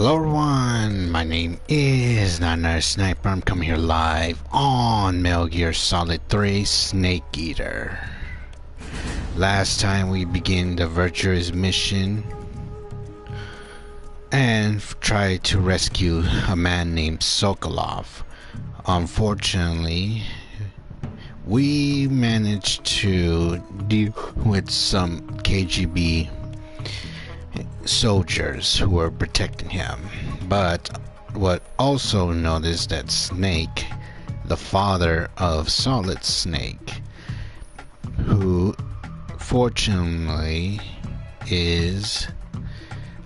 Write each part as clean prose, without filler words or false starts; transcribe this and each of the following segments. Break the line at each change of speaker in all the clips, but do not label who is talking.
Hello everyone, my name is not another sniper. I'm coming here live on Metal Gear Solid 3 Snake Eater. Last time we began the virtuous mission and tried to rescue a man named Sokolov. Unfortunately, we managed to deal with some KGB soldiers who were protecting him, but what also noticed that Snake, the father of Solid Snake, who fortunately is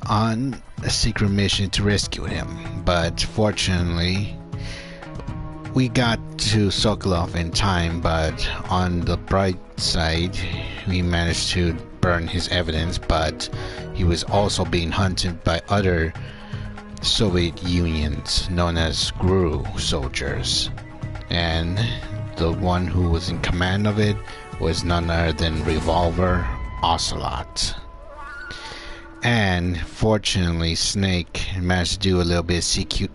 on a secret mission to rescue him, but fortunately we got to Sokolov in time, but on the bright side we managed to burn his evidence, but he was also being hunted by other Soviet Unions known as GRU soldiers, and the one who was in command of it was none other than Revolver Ocelot. And fortunately Snake managed to do a little bit of CQ.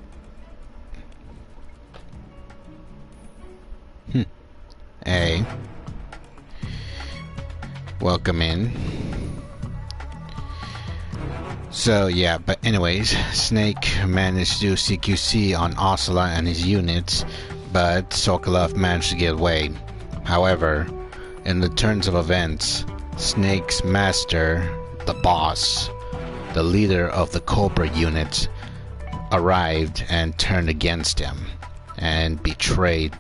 Hey, welcome in. So yeah, but anyways, Snake managed to do CQC on Ocelot and his units, but Sokolov managed to get away. However, in the turns of events, Snake's master, the boss, the leader of the Cobra unit, arrived and turned against him and betrayed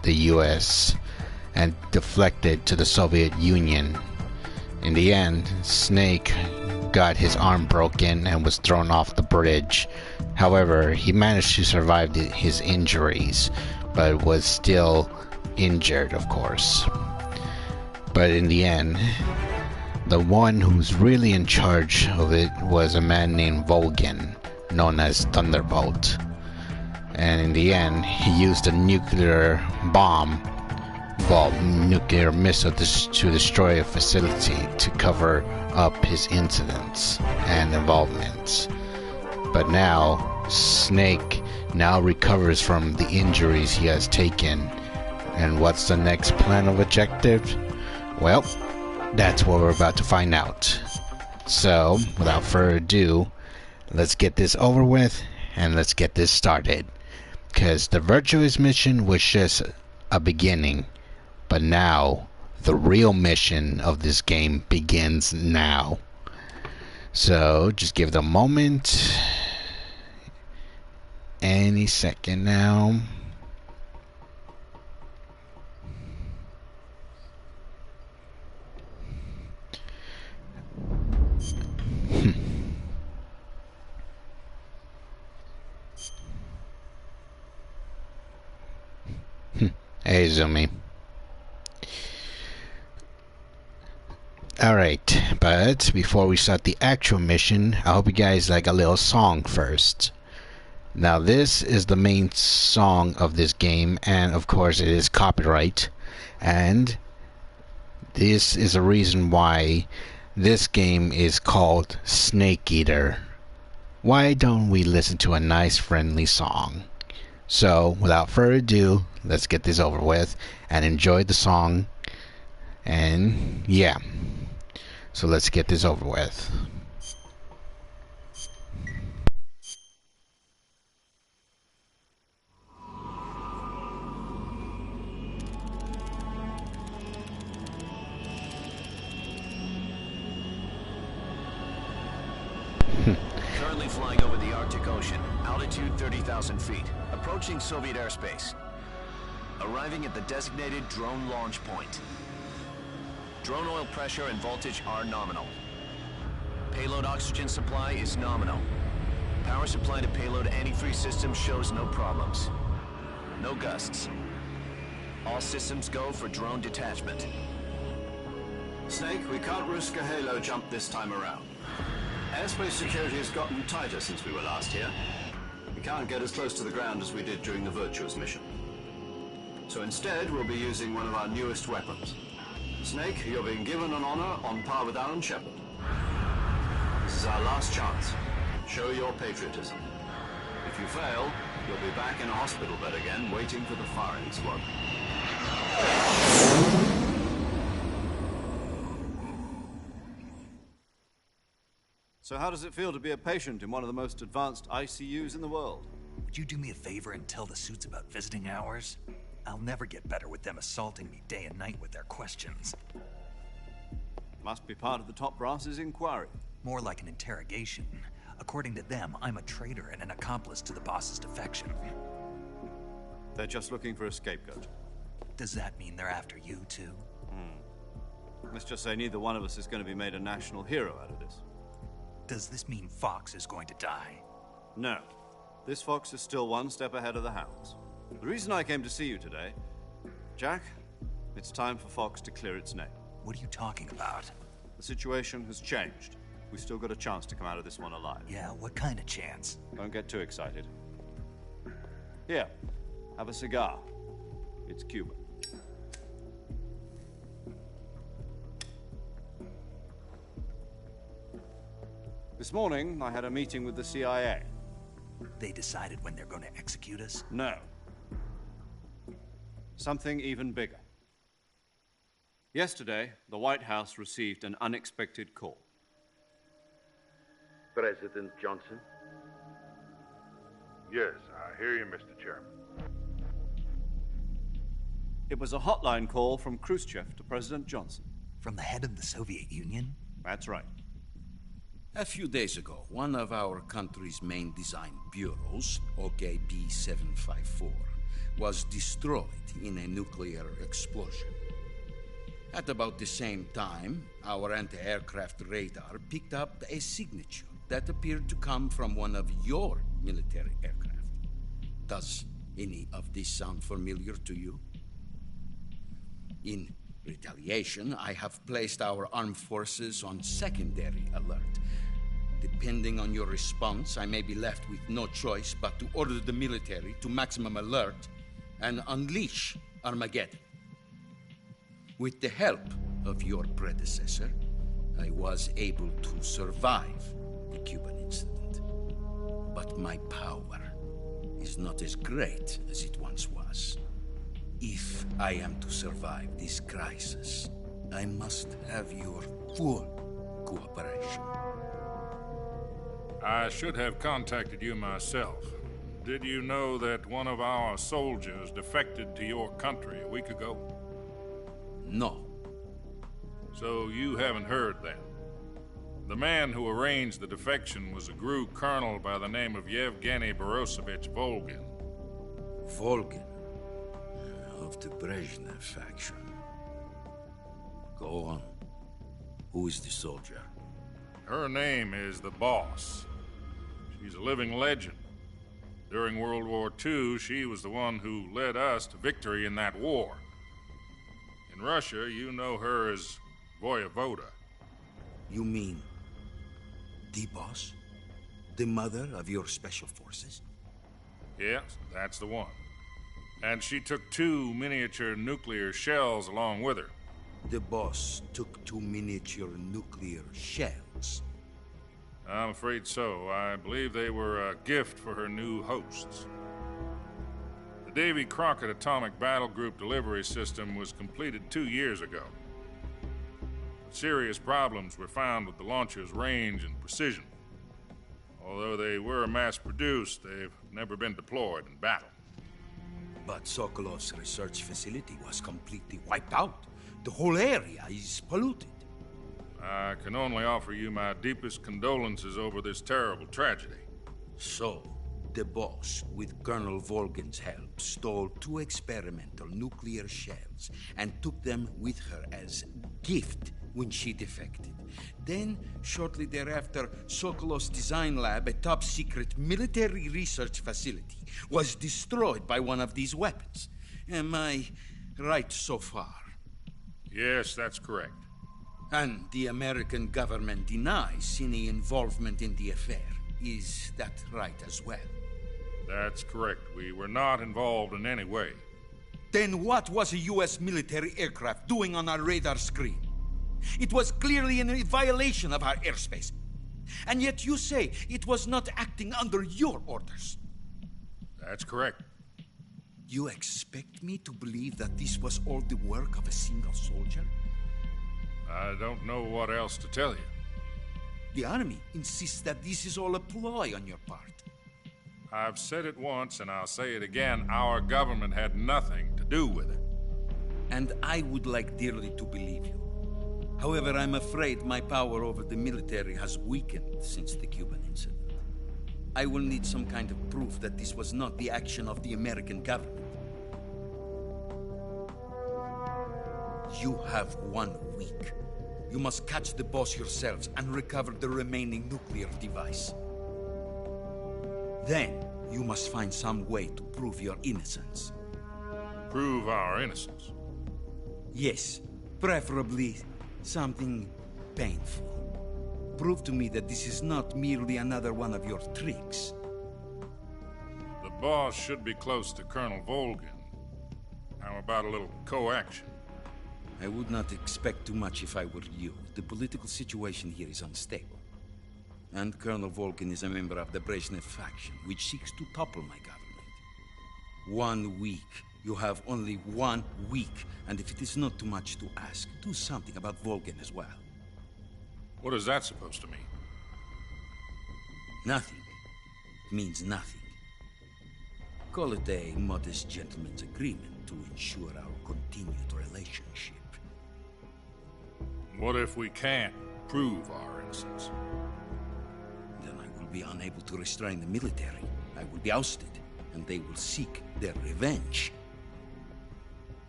the US and deflected to the Soviet Union. In the end, Snake got his arm broken and was thrown off the bridge. However, he managed to survive his injuries, but was still injured, of course. But in the end, the one who's really in charge of it was a man named Volgin, known as Thunderbolt. And in the end, he used a nuclear bomb, nuclear missile to destroy a facility to cover up his incidents and involvements. But now, Snake now recovers from the injuries he has taken. And what's the next plan of objective? Well, that's what we're about to find out. So, without further ado, let's get this over with and let's get this started. Because the virtuous mission was just a beginning, but now the real mission of this game begins now. So just give it a moment. Any second now. Hey, Zoomy. Alright, but before we start the actual mission, I hope you guys like a little song first. Now this is the main song of this game, and of course it is copyright, and this is a reason why this game is called Snake Eater. Why don't we listen to a nice friendly song? So without further ado, let's get this over with and enjoy the song. And yeah, so let's get this over with.
Currently flying over the Arctic Ocean, altitude 30,000 feet, approaching Soviet airspace. Arriving at the designated drone launch point. Drone oil pressure and voltage are nominal. Payload oxygen supply is nominal. Power supply to payload antifreeze system shows no problems. No gusts. All systems go for drone detachment.
Snake, we can't risk a halo jump this time around. Airspace security has gotten tighter since we were last here. We can't get as close to the ground as we did during the Virtuous mission. So instead, we'll be using one of our newest weapons. Snake, you're being given an honor on par with Alan Shepard. This is our last chance. Show your patriotism. If you fail, you'll be back in a hospital bed again, waiting for the firing squad. So how does it feel to be a patient in one of the most advanced ICUs in the world?
Would you do me a favor and tell the suits about visiting hours? I'll never get better with them assaulting me day and night with their questions.
Must be part of the top brass's inquiry.
More like an interrogation. According to them, I'm a traitor and an accomplice to the boss's defection.
They're just looking for a scapegoat.
Does that mean they're after you, too?
Let's just say neither one of us is going to be made a national hero out of this.
Does this mean Fox is going to die?
No. This fox is still one step ahead of the hounds. The reason I came to see you today, Jack, it's time for Fox to clear its name.
What are you talking about?
The situation has changed. We've still got a chance to come out of this one alive.
Yeah, what kind of chance?
Don't get too excited. Here, have a cigar. It's Cuban. This morning, I had a meeting with the CIA.
They decided when they're going to execute us?
No. Something even bigger. Yesterday, the White House received an unexpected call.
President Johnson?
Yes, I hear you, Mr. Chairman.
It was a hotline call from Khrushchev to President Johnson.
From the head of the Soviet Union?
That's right.
A few days ago, one of our country's main design bureaus, OKB 754, was destroyed in a nuclear explosion. At about the same time, our anti-aircraft radar picked up a signature that appeared to come from one of your military aircraft. Does any of this sound familiar to you? In retaliation, I have placed our armed forces on secondary alert. Depending on your response, I may be left with no choice but to order the military to maximum alert and unleash Armageddon. With the help of your predecessor, I was able to survive the Cuban incident. But my power is not as great as it once was. If I am to survive this crisis, I must have your full cooperation.
I should have contacted you myself. Did you know that one of our soldiers defected to your country a week ago?
No.
So you haven't heard then. The man who arranged the defection was a GRU colonel by the name of Yevgeny Borosovich Volgin.
Volgin, of the Brezhnev faction. Go on. Who is the soldier?
Her name is the Boss. She's a living legend. During World War II, she was the one who led us to victory in that war. In Russia, you know her as Voyevoda.
You mean the Boss? The mother of your special forces?
Yes, that's the one. And she took 2 miniature nuclear shells along with her.
The Boss took 2 miniature nuclear shells.
I'm afraid so. I believe they were a gift for her new hosts. The Davy Crockett Atomic Battle Group delivery system was completed 2 years ago. Serious problems were found with the launcher's range and precision. Although they were mass-produced, they've never been deployed in battle.
But Sokolov's research facility was completely wiped out. The whole area is polluted.
I can only offer you my deepest condolences over this terrible tragedy.
So, the Boss, with Colonel Volgin's help, stole 2 experimental nuclear shells and took them with her as gift when she defected. Then, shortly thereafter, Sokolov's design lab, a top-secret military research facility, was destroyed by one of these weapons. Am I right so far?
Yes, that's correct.
And the American government denies any involvement in the affair. Is that right as well?
That's correct. We were not involved in any way.
Then what was a U.S. military aircraft doing on our radar screen? It was clearly in a violation of our airspace. And yet you say it was not acting under your orders.
That's correct.
You expect me to believe that this was all the work of a single soldier?
I don't know what else to tell you.
The army insists that this is all a ploy on your part.
I've said it once and I'll say it again. Our government had nothing to do with it.
And I would like dearly to believe you. However, I'm afraid my power over the military has weakened since the Cuban incident. I will need some kind of proof that this was not the action of the American government. You have 1 week. You must catch the boss yourselves and recover the remaining nuclear device. Then, you must find some way to prove your innocence.
Prove our innocence.
Yes, preferably something painful. Prove to me that this is not merely another one of your tricks.
The boss should be close to Colonel Volgin. How about a little co-action?
I would not expect too much if I were you. The political situation here is unstable. And Colonel Volgin is a member of the Brezhnev faction, which seeks to topple my government. 1 week. You have only 1 week, and if it is not too much to ask, do something about Volgin as well.
What is that supposed to mean?
Nothing. It means nothing. Call it a modest gentleman's agreement to ensure our continued relationship.
What if we can't prove our innocence?
Then I will be unable to restrain the military. I will be ousted, and they will seek their revenge.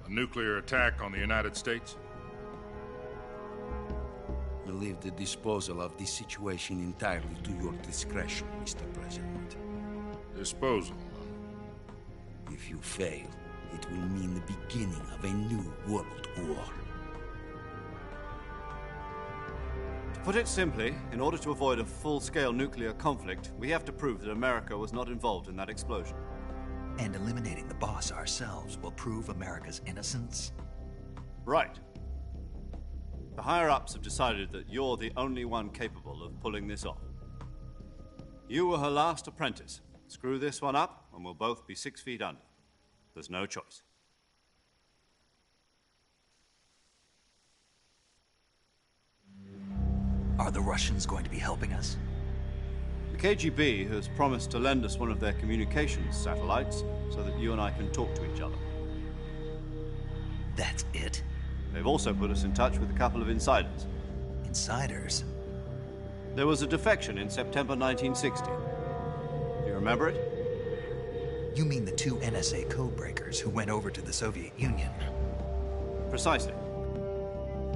A nuclear attack on the United States?
I leave the disposal of this situation entirely to your discretion, Mr. President.
Disposal,
If you fail, it will mean the beginning of a new world war.
To put it simply, in order to avoid a full-scale nuclear conflict, we have to prove that America was not involved in that explosion.
And eliminating the boss ourselves will prove America's innocence?
Right. The higher-ups have decided that you're the only one capable of pulling this off. You were her last apprentice. Screw this one up, and we'll both be 6 feet under. There's no choice.
Are the Russians going to be helping us?
The KGB has promised to lend us one of their communications satellites so that you and I can talk to each other.
That's it?
They've also put us in touch with a couple of insiders.
Insiders?
There was a defection in September 1960. Do you remember it?
You mean the 2 NSA codebreakers who went over to the Soviet Union?
Precisely.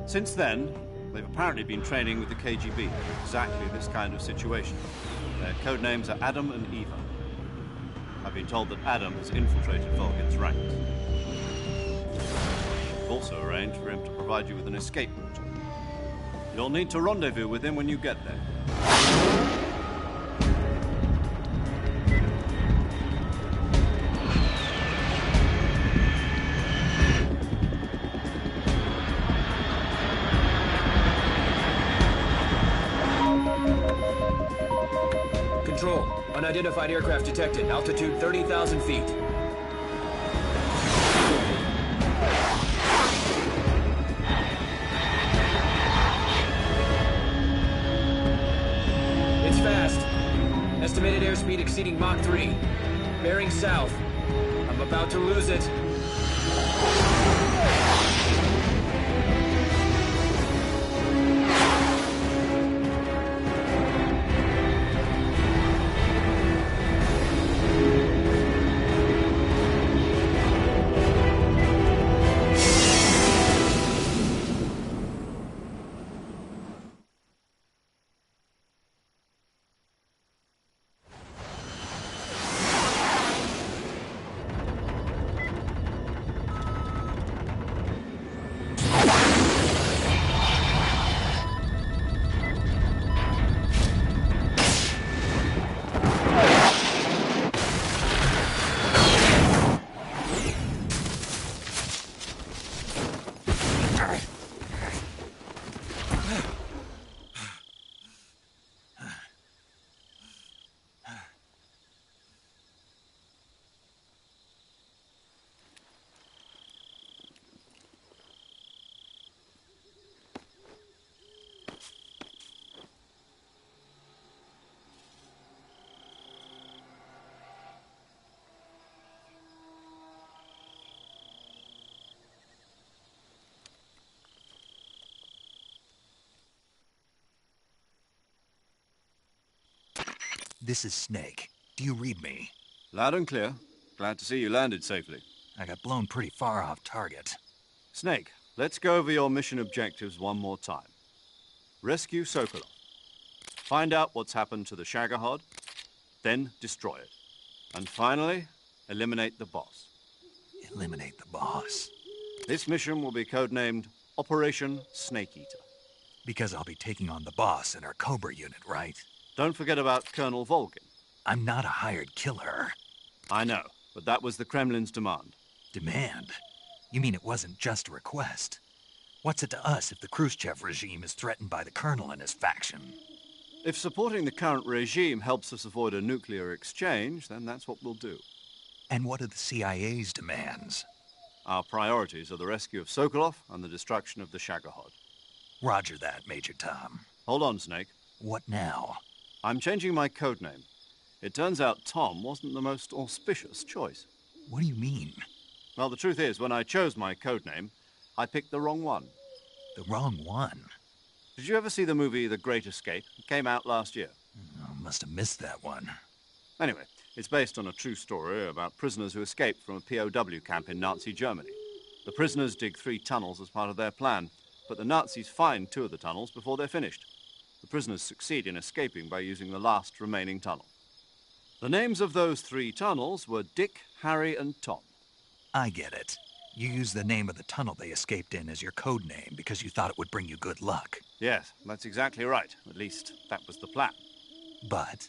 Since then, they've apparently been training with the KGB for exactly this kind of situation. Their code names are Adam and Eva. I've been told that Adam has infiltrated Volgin's ranks. I've also arranged for him to provide you with an escape route. You'll need to rendezvous with him when you get there.
Control. Unidentified aircraft detected. Altitude 30,000 feet. It's fast. Estimated airspeed exceeding Mach 3. Bearing south. I'm about to lose it.
This is Snake. Do you read me?
Loud and clear. Glad to see you landed safely.
I got blown pretty far off target.
Snake, let's go over your mission objectives one more time. Rescue Sokolov. Find out what's happened to the Shagohod, then destroy it. And finally, eliminate the boss.
Eliminate the boss.
This mission will be codenamed Operation Snake Eater.
Because I'll be taking on the boss in our Cobra unit, right?
Don't forget about Colonel Volgin.
I'm not a hired killer.
I know, but that was the Kremlin's demand.
Demand? You mean it wasn't just a request? What's it to us if the Khrushchev regime is threatened by the Colonel and his faction?
If supporting the current regime helps us avoid a nuclear exchange, then that's what we'll do.
And what are the CIA's demands?
Our priorities are the rescue of Sokolov and the destruction of the Shagohod.
Roger that, Major Tom.
Hold on, Snake.
What now?
I'm changing my codename. It turns out Tom wasn't the most auspicious choice.
What do you mean?
Well, the truth is, when I chose my codename, I picked the wrong one.
The wrong one?
Did you ever see the movie The Great Escape? It came out last year.
Oh, must have missed that one.
Anyway, it's based on a true story about prisoners who escaped from a POW camp in Nazi Germany. The prisoners dig 3 tunnels as part of their plan, but the Nazis find 2 of the tunnels before they're finished. The prisoners succeed in escaping by using the last remaining tunnel. The names of those 3 tunnels were Dick, Harry, and Tom.
I get it. You used the name of the tunnel they escaped in as your code name because you thought it would bring you good luck.
Yes, that's exactly right. At least, that was the plan.
But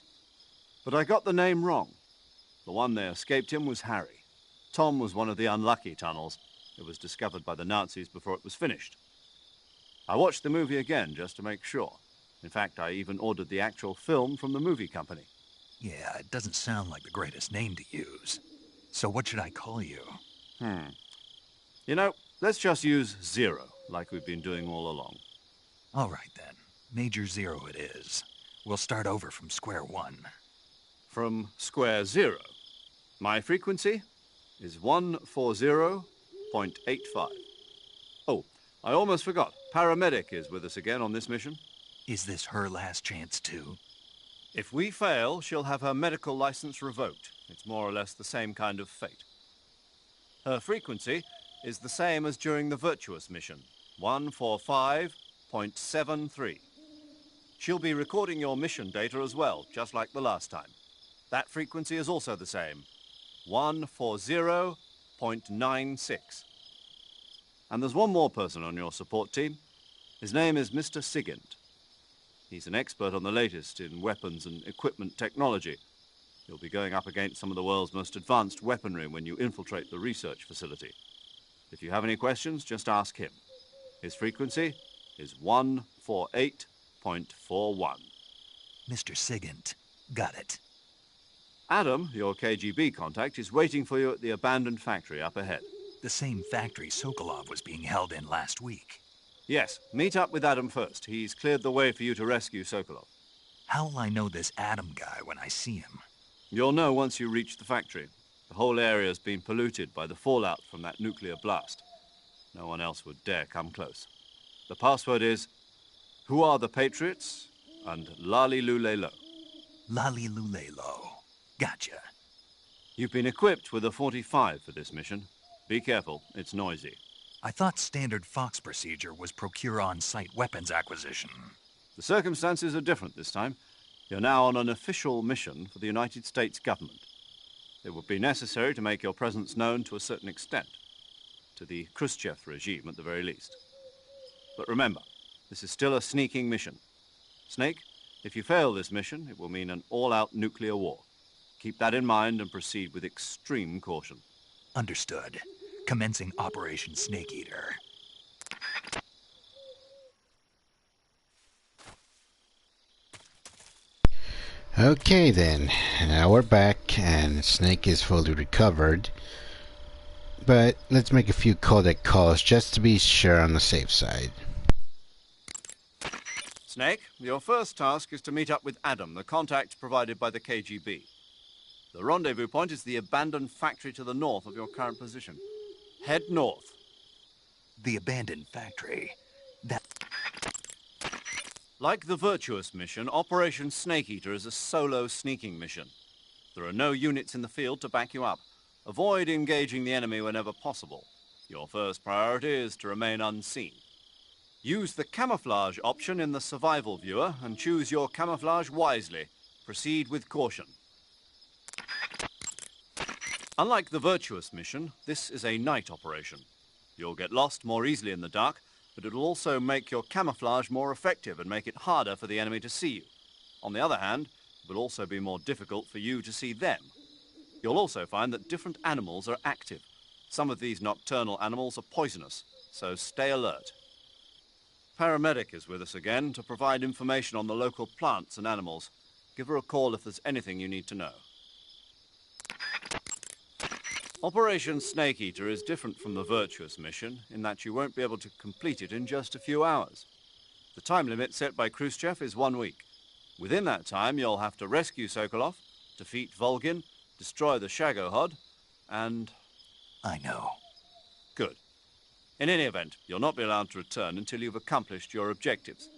I got the name wrong. The one they escaped in was Harry. Tom was one of the unlucky tunnels. It was discovered by the Nazis before it was finished. I watched the movie again just to make sure. In fact, I even ordered the actual film from the movie company.
yeah, it doesn't sound like the greatest name to use. So what should I call you?
You know, let's just use Zero, like we've been doing all along.
All right then. Major Zero it is. We'll start over from square one.
From square 0. My frequency is 140.85. Oh, I almost forgot. Paramedic is with us again on this mission.
Is this her last chance too?
If we fail, she'll have her medical license revoked. It's more or less the same kind of fate. Her frequency is the same as during the Virtuous mission, 145.73. She'll be recording your mission data as well, just like the last time. That frequency is also the same, 140.96. And there's one more person on your support team. His name is Mr. Sigint. He's an expert on the latest in weapons and equipment technology. You'll be going up against some of the world's most advanced weaponry when you infiltrate the research facility. If you have any questions, just ask him. His frequency is 148.41.
Mr. Sigint. Got it.
Adam, your KGB contact, is waiting for you at the abandoned factory up ahead.
The same factory Sokolov was being held in last week.
Yes, meet up with Adam first. He's cleared the way for you to rescue Sokolov.
How will I know this Adam guy when I see him?
You'll know once you reach the factory. The whole area's been polluted by the fallout from that nuclear blast. No one else would dare come close. The password is, "Who are the Patriots?" and "Lali Lule Lo."
Lali Lulelo. Gotcha.
You've been equipped with a 45 for this mission. Be careful, it's noisy.
I thought standard Fox procedure was procure on-site weapons acquisition.
The circumstances are different this time. You're now on an official mission for the United States government. It would be necessary to make your presence known to a certain extent. To the Khrushchev regime, at the very least. But remember, this is still a sneaking mission. Snake, if you fail this mission, it will mean an all-out nuclear war. Keep that in mind and proceed with extreme caution.
Understood. Commencing Operation Snake Eater.
Okay then, now we're back and Snake is fully recovered. But let's make a few codec calls just to be sure on the safe side.
Snake, your first task is to meet up with Adam, the contact provided by the KGB. The rendezvous point is the abandoned factory to the north of your current position. Head north.
The abandoned factory. That...
Like the Virtuous mission, Operation Snake Eater is a solo sneaking mission. There are no units in the field to back you up. Avoid engaging the enemy whenever possible. Your first priority is to remain unseen. Use the camouflage option in the survival viewer and choose your camouflage wisely. Proceed with caution. Unlike the Virtuous mission, this is a night operation. You'll get lost more easily in the dark, but it'll also make your camouflage more effective and make it harder for the enemy to see you. On the other hand, it will also be more difficult for you to see them. You'll also find that different animals are active. Some of these nocturnal animals are poisonous, so stay alert. Paramedic is with us again to provide information on the local plants and animals. Give her a call if there's anything you need to know. Operation Snake Eater is different from the Virtuous mission in that you won't be able to complete it in just a few hours. The time limit set by Khrushchev is 1 week. Within that time, you'll have to rescue Sokolov, defeat Volgin, destroy the Shagohod, and...
I know.
Good. In any event, you'll not be allowed to return until you've accomplished your objectives.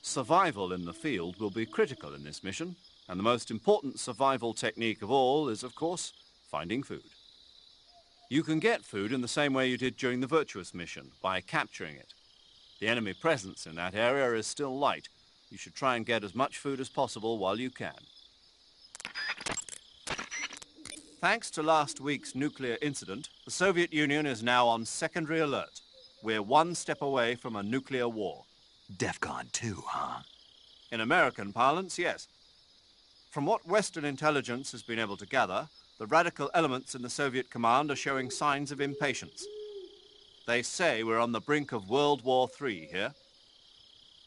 Survival in the field will be critical in this mission, and the most important survival technique of all is, of course, finding food. You can get food in the same way you did during the Virtuous mission, by capturing it. The enemy presence in that area is still light. You should try and get as much food as possible while you can. Thanks to last week's nuclear incident, the Soviet Union is now on secondary alert. We're one step away from a nuclear war.
DEFCON 2, huh?
In American parlance, yes. From what Western intelligence has been able to gather, the radical elements in the Soviet command are showing signs of impatience. They say we're on the brink of World War III here.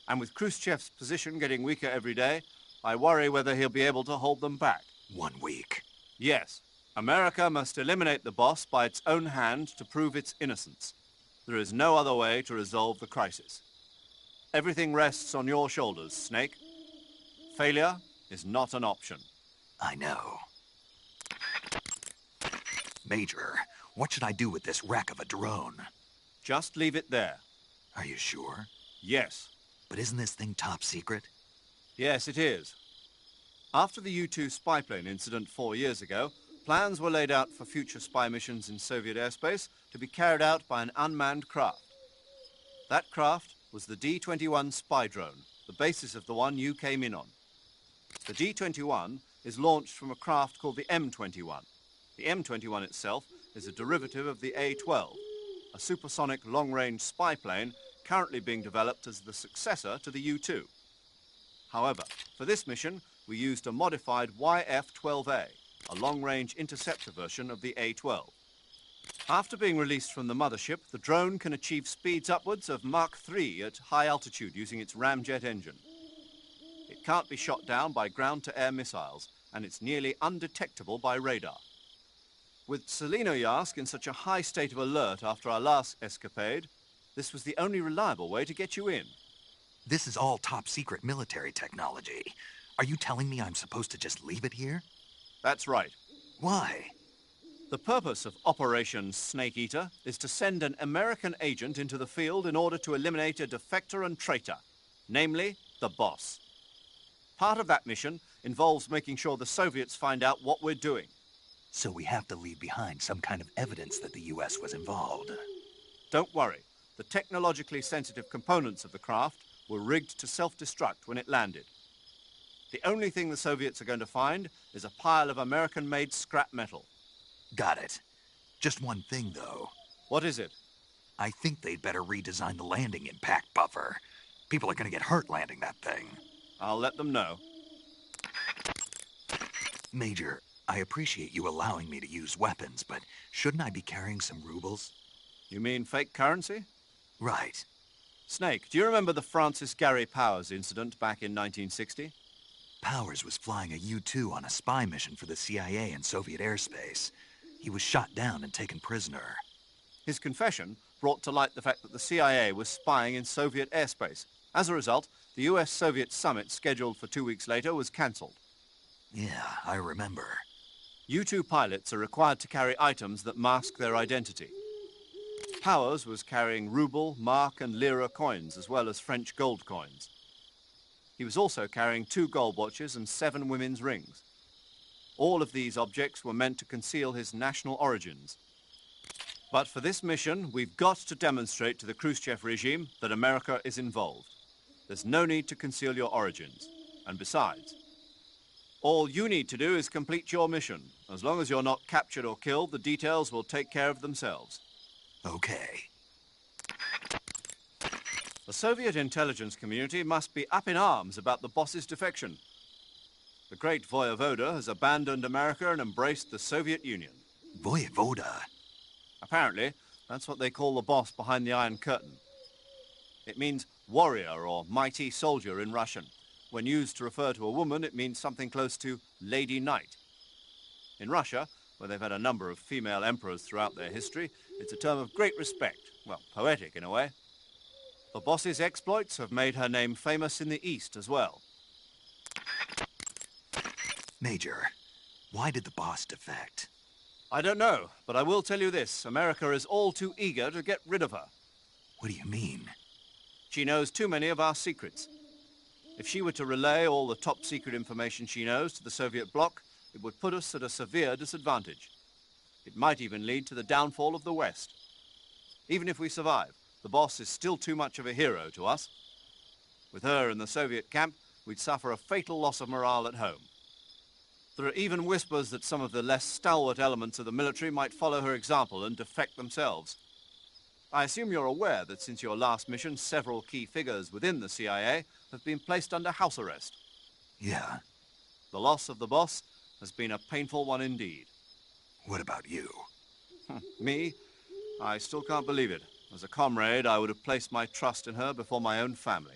And with Khrushchev's position getting weaker every day, I worry whether he'll be able to hold them back.
1 week.
Yes. America must eliminate the boss by its own hand to prove its innocence. There is no other way to resolve the crisis. Everything rests on your shoulders, Snake. Failure is not an option.
I know. Major, what should I do with this wreck of a drone?
Just leave it there.
Are you sure?
Yes.
But isn't this thing top secret?
Yes, it is. After the U-2 spy plane incident 4 years ago, plans were laid out for future spy missions in Soviet airspace to be carried out by an unmanned craft. That craft was the D-21 spy drone, the basis of the one you came in on. The D-21 is launched from a craft called the M-21. The M-21 itself is a derivative of the A-12, a supersonic long-range spy plane currently being developed as the successor to the U-2. However, for this mission, we used a modified YF-12A, a long-range interceptor version of the A-12. After being released from the mothership, the drone can achieve speeds upwards of Mach 3 at high altitude using its ramjet engine. It can't be shot down by ground-to-air missiles, and it's nearly undetectable by radar. With Selinoyarsk in such a high state of alert after our last escapade, this was the only reliable way to get you in.
This is all top-secret military technology. Are you telling me I'm supposed to just leave it here?
That's right.
Why?
The purpose of Operation Snake Eater is to send an American agent into the field in order to eliminate a defector and traitor, namely the boss. Part of that mission involves making sure the Soviets find out what we're doing.
So we have to leave behind some kind of evidence that the U.S. was involved.
Don't worry. The technologically sensitive components of the craft were rigged to self-destruct when it landed. The only thing the Soviets are going to find is a pile of American-made scrap metal.
Got it. Just one thing, though.
What is it?
I think they'd better redesign the landing impact buffer. People are going to get hurt landing that thing.
I'll let them know.
Major, I appreciate you allowing me to use weapons, but shouldn't I be carrying some rubles?
You mean fake currency?
Right.
Snake, do you remember the Francis Gary Powers incident back in 1960?
Powers was flying a U-2 on a spy mission for the CIA in Soviet airspace. He was shot down and taken prisoner.
His confession brought to light the fact that the CIA was spying in Soviet airspace. As a result, the US-Soviet summit scheduled for 2 weeks later was cancelled.
Yeah, I remember.
U-2 pilots are required to carry items that mask their identity. Powers was carrying ruble, mark and lira coins, as well as French gold coins. He was also carrying 2 gold watches and 7 women's rings. All of these objects were meant to conceal his national origins. But for this mission, we've got to demonstrate to the Khrushchev regime that America is involved. There's no need to conceal your origins. And besides, all you need to do is complete your mission. As long as you're not captured or killed, the details will take care of themselves.
Okay.
The Soviet intelligence community must be up in arms about the boss's defection. The great Voyevoda has abandoned America and embraced the Soviet Union.
Voyevoda?
Apparently, that's what they call the boss behind the Iron Curtain. It means warrior or mighty soldier in Russian. When used to refer to a woman, it means something close to Lady Knight. In Russia, where they've had a number of female emperors throughout their history, it's a term of great respect. Well, poetic in a way. The boss's exploits have made her name famous in the East as well.
Major, why did the boss defect?
I don't know, but I will tell you this. America is all too eager to get rid of her.
What do you mean?
She knows too many of our secrets. If she were to relay all the top-secret information she knows to the Soviet bloc, it would put us at a severe disadvantage. It might even lead to the downfall of the West. Even if we survive, the boss is still too much of a hero to us. With her in the Soviet camp, we'd suffer a fatal loss of morale at home. There are even whispers that some of the less stalwart elements of the military might follow her example and defect themselves. I assume you're aware that since your last mission, several key figures within the CIA have been placed under house arrest.
Yeah.
The loss of the boss has been a painful one indeed.
What about you?
Me? I still can't believe it. As a comrade, I would have placed my trust in her before my own family.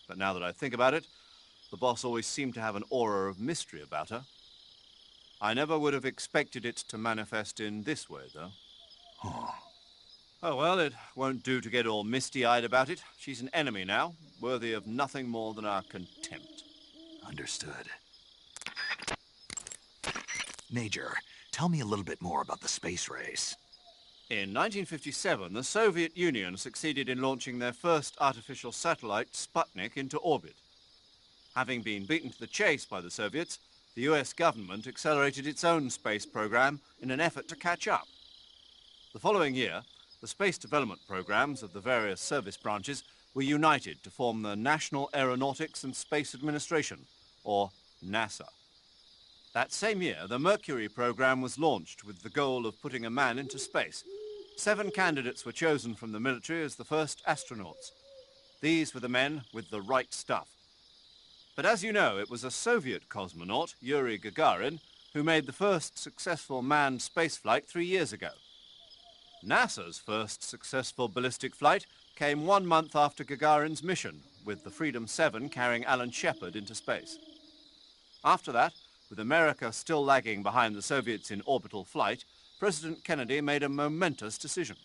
But now that I think about it, the boss always seemed to have an aura of mystery about her. I never would have expected it to manifest in this way, though. Oh, well, it won't do to get all misty-eyed about it. She's an enemy now, worthy of nothing more than our contempt.
Understood. Major, tell me a little bit more about the space race.
In 1957, the Soviet Union succeeded in launching their first artificial satellite, Sputnik, into orbit. Having been beaten to the chase by the Soviets, the US government accelerated its own space program in an effort to catch up. The following year, the space development programs of the various service branches were united to form the National Aeronautics and Space Administration, or NASA. That same year, the Mercury program was launched with the goal of putting a man into space. 7 candidates were chosen from the military as the first astronauts. These were the men with the right stuff. But as you know, it was a Soviet cosmonaut, Yuri Gagarin, who made the first successful manned spaceflight 3 years ago. NASA's first successful ballistic flight came 1 month after Gagarin's mission, with the Freedom 7 carrying Alan Shepard into space. After that, with America still lagging behind the Soviets in orbital flight, President Kennedy made a momentous decision.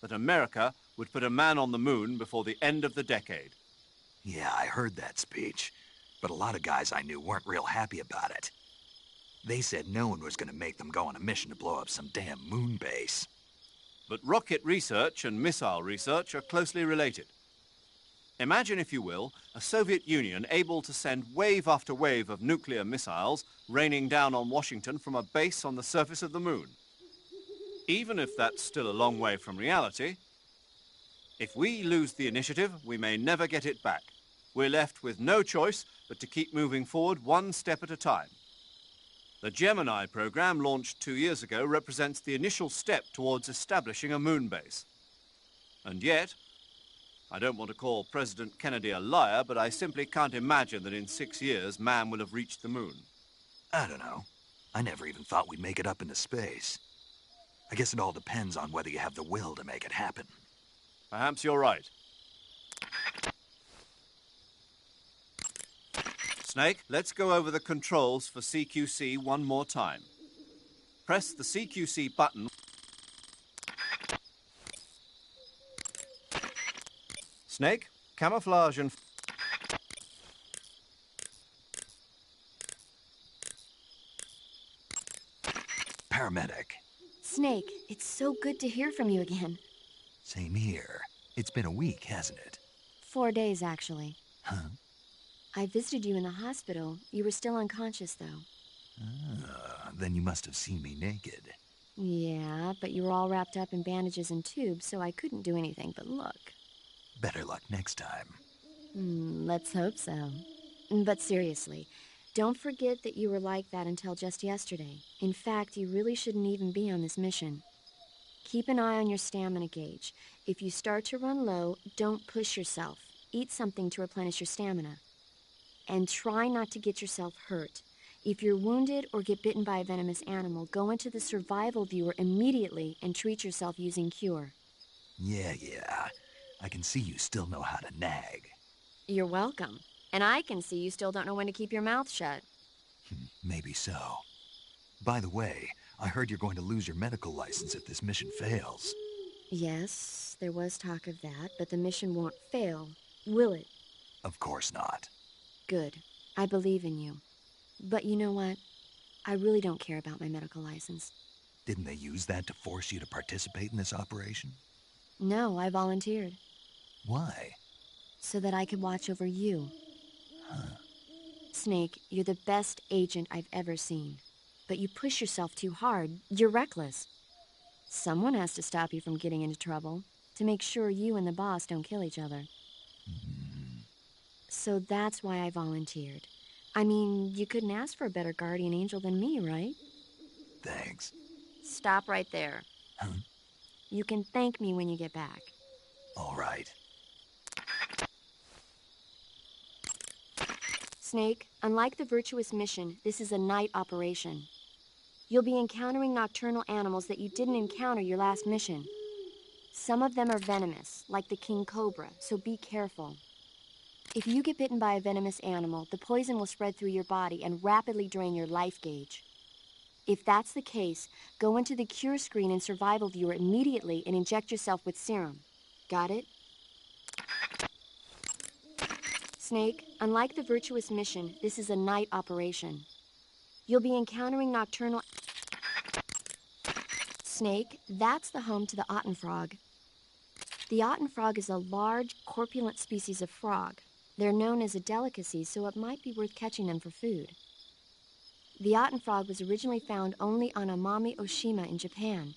That America would put a man on the moon before the end of the decade.
Yeah, I heard that speech, but a lot of guys I knew weren't real happy about it. They said no one was going to make them go on a mission to blow up some damn moon base.
But rocket research and missile research are closely related. Imagine, if you will, a Soviet Union able to send wave after wave of nuclear missiles raining down on Washington from a base on the surface of the moon. Even if that's still a long way from reality, if we lose the initiative, we may never get it back. We're left with no choice but to keep moving forward 1 step at a time. The Gemini program, launched 2 years ago, represents the initial step towards establishing a moon base. And yet, I don't want to call President Kennedy a liar, but I simply can't imagine that in 6 years man will have reached the moon.
I don't know. I never even thought we'd make it up into space. I guess it all depends on whether you have the will to make it happen.
Perhaps you're right. Snake, let's go over the controls for CQC 1 more time. Press the CQC button. Snake, camouflage and...
Paramedic.
Snake, it's so good to hear from you again.
Same here. It's been a week, hasn't it?
4 days, actually.
Huh?
I visited you in the hospital. You were still unconscious, though.
Then you must have seen me naked.
Yeah, but you were all wrapped up in bandages and tubes, so I couldn't do anything but look.
Better luck next time.
Let's hope so. But seriously, don't forget that you were like that until just yesterday. In fact, you really shouldn't even be on this mission. Keep an eye on your stamina gauge. If you start to run low, don't push yourself. Eat something to replenish your stamina. And try not to get yourself hurt. If you're wounded or get bitten by a venomous animal, go into the survival viewer immediately and treat yourself using Cure.
Yeah. I can see you still know how to nag.
You're welcome. And I can see you still don't know when to keep your mouth shut.
Maybe so. By the way, I heard you're going to lose your medical license if this mission fails.
Yes, there was talk of that, but the mission won't fail, will it?
Of course not.
Good. I believe in you. But you know what? I really don't care about my medical license.
Didn't they use that to force you to participate in this operation?
No, I volunteered.
Why?
So that I could watch over you.
Huh.
Snake, you're the best agent I've ever seen. But you push yourself too hard. You're reckless. Someone has to stop you from getting into trouble, to make sure you and the boss don't kill each other. So that's why I volunteered. I mean, you couldn't ask for a better guardian angel than me, right?
Thanks.
Stop right there.
Huh?
You can thank me when you get back.
All right.
Snake, unlike the Virtuous mission, this is a night operation. You'll be encountering nocturnal animals that you didn't encounter your last mission. Some of them are venomous, like the king cobra, so be careful. If you get bitten by a venomous animal, the poison will spread through your body and rapidly drain your life gauge. If that's the case, go into the cure screen and survival viewer immediately and inject yourself with serum. Got it? Snake, unlike the Virtuous mission, this is a night operation. You'll be encountering nocturnal... Snake, that's the home to the otten frog. The otten frog is a large, corpulent species of frog. They're known as a delicacy, so it might be worth catching them for food. The otten frog was originally found only on Amami Oshima in Japan.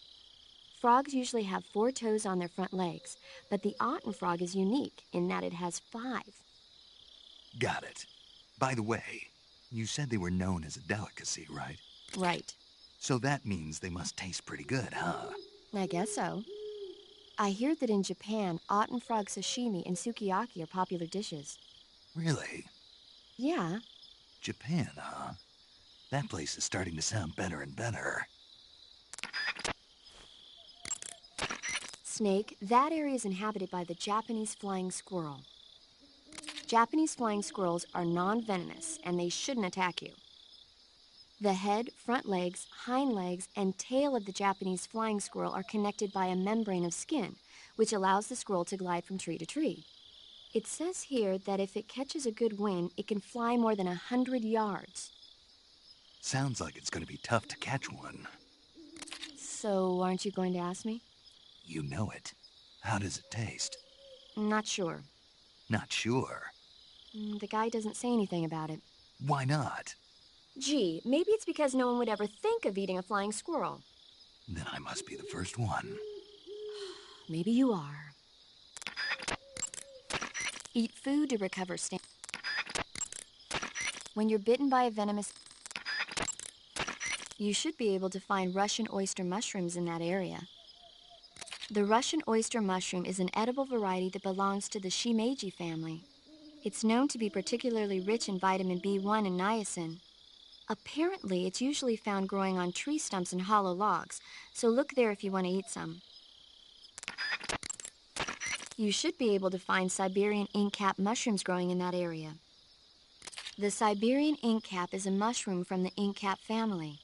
Frogs usually have 4 toes on their front legs, but the otten frog is unique in that it has 5.
Got it. By the way, you said they were known as a delicacy, right?
Right.
So that means they must taste pretty good, huh?
I guess so. I hear that in Japan, otten frog sashimi and sukiyaki are popular dishes.
Really?
Yeah.
Japan, huh? That place is starting to sound better and better.
Snake, that area is inhabited by the Japanese flying squirrel. Japanese flying squirrels are non-venomous, and they shouldn't attack you. The head, front legs, hind legs, and tail of the Japanese flying squirrel are connected by a membrane of skin, which allows the squirrel to glide from tree to tree. It says here that if it catches a good wind, it can fly more than 100 yards.
Sounds like it's going to be tough to catch one.
So, aren't you going to ask me?
You know it. How does it taste?
Not sure.
Not sure.
The guy doesn't say anything about it.
Why not?
Gee, maybe it's because no one would ever think of eating a flying squirrel.
Then I must be the first one.
Maybe you are. Eat food to recover stamina. When you're bitten by a venomous... You should be able to find Russian oyster mushrooms in that area. The Russian oyster mushroom is an edible variety that belongs to the shimeji family. It's known to be particularly rich in vitamin B1 and niacin. Apparently, it's usually found growing on tree stumps and hollow logs, so look there if you want to eat some. You should be able to find Siberian inkcap mushrooms growing in that area. The Siberian inkcap is a mushroom from the inkcap family.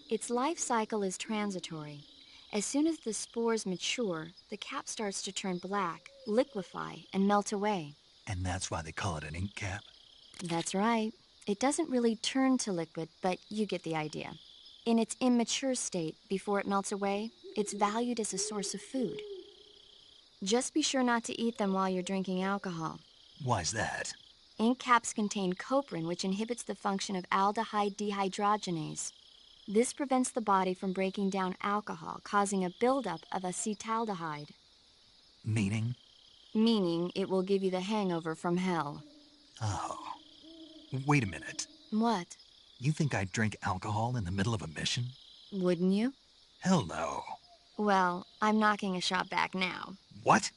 Its life cycle is transitory. As soon as the spores mature, the cap starts to turn black, liquefy, and melt away.
And that's why they call it an ink cap?
That's right. It doesn't really turn to liquid, but you get the idea. In its immature state, before it melts away, it's valued as a source of food. Just be sure not to eat them while you're drinking alcohol.
Why's that?
Ink caps contain coprin, which inhibits the function of aldehyde dehydrogenase. This prevents the body from breaking down alcohol, causing a buildup of acetaldehyde.
Meaning?
Meaning it will give you the hangover from hell.
Oh. Wait a minute.
What?
You think I'd drink alcohol in the middle of a mission?
Wouldn't you?
Hell no.
Well, I'm knocking a shot back now.
What?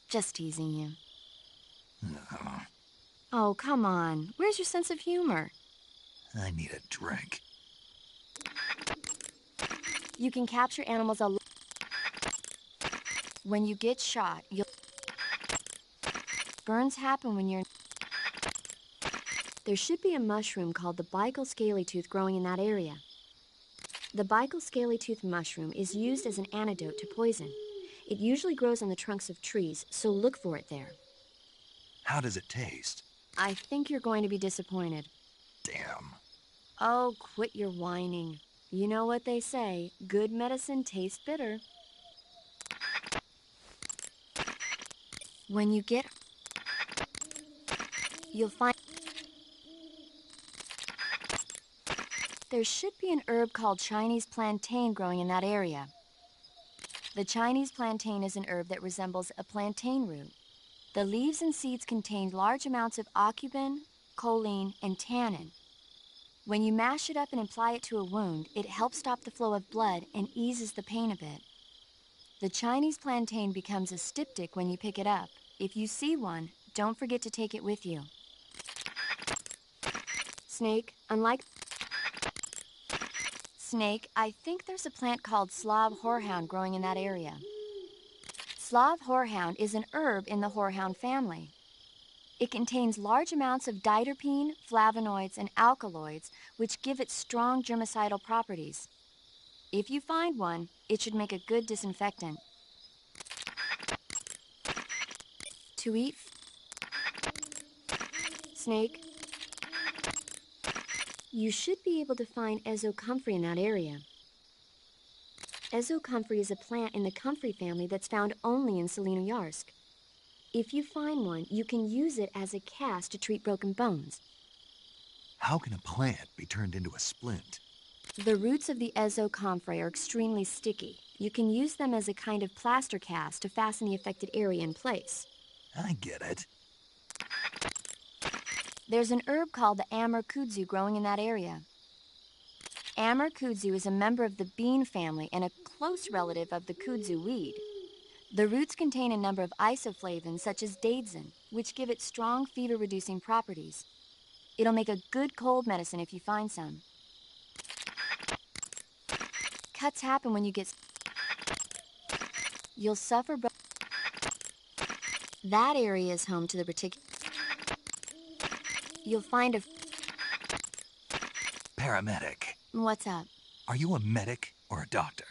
Just teasing you.
Uh,
Oh, come on. Where's your sense of humor?
I need a drink.
You can capture animals a lot. When you get shot, you'll... Burns happen when you're... There should be a mushroom called the Bical scalytooth growing in that area. The Bical scalytooth mushroom is used as an antidote to poison. It usually grows on the trunks of trees, so look for it there.
How does it taste?
I think you're going to be disappointed.
Damn.
Oh, quit your whining. You know what they say, good medicine tastes bitter. When you get... You'll find... There should be an herb called Chinese plantain growing in that area. The Chinese plantain is an herb that resembles a plantain root. The leaves and seeds contain large amounts of aucubin, choline, and tannin. When you mash it up and apply it to a wound, it helps stop the flow of blood and eases the pain a bit. The Chinese plantain becomes a styptic when you pick it up. If you see one, don't forget to take it with you. Snake, Snake, I think there's a plant called Slav horehound growing in that area. Slav horehound is an herb in the horehound family. It contains large amounts of diterpene, flavonoids, and alkaloids, which give it strong germicidal properties. If you find one, it should make a good disinfectant. To eat... Snake, you should be able to find ezocomfrey in that area. Ezocomfrey is a plant in the comfrey family that's found only in Selenoyarsk. If you find one, you can use it as a cast to treat broken bones.
How can a plant be turned into a splint?
The roots of the ezocomfrey are extremely sticky. You can use them as a kind of plaster cast to fasten the affected area in place.
I get it.
There's an herb called the Amur kudzu growing in that area. Amur kudzu is a member of the bean family and a close relative of the kudzu weed. The roots contain a number of isoflavones such as daidzein, which give it strong fever-reducing properties. It'll make a good cold medicine if you find some. Cuts happen when you get... You'll suffer... That area is home to the particular... You'll find a...
Paramedic.
What's up?
Are you a medic or a doctor?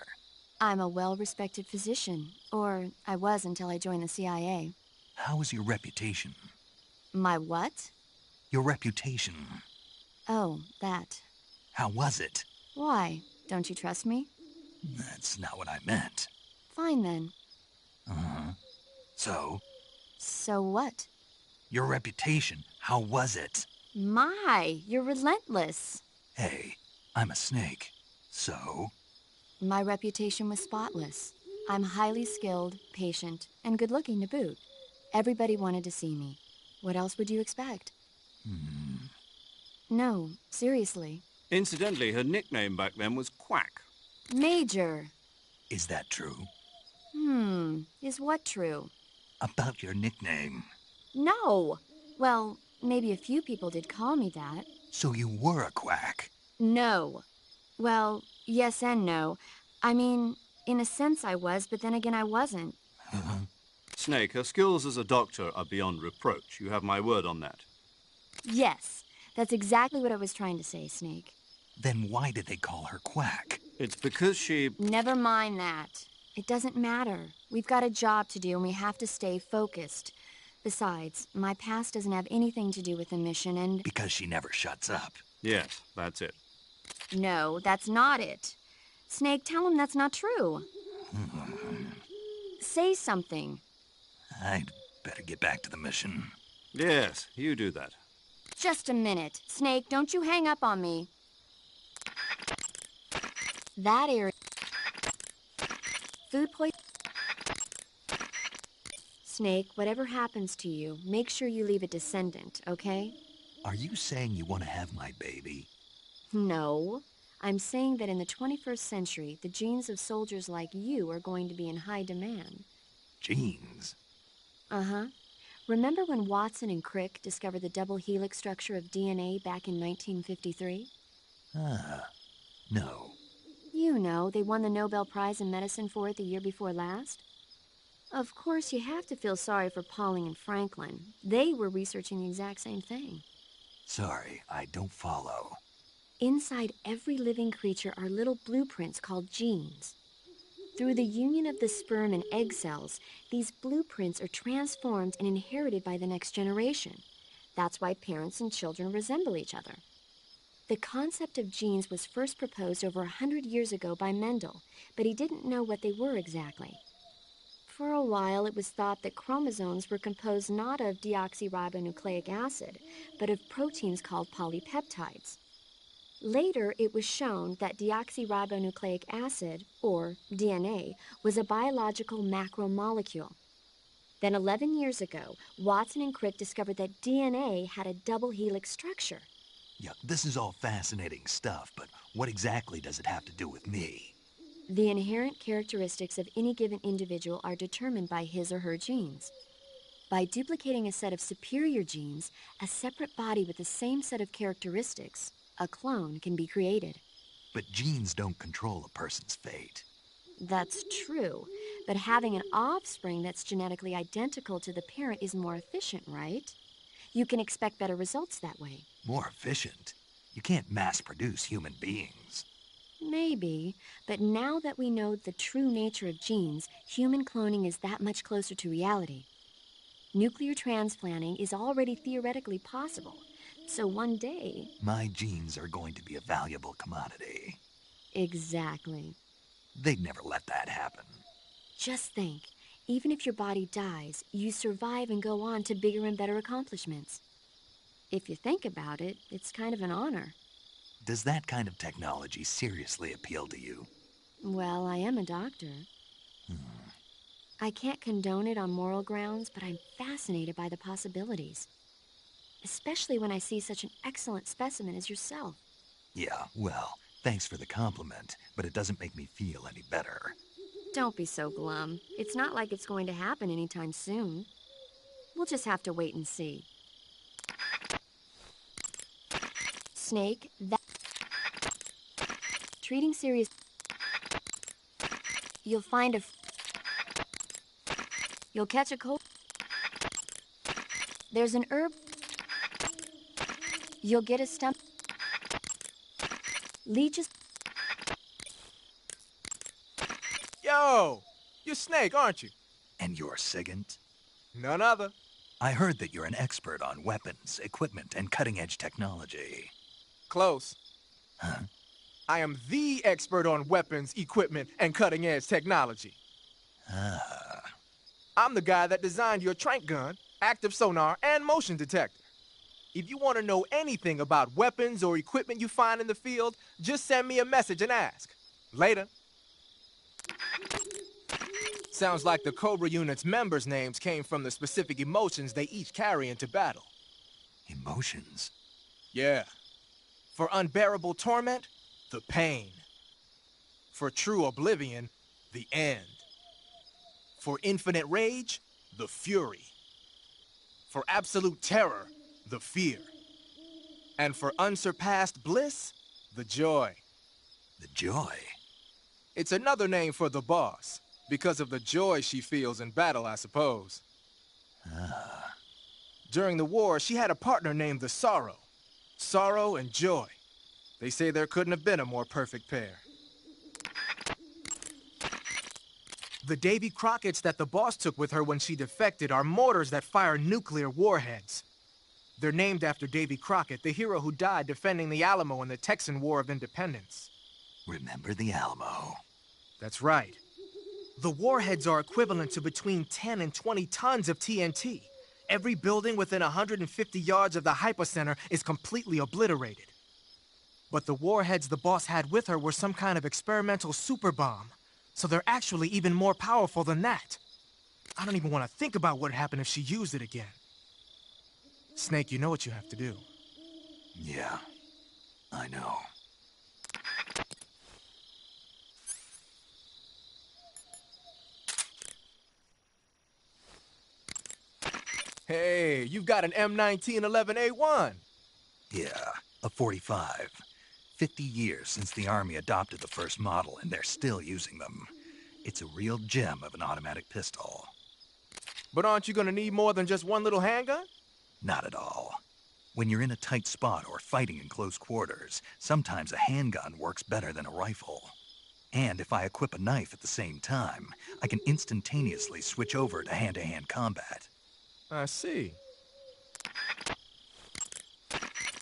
I'm a well-respected physician, or I was until I joined the CIA.
How is your reputation?
My what?
Your reputation.
Oh, that.
How was it?
Why? Don't you trust me?
That's not what I meant.
Fine then.
Uh-huh. So?
So what?
Your reputation, how was it?
My, you're relentless.
Hey, I'm a snake. So?
My reputation was spotless. I'm highly skilled, patient, and good-looking to boot. Everybody wanted to see me. What else would you expect? No, seriously.
Incidentally, her nickname back then was Quack.
Major.
Is that true?
Is what true?
About your nickname.
No. Well, maybe a few people did call me that.
So you were a quack?
No. Well, yes and no. I mean, in a sense I was, but then again I wasn't.
Snake, her skills as a doctor are beyond reproach. You have my word on that.
Yes, that's exactly what I was trying to say, Snake.
Then why did they call her Quack?
It's because she...
Never mind that. It doesn't matter. We've got a job to do and we have to stay focused. Besides, my past doesn't have anything to do with the mission and...
Because she never shuts up.
Yes, that's it.
No, that's not it. Snake, tell him that's not true. Say something.
I'd better get back to the mission.
Yes, you do that.
Just a minute. Snake, don't you hang up on me. That area... Food poison... Snake, whatever happens to you, make sure you leave a descendant, okay?
Are you saying you want to have my baby?
No. I'm saying that in the 21st century, the genes of soldiers like you are going to be in high demand.
Genes?
Uh-huh. Remember when Watson and Crick discovered the double helix structure of DNA back in 1953?
No.
You know, they won the Nobel Prize in Medicine for it the year before last. Of course, you have to feel sorry for Pauling and Franklin. They were researching the exact same thing.
Sorry, I don't follow.
Inside every living creature are little blueprints called genes. Through the union of the sperm and egg cells, these blueprints are transformed and inherited by the next generation. That's why parents and children resemble each other. The concept of genes was first proposed over 100 years ago by Mendel, but he didn't know what they were exactly. For a while, it was thought that chromosomes were composed not of deoxyribonucleic acid, but of proteins called polypeptides. Later, it was shown that deoxyribonucleic acid, or DNA, was a biological macromolecule. Then 11 years ago, Watson and Crick discovered that DNA had a double helix structure.
Yeah, this is all fascinating stuff, but what exactly does it have to do with me?
The inherent characteristics of any given individual are determined by his or her genes. By duplicating a set of superior genes, a separate body with the same set of characteristics, a clone, can be created.
But genes don't control a person's fate.
That's true, but having an offspring that's genetically identical to the parent is more efficient, right? You can expect better results that way.
More efficient? You can't mass-produce human beings.
Maybe, but now that we know the true nature of genes, human cloning is that much closer to reality. Nuclear transplanting is already theoretically possible, so one day...
My genes are going to be a valuable commodity.
Exactly.
They'd never let that happen.
Just think, even if your body dies, you survive and go on to bigger and better accomplishments. If you think about it, it's kind of an honor.
Does that kind of technology seriously appeal to you?
Well, I am a doctor. I can't condone it on moral grounds, but I'm fascinated by the possibilities. Especially when I see such an excellent specimen as yourself.
Yeah, well, thanks for the compliment, but it doesn't make me feel any better.
Don't be so glum. It's not like it's going to happen anytime soon. We'll just have to wait and see. Snake, that... Treating serious... You'll find a... You'll catch a cold... There's an herb... You'll get a stump... Leeches...
Yo! You're Snake, aren't you?
And you're Sigint?
None other.
I heard that you're an expert on weapons, equipment, and cutting-edge technology.
Close.
Huh?
I am the expert on weapons, equipment, and cutting-edge technology.
Ah.
I'm the guy that designed your trank gun, active sonar, and motion detector. If you want to know anything about weapons or equipment you find in the field, just send me a message and ask. Later. Sounds like the Cobra unit's members' names came from the specific emotions they each carry into battle.
Emotions?
Yeah. For unbearable torment, the pain. For true oblivion, the end. For infinite rage, the fury. For absolute terror, the fear. And for unsurpassed bliss, the joy.
The joy?
It's another name for the boss, because of the joy she feels in battle, I suppose.
Ah.
During the war, she had a partner named the Sorrow. Sorrow and joy. They say there couldn't have been a more perfect pair. The Davy Crockett's that the boss took with her when she defected are mortars that fire nuclear warheads. They're named after Davy Crockett, the hero who died defending the Alamo in the Texan War of Independence.
Remember the Alamo?
That's right. The warheads are equivalent to between 10 and 20 tons of TNT. Every building within 150 yards of the hypocenter is completely obliterated. But the warheads the boss had with her were some kind of experimental super bomb, so they're actually even more powerful than that. I don't even want to think about what would happen if she used it again. Snake, you know what you have to do.
Yeah, I know.
Hey, you've got an M1911A1.
Yeah, a 45. 50 years since the Army adopted the first model, and they're still using them. It's a real gem of an automatic pistol.
But aren't you gonna need more than just one little handgun?
Not at all. When you're in a tight spot or fighting in close quarters, sometimes a handgun works better than a rifle. And if I equip a knife at the same time, I can instantaneously switch over to hand-to-hand combat.
I see.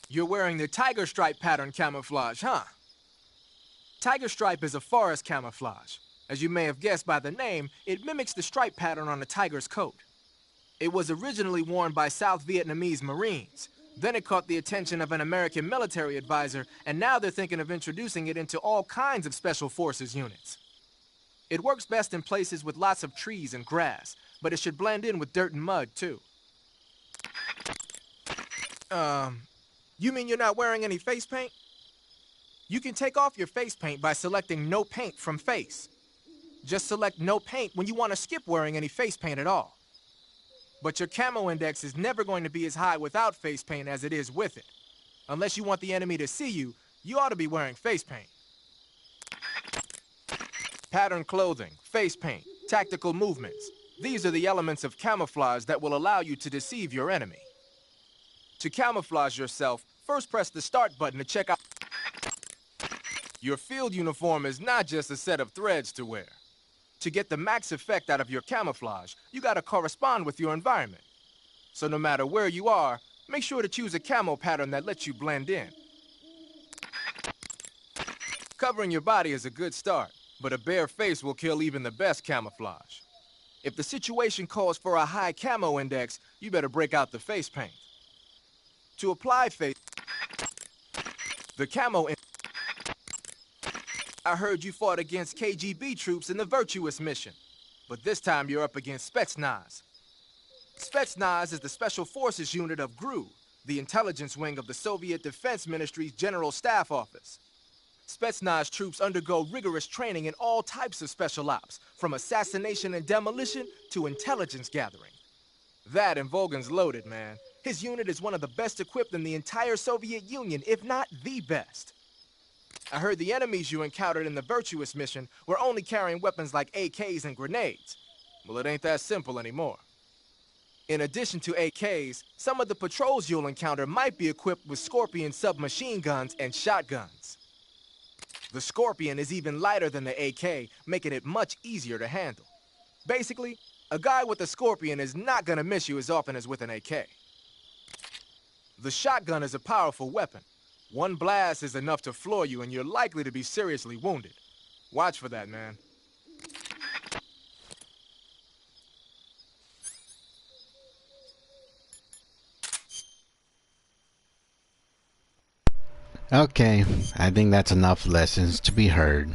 You're wearing the tiger stripe pattern camouflage, huh? Tiger stripe is a forest camouflage. As you may have guessed by the name, it mimics the stripe pattern on a tiger's coat. It was originally worn by South Vietnamese Marines. Then it caught the attention of an American military advisor, and now they're thinking of introducing it into all kinds of special forces units. It works best in places with lots of trees and grass, but it should blend in with dirt and mud, too. You mean you're not wearing any face paint? You can take off your face paint by selecting No Paint from Face. Just select No Paint when you want to skip wearing any face paint at all. But your camo index is never going to be as high without face paint as it is with it. Unless you want the enemy to see you, you ought to be wearing face paint. Pattern clothing, face paint, tactical movements. These are the elements of camouflage that will allow you to deceive your enemy. To camouflage yourself, first press the start button to check out. Your field uniform is not just a set of threads to wear. To get the max effect out of your camouflage, you gotta correspond with your environment. So no matter where you are, make sure to choose a camo pattern that lets you blend in. Covering your body is a good start, but a bare face will kill even the best camouflage. If the situation calls for a high camo index, you better break out the face paint. To apply the camo I heard you fought against KGB troops in the Virtuous mission, but this time you're up against Spetsnaz. Spetsnaz is the Special Forces unit of GRU, the intelligence wing of the Soviet Defense Ministry's General Staff Office. Spetsnaz troops undergo rigorous training in all types of special ops, from assassination and demolition to intelligence gathering. That and Volgin's loaded, man. His unit is one of the best equipped in the entire Soviet Union, if not the best. I heard the enemies you encountered in the Virtuous mission were only carrying weapons like AKs and grenades. Well, it ain't that simple anymore. In addition to AKs, some of the patrols you'll encounter might be equipped with Scorpion submachine guns and shotguns. The Scorpion is even lighter than the AK, making it much easier to handle. Basically, a guy with a Scorpion is not gonna miss you as often as with an AK. The shotgun is a powerful weapon. One blast is enough to floor you, and you're likely to be seriously wounded. Watch for that, man.
Okay, I think that's enough lessons to be heard.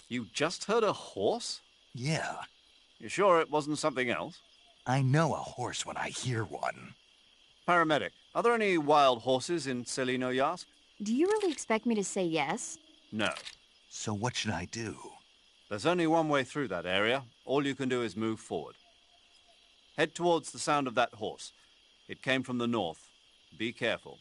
You just heard a horse?
Yeah,
You sure it wasn't something else?
I know a horse when I hear one.
Paramedic, are there any wild horses in Selino-Yask?
Do you really expect me to say yes?
No.
So what should I do?
There's only one way through that area. All you can do is move forward. Head towards the sound of that horse. It came from the north. Be careful.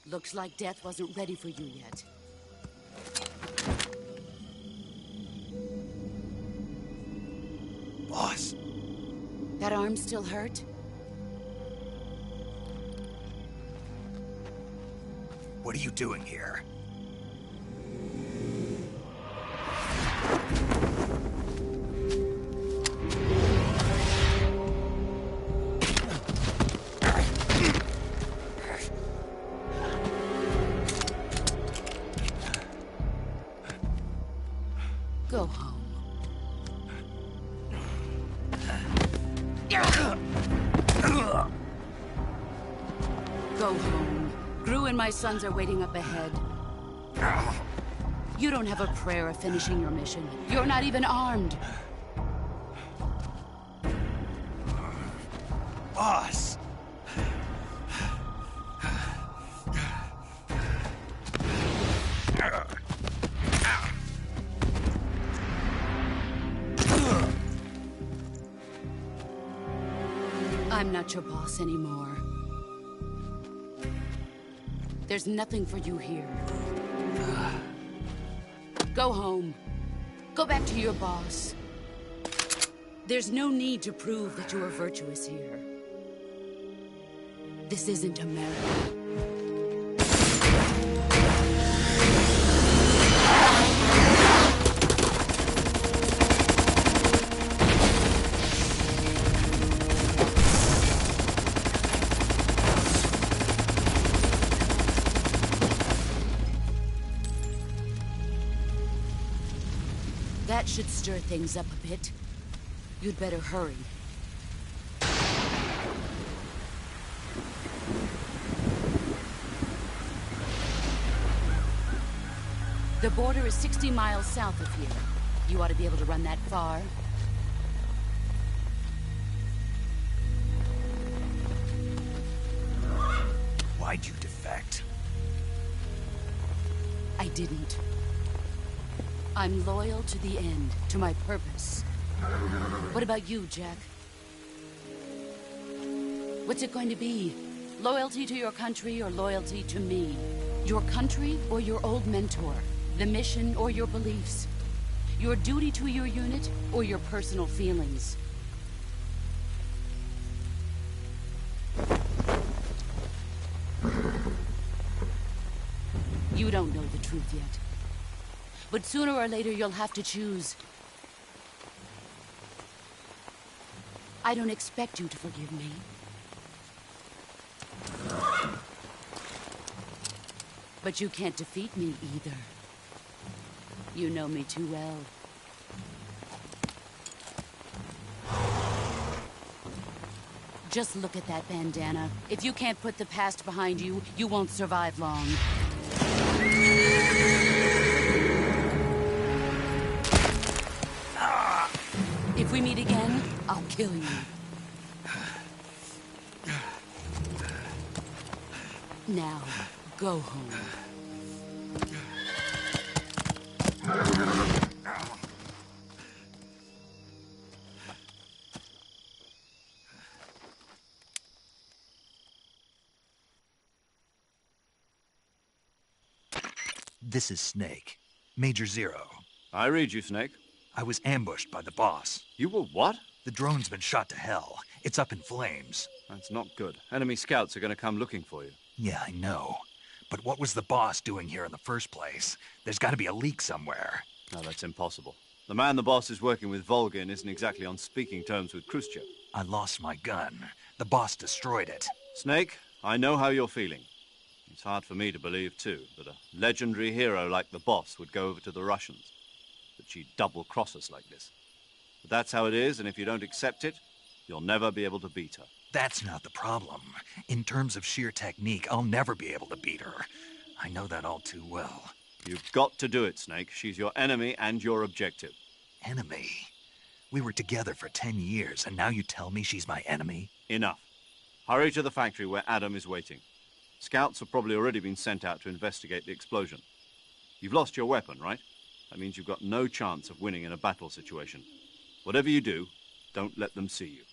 Looks like death wasn't ready for you yet.
Boss,
That arm still hurt?
what are you doing here?
Go home. Go home. Gru and my sons are waiting up ahead. You don't have a prayer of finishing your mission. You're not even armed.
Boss!
I'm not your boss anymore. There's nothing for you here. Go home. Go back to your boss. There's no need to prove that you are virtuous here. This isn't America. That should stir things up a bit. You'd better hurry. The border is 60 miles south of here. You ought to be able to run that far.
Why'd you defect?
I didn't. I'm loyal to the end, to my purpose. What about you, Jack? What's it going to be? Loyalty to your country or loyalty to me? Your country or your old mentor? The mission or your beliefs? Your duty to your unit or your personal feelings? You don't know the truth yet. But sooner or later, you'll have to choose. I don't expect you to forgive me. But you can't defeat me either. You know me too well. Just look at that bandana. If you can't put the past behind you, you won't survive long. If we meet again, I'll kill you. Now, go home.
This is Snake. Major Zero.
I read you, Snake.
I was ambushed by the boss.
You were what?
The drone's been shot to hell. It's up in flames.
That's not good. Enemy scouts are going to come looking for you.
Yeah, I know. But what was the boss doing here in the first place? There's got to be a leak somewhere.
No, that's impossible. The man the boss is working with, Volgin, isn't exactly on speaking terms with Khrushchev.
I lost my gun. The boss destroyed it.
Snake, I know how you're feeling. It's hard for me to believe, too, that a legendary hero like the boss would go over to the Russians. That she'd double-cross us like this. But that's how it is, and if you don't accept it, you'll never be able to beat her.
That's not the problem. In terms of sheer technique, I'll never be able to beat her. I know that all too well.
You've got to do it, Snake. She's your enemy and your objective.
Enemy? We were together for 10 years, and now you tell me she's my enemy?
Enough. Hurry to the factory where Adam is waiting. Scouts have probably already been sent out to investigate the explosion. You've lost your weapon, right? That means you've got no chance of winning in a battle situation. Whatever you do, don't let them see you.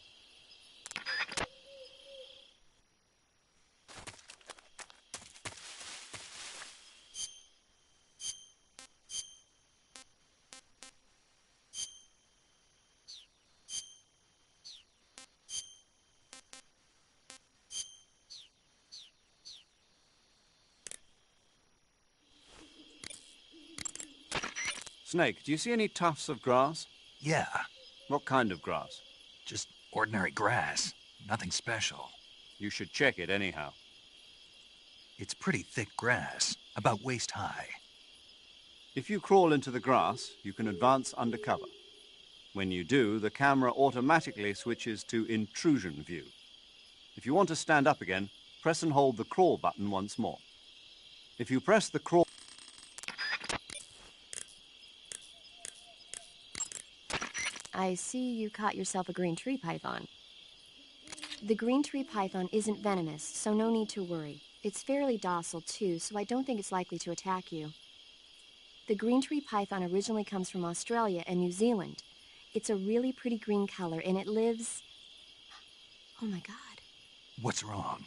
Snake, do you see any tufts of grass?
Yeah.
What kind of grass?
Just ordinary grass. Nothing special.
You should check it anyhow.
It's pretty thick grass, about waist high.
If you crawl into the grass, you can advance undercover. When you do, the camera automatically switches to intrusion view. If you want to stand up again, press and hold the crawl button once more. If you press the crawl...
I see you caught yourself a green tree python. The green tree python isn't venomous, so no need to worry. It's fairly docile, too, so I don't think it's likely to attack you. The green tree python originally comes from Australia and New Zealand. It's a really pretty green color, and it lives... Oh my god.
What's wrong?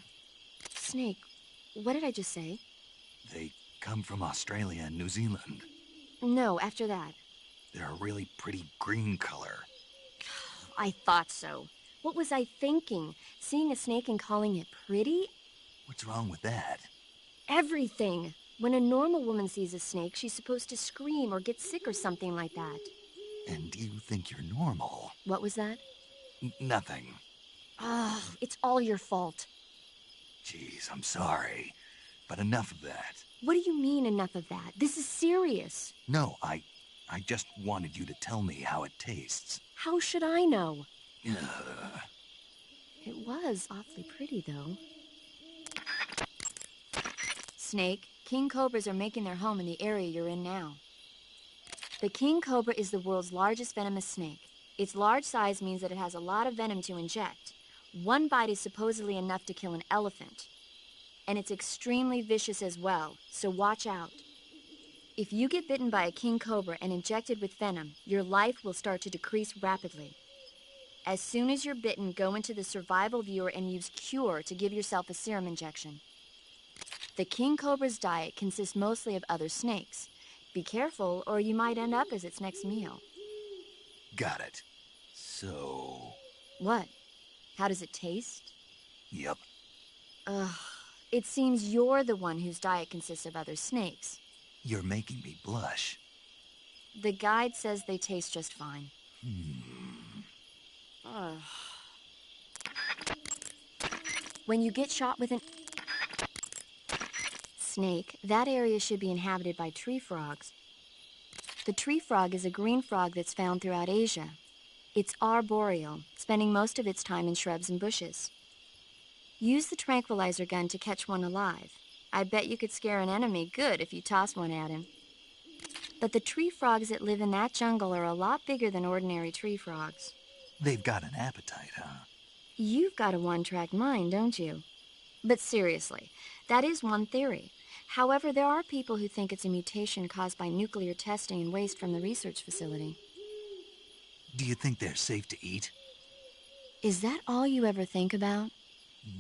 Snake, what did I just say?
They come from Australia and New Zealand.
No, after that.
They're a really pretty green color.
I thought so. What was I thinking? Seeing a snake and calling it pretty?
What's wrong with that?
Everything. When a normal woman sees a snake, she's supposed to scream or get sick or something like that.
And you think you're normal?
What was that?
Nothing.
Oh, it's all your fault.
Jeez, I'm sorry. But enough of that.
What do you mean, enough of that? This is serious.
No, I just wanted you to tell me how it tastes.
How should I know?
Ugh.
It was awfully pretty, though. Snake, king cobras are making their home in the area you're in now. The king cobra is the world's largest venomous snake. Its large size means that it has a lot of venom to inject. One bite is supposedly enough to kill an elephant. And it's extremely vicious as well, so watch out. If you get bitten by a king cobra and injected with venom, your life will start to decrease rapidly. As soon as you're bitten, go into the survival viewer and use Cure to give yourself a serum injection. The king cobra's diet consists mostly of other snakes. Be careful, or you might end up as its next meal.
Got it. So...
What? How does it taste?
Yep.
Ugh. It seems you're the one whose diet consists of other snakes.
You're making me blush.
The guide says they taste just fine. Ugh. When you get shot with an snake, that area should be inhabited by tree frogs. The tree frog is a green frog that's found throughout Asia. It's arboreal, spending most of its time in shrubs and bushes. Use the tranquilizer gun to catch one alive. I bet you could scare an enemy good if you toss one at him. But the tree frogs that live in that jungle are a lot bigger than ordinary tree frogs.
They've got an appetite, huh?
You've got a one-track mind, don't you? But seriously, that is one theory. However, there are people who think it's a mutation caused by nuclear testing and waste from the research facility.
Do you think they're safe to eat?
Is that all you ever think about?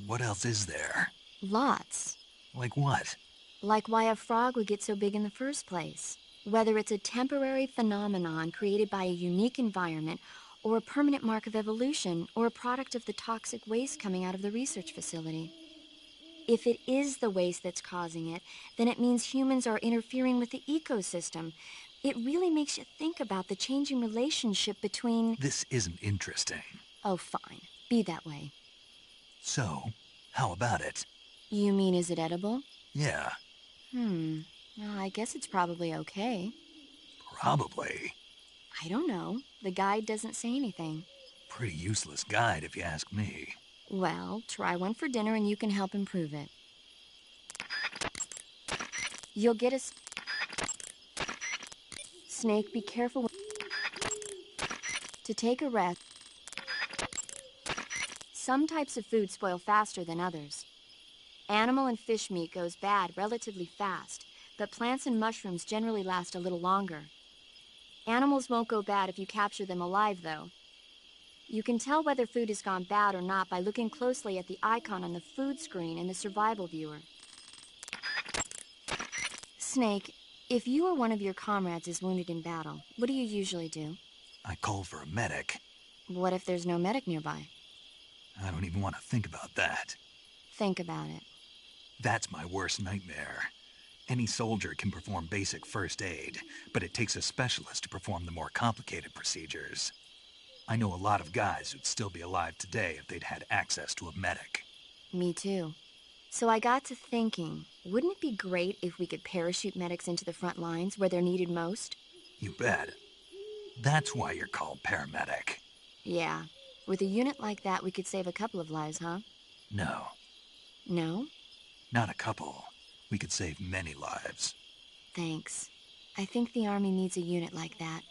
What else is there?
Lots.
Like what?
Like why a frog would get so big in the first place. Whether it's a temporary phenomenon created by a unique environment, or a permanent mark of evolution, or a product of the toxic waste coming out of the research facility. If it is the waste that's causing it, then it means humans are interfering with the ecosystem. It really makes you think about the changing relationship between...
This isn't interesting.
Oh, fine. Be that way.
So, how about it?
You mean, is it edible?
Yeah.
Well, I guess it's probably okay.
Probably.
I don't know. The guide doesn't say anything.
Pretty useless guide, if you ask me.
Well, try one for dinner and you can help improve it. You'll get a... Snake, be careful to take a rest. Some types of food spoil faster than others. Animal and fish meat goes bad relatively fast, but plants and mushrooms generally last a little longer. Animals won't go bad if you capture them alive, though. You can tell whether food has gone bad or not by looking closely at the icon on the food screen in the survival viewer. Snake, if you or one of your comrades is wounded in battle, what do you usually do?
I call for a medic.
What if there's no medic nearby?
I don't even want to think about that.
Think about it.
That's my worst nightmare. Any soldier can perform basic first aid, but it takes a specialist to perform the more complicated procedures. I know a lot of guys who'd still be alive today if they'd had access to a medic.
Me too. So I got to thinking, wouldn't it be great if we could parachute medics into the front lines where they're needed most?
You bet. That's why you're called paramedic.
Yeah. With a unit like that, we could save a couple of lives, huh?
No.
No?
Not a couple. We could save many lives.
Thanks. I think the Army needs a unit like that.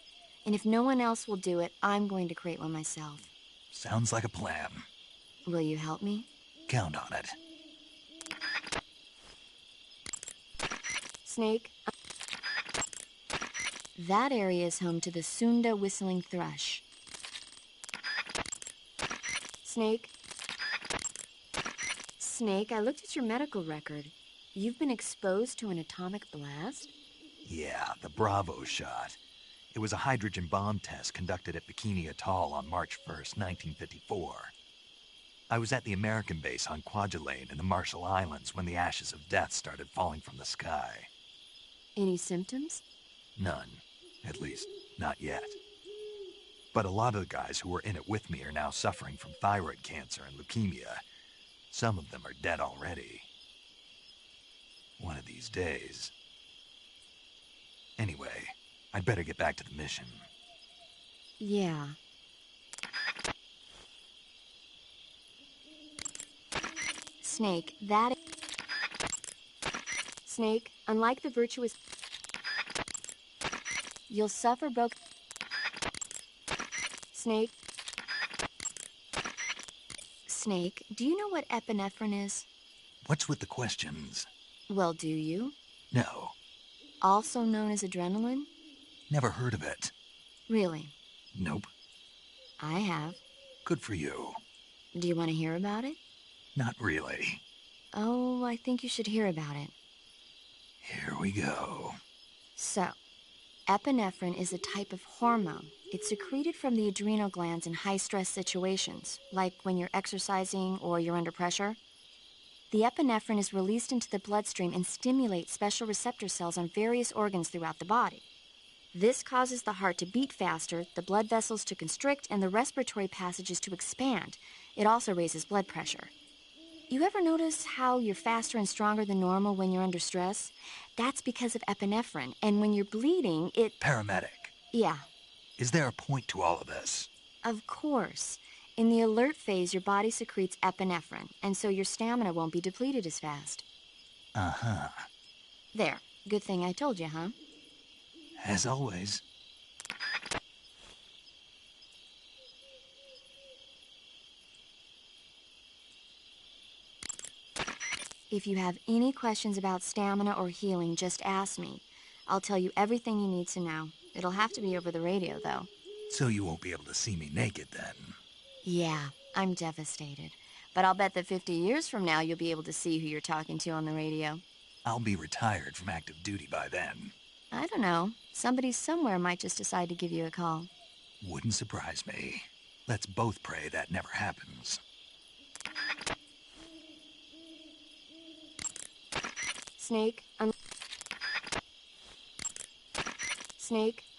And if no one else will do it, I'm going to create one myself.
Sounds like a plan.
Will you help me?
Count on it.
Snake, that area is home to the Sunda whistling thrush. Snake? Snake, I looked at your medical record. You've been exposed to an atomic blast?
Yeah, the Bravo shot. It was a hydrogen bomb test conducted at Bikini Atoll on March 1st, 1954. I was at the American base on Kwajalein in the Marshall Islands when the ashes of death started falling from the sky.
Any symptoms?
None. At least, not yet. But a lot of the guys who were in it with me are now suffering from thyroid cancer and leukemia. Some of them are dead already. One of these days. Anyway, I'd better get back to the mission.
Yeah. Snake, that... Snake, unlike the virtuous... You'll suffer broke... Snake... Snake, do you know what epinephrine is?
What's with the questions?
Well, do you?
No.
Also known as adrenaline?
Never heard of it.
Really?
Nope.
I have.
Good for you.
Do you want to hear about it?
Not really.
Oh, I think you should hear about it.
Here we go.
So, epinephrine is a type of hormone. It's secreted from the adrenal glands in high-stress situations, like when you're exercising or you're under pressure. The epinephrine is released into the bloodstream and stimulates special receptor cells on various organs throughout the body. This causes the heart to beat faster, the blood vessels to constrict, and the respiratory passages to expand. It also raises blood pressure. You ever notice how you're faster and stronger than normal when you're under stress? That's because of epinephrine, and when you're bleeding, it...
Paramedic.
Yeah.
Is there a point to all of this?
Of course. In the alert phase, your body secretes epinephrine, and so your stamina won't be depleted as fast.
Uh-huh.
There. Good thing I told you, huh?
As always.
If you have any questions about stamina or healing, just ask me. I'll tell you everything you need to know. It'll have to be over the radio, though.
So you won't be able to see me naked, then?
Yeah, I'm devastated. But I'll bet that 50 years from now, you'll be able to see who you're talking to on the radio.
I'll be retired from active duty by then.
I don't know. Somebody somewhere might just decide to give you a call.
Wouldn't surprise me. Let's both pray that never happens.
Snake,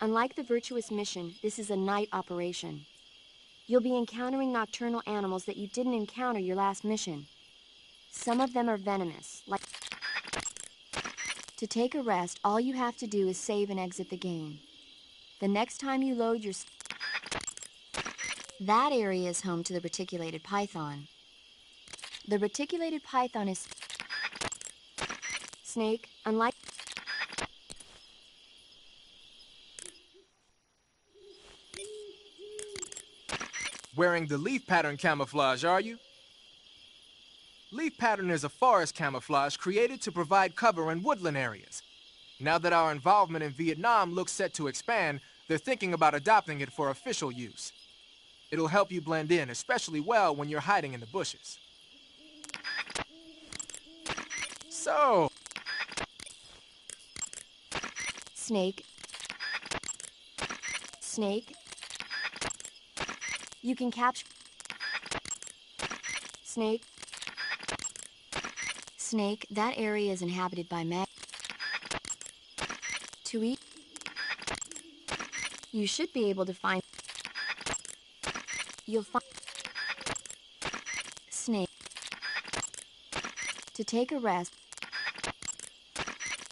unlike the Virtuous mission, this is a night operation. You'll be encountering nocturnal animals that you didn't encounter your last mission. Some of them are venomous, like... To take a rest, all you have to do is save and exit the game. The next time you load your... That area is home to the reticulated python. The reticulated python is... Snake, unlike...
Wearing the leaf pattern camouflage, are you? Leaf pattern is a forest camouflage created to provide cover in woodland areas. Now that our involvement in Vietnam looks set to expand, they're thinking about adopting it for official use. It'll help you blend in, especially well when you're hiding in the bushes. So...
Snake. You can capture... Snake, that area is inhabited by mag... To eat... You should be able to find... You'll find... Snake. To take a rest...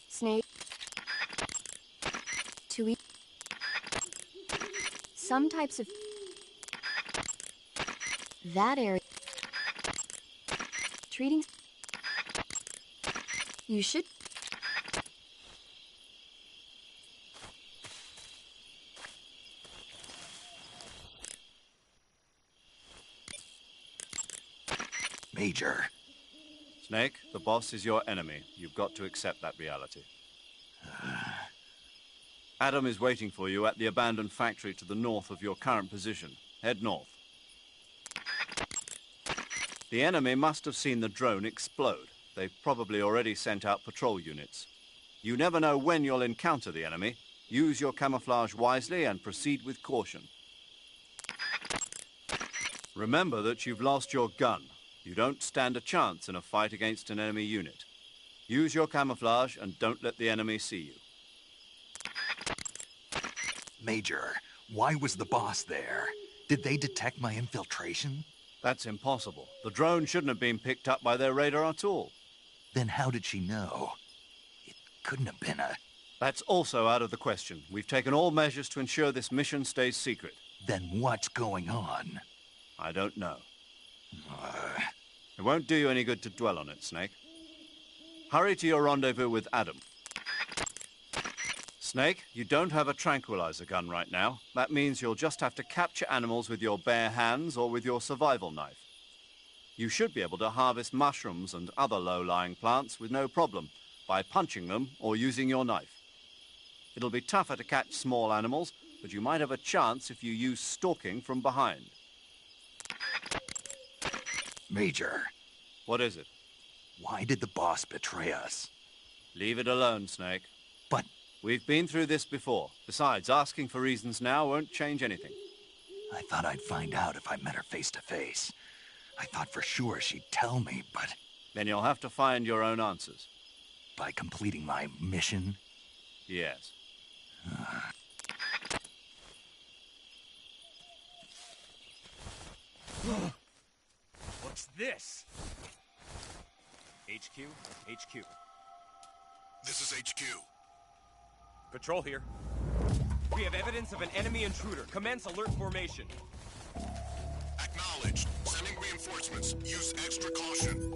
Snake. To eat... Some types of... That area... Treating... You should...
Major.
Snake, the boss is your enemy. You've got to accept that reality. Adam is waiting for you at the abandoned factory to the north of your current position. Head north. The enemy must have seen the drone explode. They've probably already sent out patrol units. You never know when you'll encounter the enemy. Use your camouflage wisely and proceed with caution. Remember that you've lost your gun. You don't stand a chance in a fight against an enemy unit. Use your camouflage and don't let the enemy see you.
Major, why was the boss there? Did they detect my infiltration?
That's impossible. The drone shouldn't have been picked up by their radar at all.
Then how did she know? It couldn't have been a...
That's also out of the question. We've taken all measures to ensure this mission stays secret.
Then what's going on?
I don't know. It won't do you any good to dwell on it, Snake. Hurry to your rendezvous with Adam. Snake, you don't have a tranquilizer gun right now. That means you'll just have to capture animals with your bare hands or with your survival knife. You should be able to harvest mushrooms and other low-lying plants with no problem by punching them or using your knife. It'll be tougher to catch small animals, but you might have a chance if you use stalking from behind.
Major.
What is it?
Why did the boss betray us?
Leave it alone, Snake.
But...
We've been through this before. Besides, asking for reasons now won't change anything.
I thought I'd find out if I met her face to face. I thought for sure she'd tell me, but...
Then you'll have to find your own answers.
By completing my mission?
Yes.
What's this? HQ? HQ.
This is HQ.
Patrol here. We have evidence of an enemy intruder. Commence alert formation.
Acknowledged. Sending reinforcements. Use extra caution.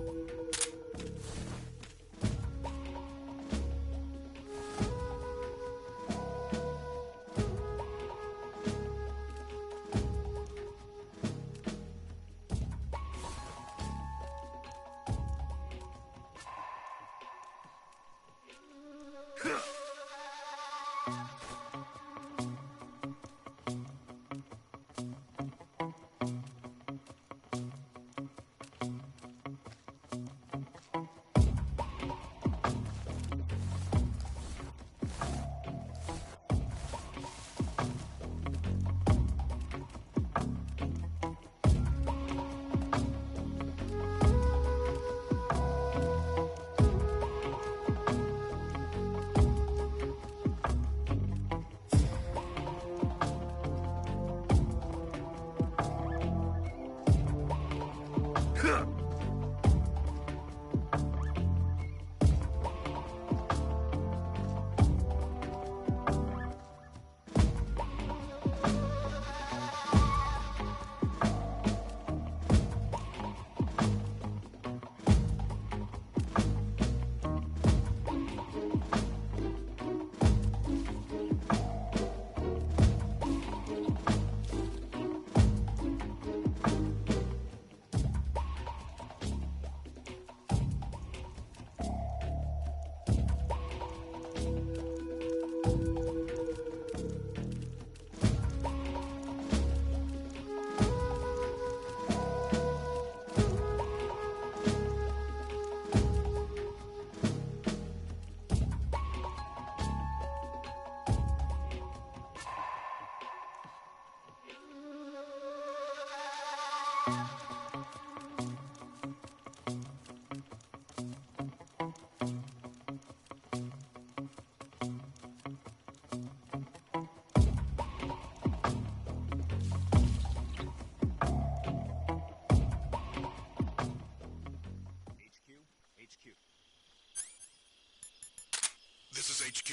HQ.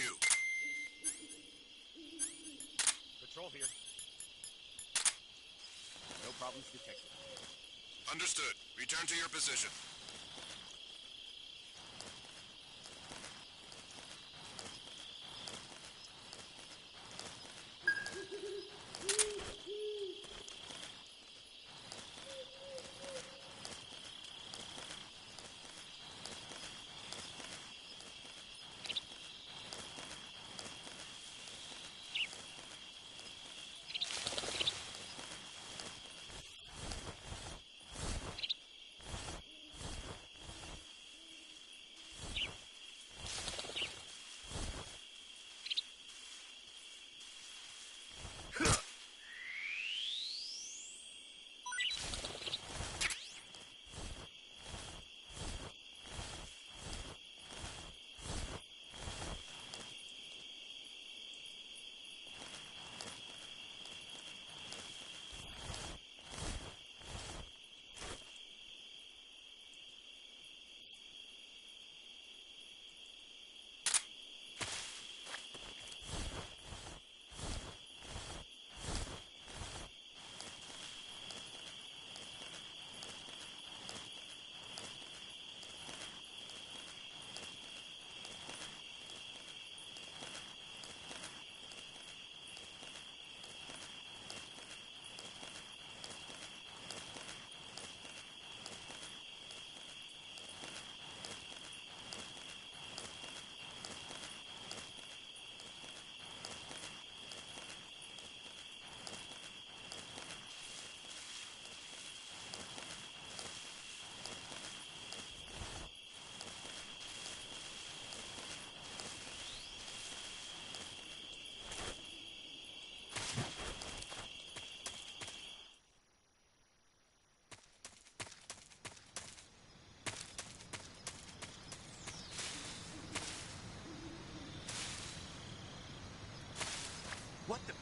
Patrol here. No problems detected.
Understood. Return to your position.
What the?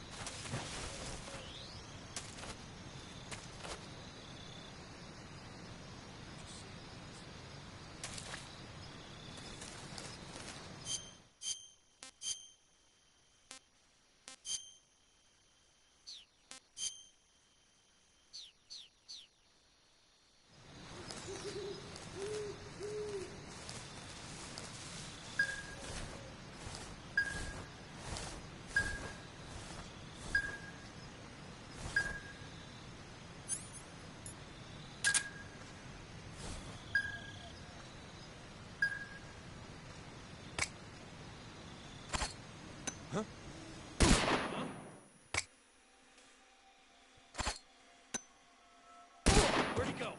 Where'd he go?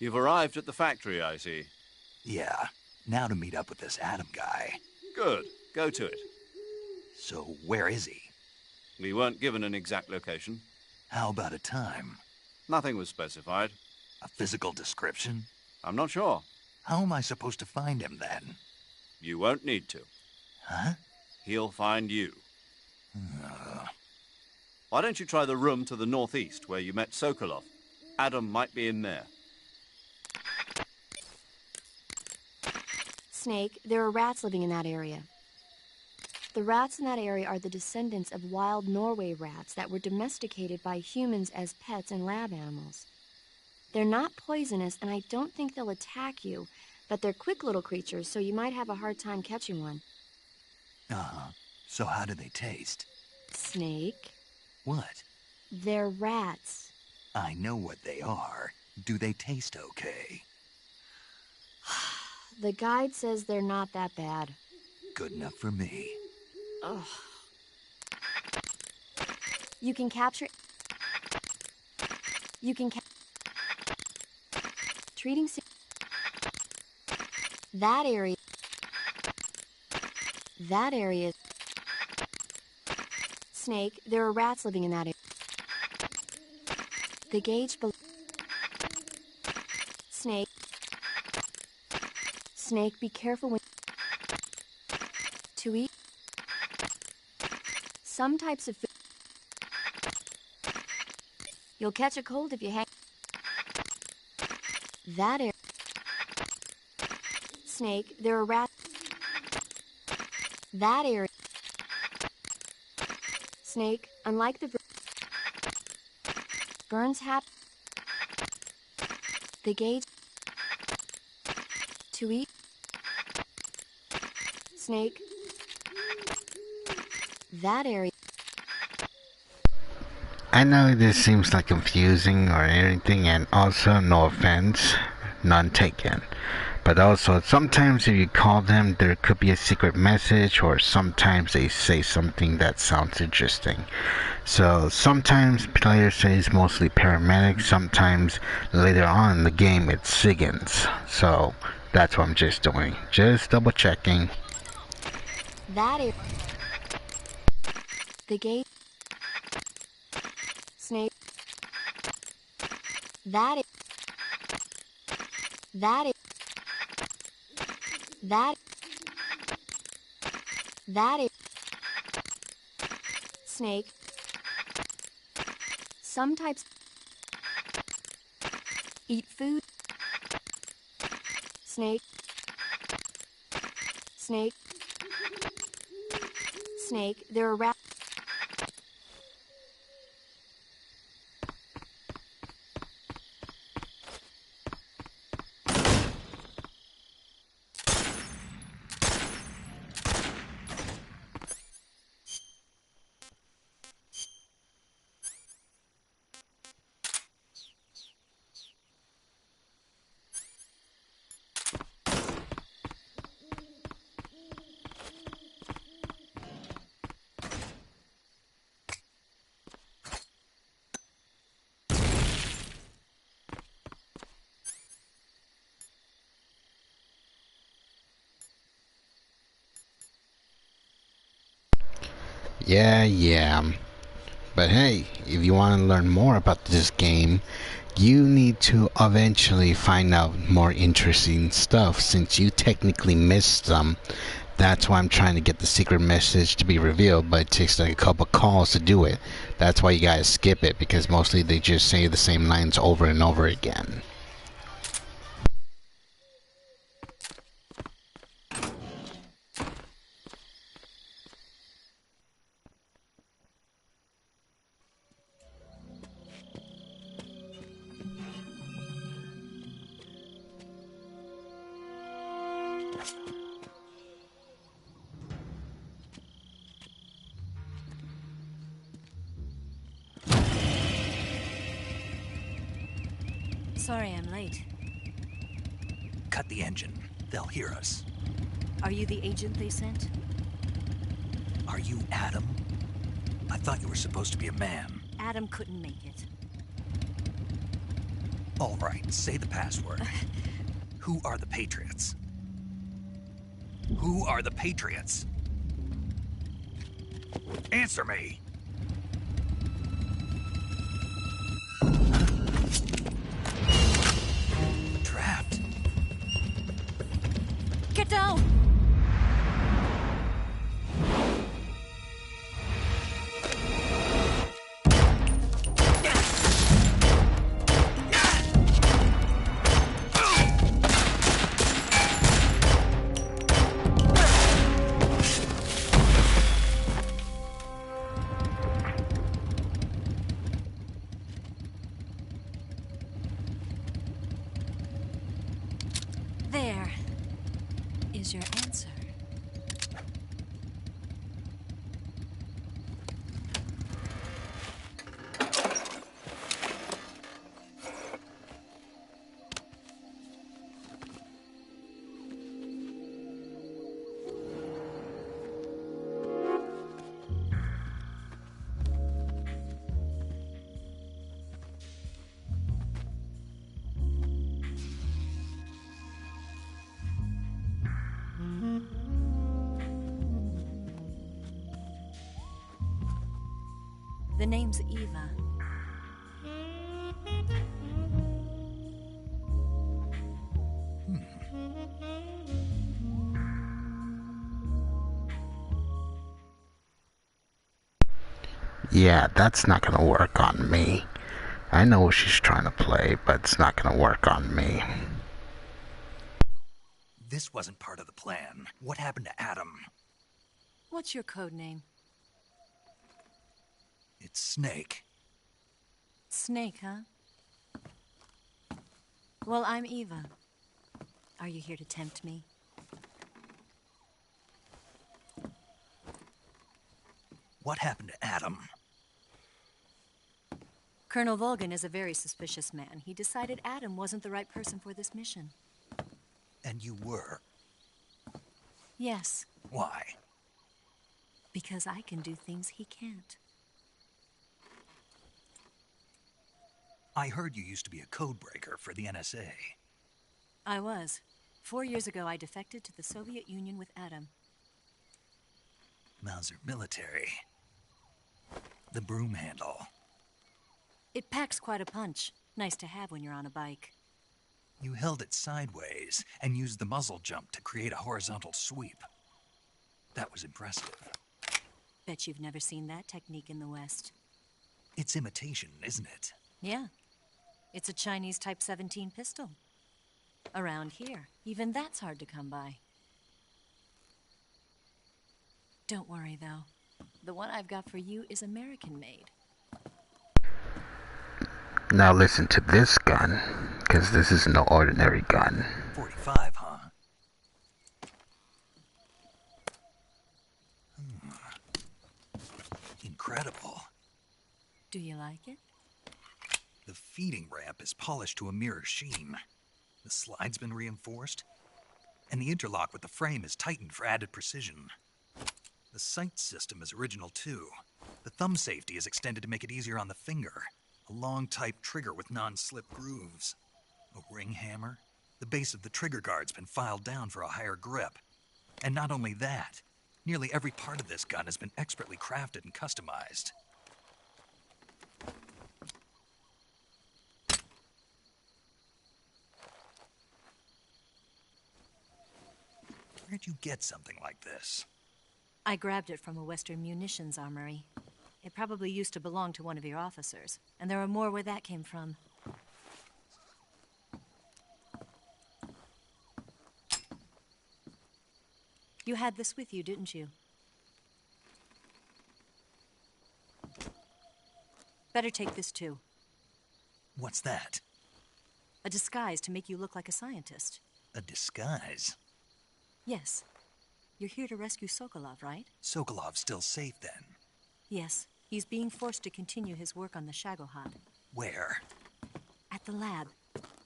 You've arrived at the factory, I see.
Yeah, now to meet up with this Adam guy.
Good. Go to it.
So where is he?
We weren't given an exact location.
How about a time?
Nothing was specified.
A physical description?
I'm not sure.
How am I supposed to find him then?
You won't need to.
Huh?
He'll find you. Why don't you try the room to the northeast where you met Sokolov? Adam might be in there.
Snake, there are rats living in that area. The rats in that area are the descendants of wild Norway rats that were domesticated by humans as pets and lab animals. They're not poisonous, and I don't think they'll attack you, but they're quick little creatures, so you might have a hard time catching one.
Uh-huh. So how do they taste?
Snake?
What?
They're rats.
I know what they are. Do they taste okay?
The guide says they're not that bad.
Good enough for me.
Ugh. You can capture... Treating... That area... Snake, there are rats living in that area. The gauge below... Snake, be careful when... To eat... Some types of food... You'll catch a cold if you hang... That area... Snake, there are rats... That area... Snake, unlike the... Burns happen... The gauge... To eat... Snake... That area...
I know this seems like confusing or anything, and also no offense, none taken. But also, sometimes if you call them, there could be a secret message, or sometimes they say something that sounds interesting. So sometimes players say it's mostly paramedics, sometimes later on in the game it's SIGINTs. So that's what I'm just doing, just double checking.
That is... The gate... Snake... That is... That is... That is... Snake... Some types... Eat food... Snake... Snake, there are rats...
Yeah. But hey, if you want to learn more about this game, you need to eventually find out more interesting stuff, since you technically missed some. That's why I'm trying to get the secret message to be revealed, but it takes like a couple calls to do it. That's why you guys skip it, because mostly they just say the same lines over and over again.
Sorry I'm late.
Cut the engine. They'll hear us.
Are you the agent they sent?
Are you Adam? I thought you were supposed to be a man.
Adam couldn't make it.
All right, say the password. Who are the Patriots? Who are the Patriots? Answer me! Trapped.
Get down! There is your answer. The name's Eva.
Yeah, that's not gonna work on me. I know what she's trying to play, but it's not gonna work on me.
This wasn't part of the plan. What happened to Adam?
What's your code name?
It's Snake.
Snake, huh? Well, I'm Eva. Are you here to tempt me?
What happened to Adam?
Colonel Volgin is a very suspicious man. He decided Adam wasn't the right person for this mission.
And you were?
Yes.
Why?
Because I can do things he can't.
I heard you used to be a codebreaker for the NSA.
I was. 4 years ago, I defected to the Soviet Union with Adam.
Mauser military. The broom handle.
It packs quite a punch. Nice to have when you're on a bike.
You held it sideways and used the muzzle jump to create a horizontal sweep. That was impressive.
Bet you've never seen that technique in the West.
It's imitation, isn't it?
Yeah. It's a Chinese Type 17 pistol. Around here, even that's hard to come by. Don't worry, though. The one I've got for you is American-made.
Now listen to this gun, because this is no ordinary gun.
45, huh? Incredible.
Do you like it?
The feeding ramp is polished to a mirror sheen. The slide's been reinforced, and the interlock with the frame is tightened for added precision. The sight system is original too. The thumb safety is extended to make it easier on the finger. A long type trigger with non-slip grooves. A ring hammer. The base of the trigger guard's been filed down for a higher grip. And not only that, nearly every part of this gun has been expertly crafted and customized. Where'd you get something like this?
I grabbed it from a Western munitions armory. It probably used to belong to one of your officers, and there are more where that came from. You had this with you, didn't you? Better take this too.
What's that?
A disguise to make you look like a scientist.
A disguise?
Yes. You're here to rescue Sokolov, right?
Sokolov's still safe then?
Yes. He's being forced to continue his work on the Shagohod.
Where?
At the lab.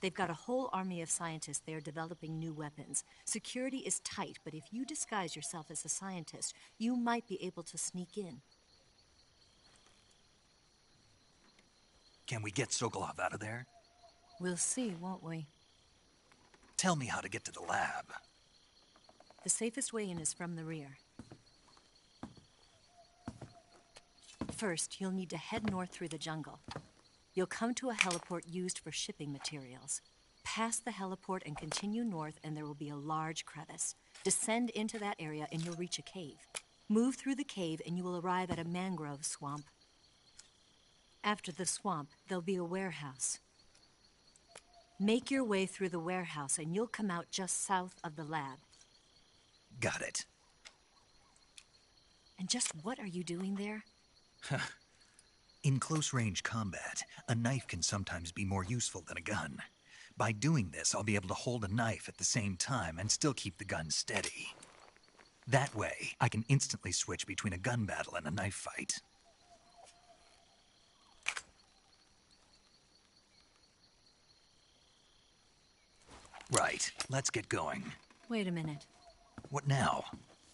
They've got a whole army of scientists there developing new weapons. Security is tight, but if you disguise yourself as a scientist, you might be able to sneak in.
Can we get Sokolov out of there?
We'll see, won't we?
Tell me how to get to the lab.
The safest way in is from the rear. First, you'll need to head north through the jungle. You'll come to a heliport used for shipping materials. Pass the heliport and continue north, and there will be a large crevice. Descend into that area and you'll reach a cave. Move through the cave and you will arrive at a mangrove swamp. After the swamp, there'll be a warehouse. Make your way through the warehouse and you'll come out just south of the lab.
Got it.
And just what are you doing there?
In close-range combat, a knife can sometimes be more useful than a gun. By doing this, I'll be able to hold a knife at the same time and still keep the gun steady. That way, I can instantly switch between a gun battle and a knife fight. Right, let's get going.
Wait a minute.
What now?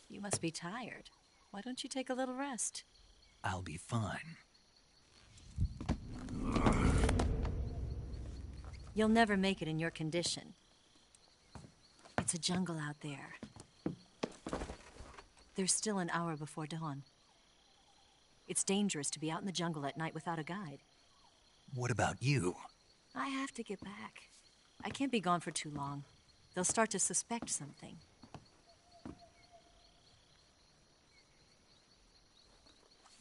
You must be tired. Why don't you take a little rest?
I'll be fine.
You'll never make it in your condition. It's a jungle out there. There's still an hour before dawn. It's dangerous to be out in the jungle at night without a guide.
What about you?
I have to get back. I can't be gone for too long. They'll start to suspect something.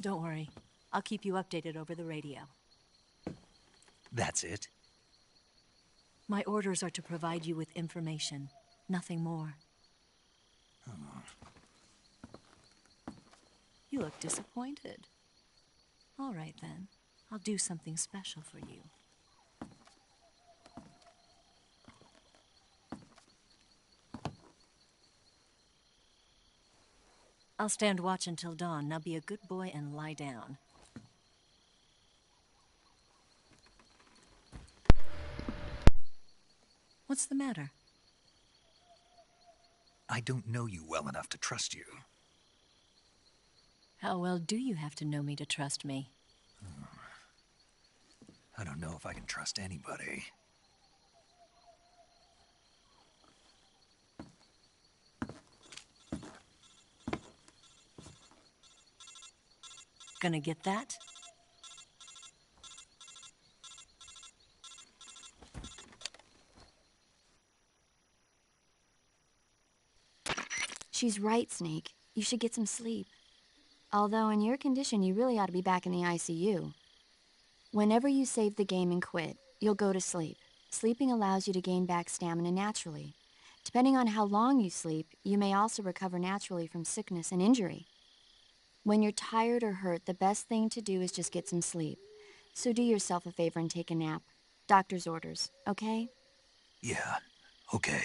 Don't worry. I'll keep you updated over the radio.
That's it?
My orders are to provide you with information, nothing more. You look disappointed. All right, then. I'll do something special for you. I'll stand watch until dawn. Now be a good boy and lie down. What's the matter?
I don't know you well enough to trust you.
How well do you have to know me to trust me?
I don't know if I can trust anybody.
Gonna get that?
She's right, Snake. You should get some sleep. Although in your condition, you really ought to be back in the ICU. Whenever you save the game and quit, you'll go to sleep. Sleeping allows you to gain back stamina naturally. Depending on how long you sleep, you may also recover naturally from sickness and injury. When you're tired or hurt, the best thing to do is just get some sleep. So do yourself a favor and take a nap. Doctor's orders, okay?
Yeah, okay.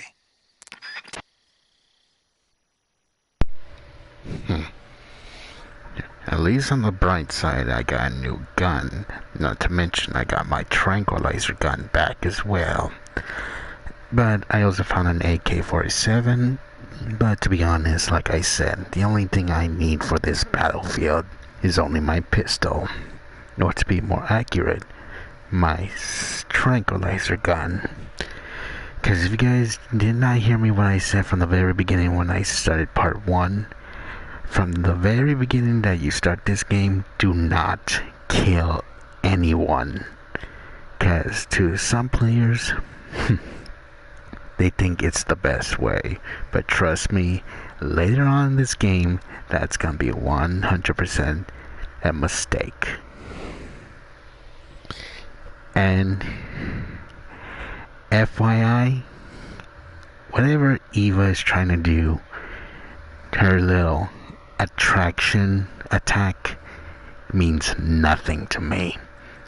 At least on the bright side, I got a new gun. Not to mention, I got my tranquilizer gun back as well. But I also found an AK-47. But to be honest, like I said, the only thing I need for this battlefield is only my pistol. Or to be more accurate, my tranquilizer gun. Because if you guys did not hear me when I said from the very beginning when I started part 1, from the very beginning that you start this game, do not kill anyone. Because to some players, they think it's the best way. But trust me, later on in this game, that's gonna be 100% a mistake. And FYI, whatever Eva is trying to do, her little attraction attack means nothing to me.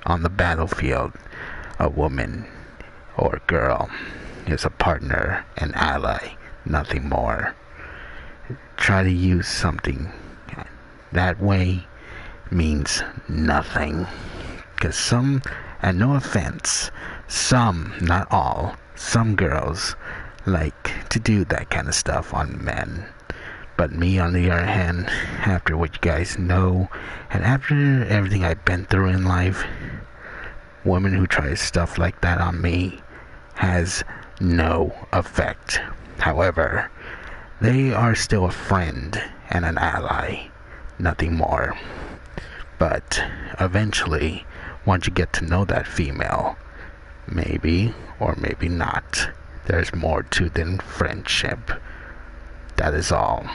On the battlefield, a woman or girl is a partner, an ally, nothing more. Try to use something that way means nothing. Because some, and no offense, some, not all, some girls like to do that kind of stuff on men. But me, on the other hand, after what you guys know, and after everything I've been through in life, Women who try stuff like that on me has no effect. However, they are still a friend and an ally, nothing more. But eventually, once you get to know that female, maybe or maybe not, there's more to than friendship. That is all.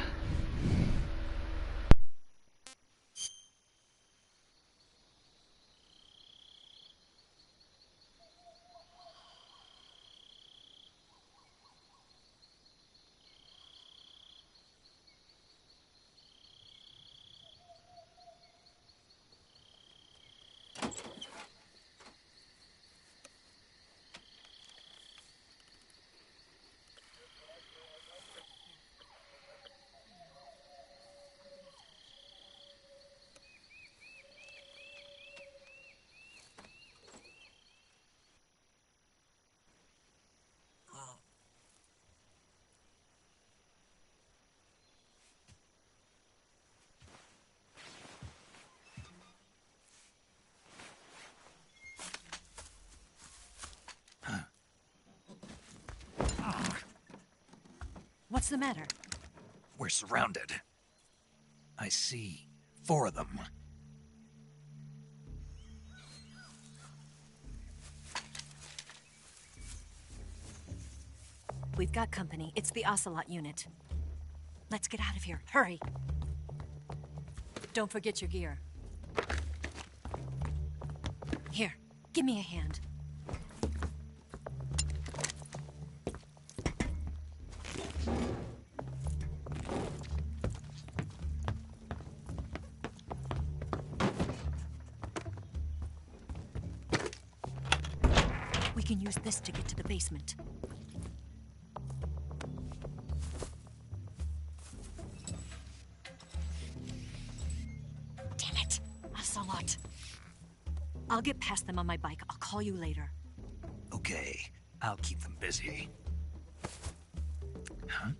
What's the matter?
We're surrounded. I see 4 of them.
We've got company. It's the Ocelot unit. Let's get out of here. Hurry. Don't forget your gear. Here, give me a hand. We can use this to get to the basement. Damn it! Ocelot. I'll get past them on my bike. I'll call you later.
Okay, I'll keep them busy. Huh?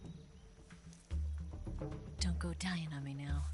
Don't go dying on me now.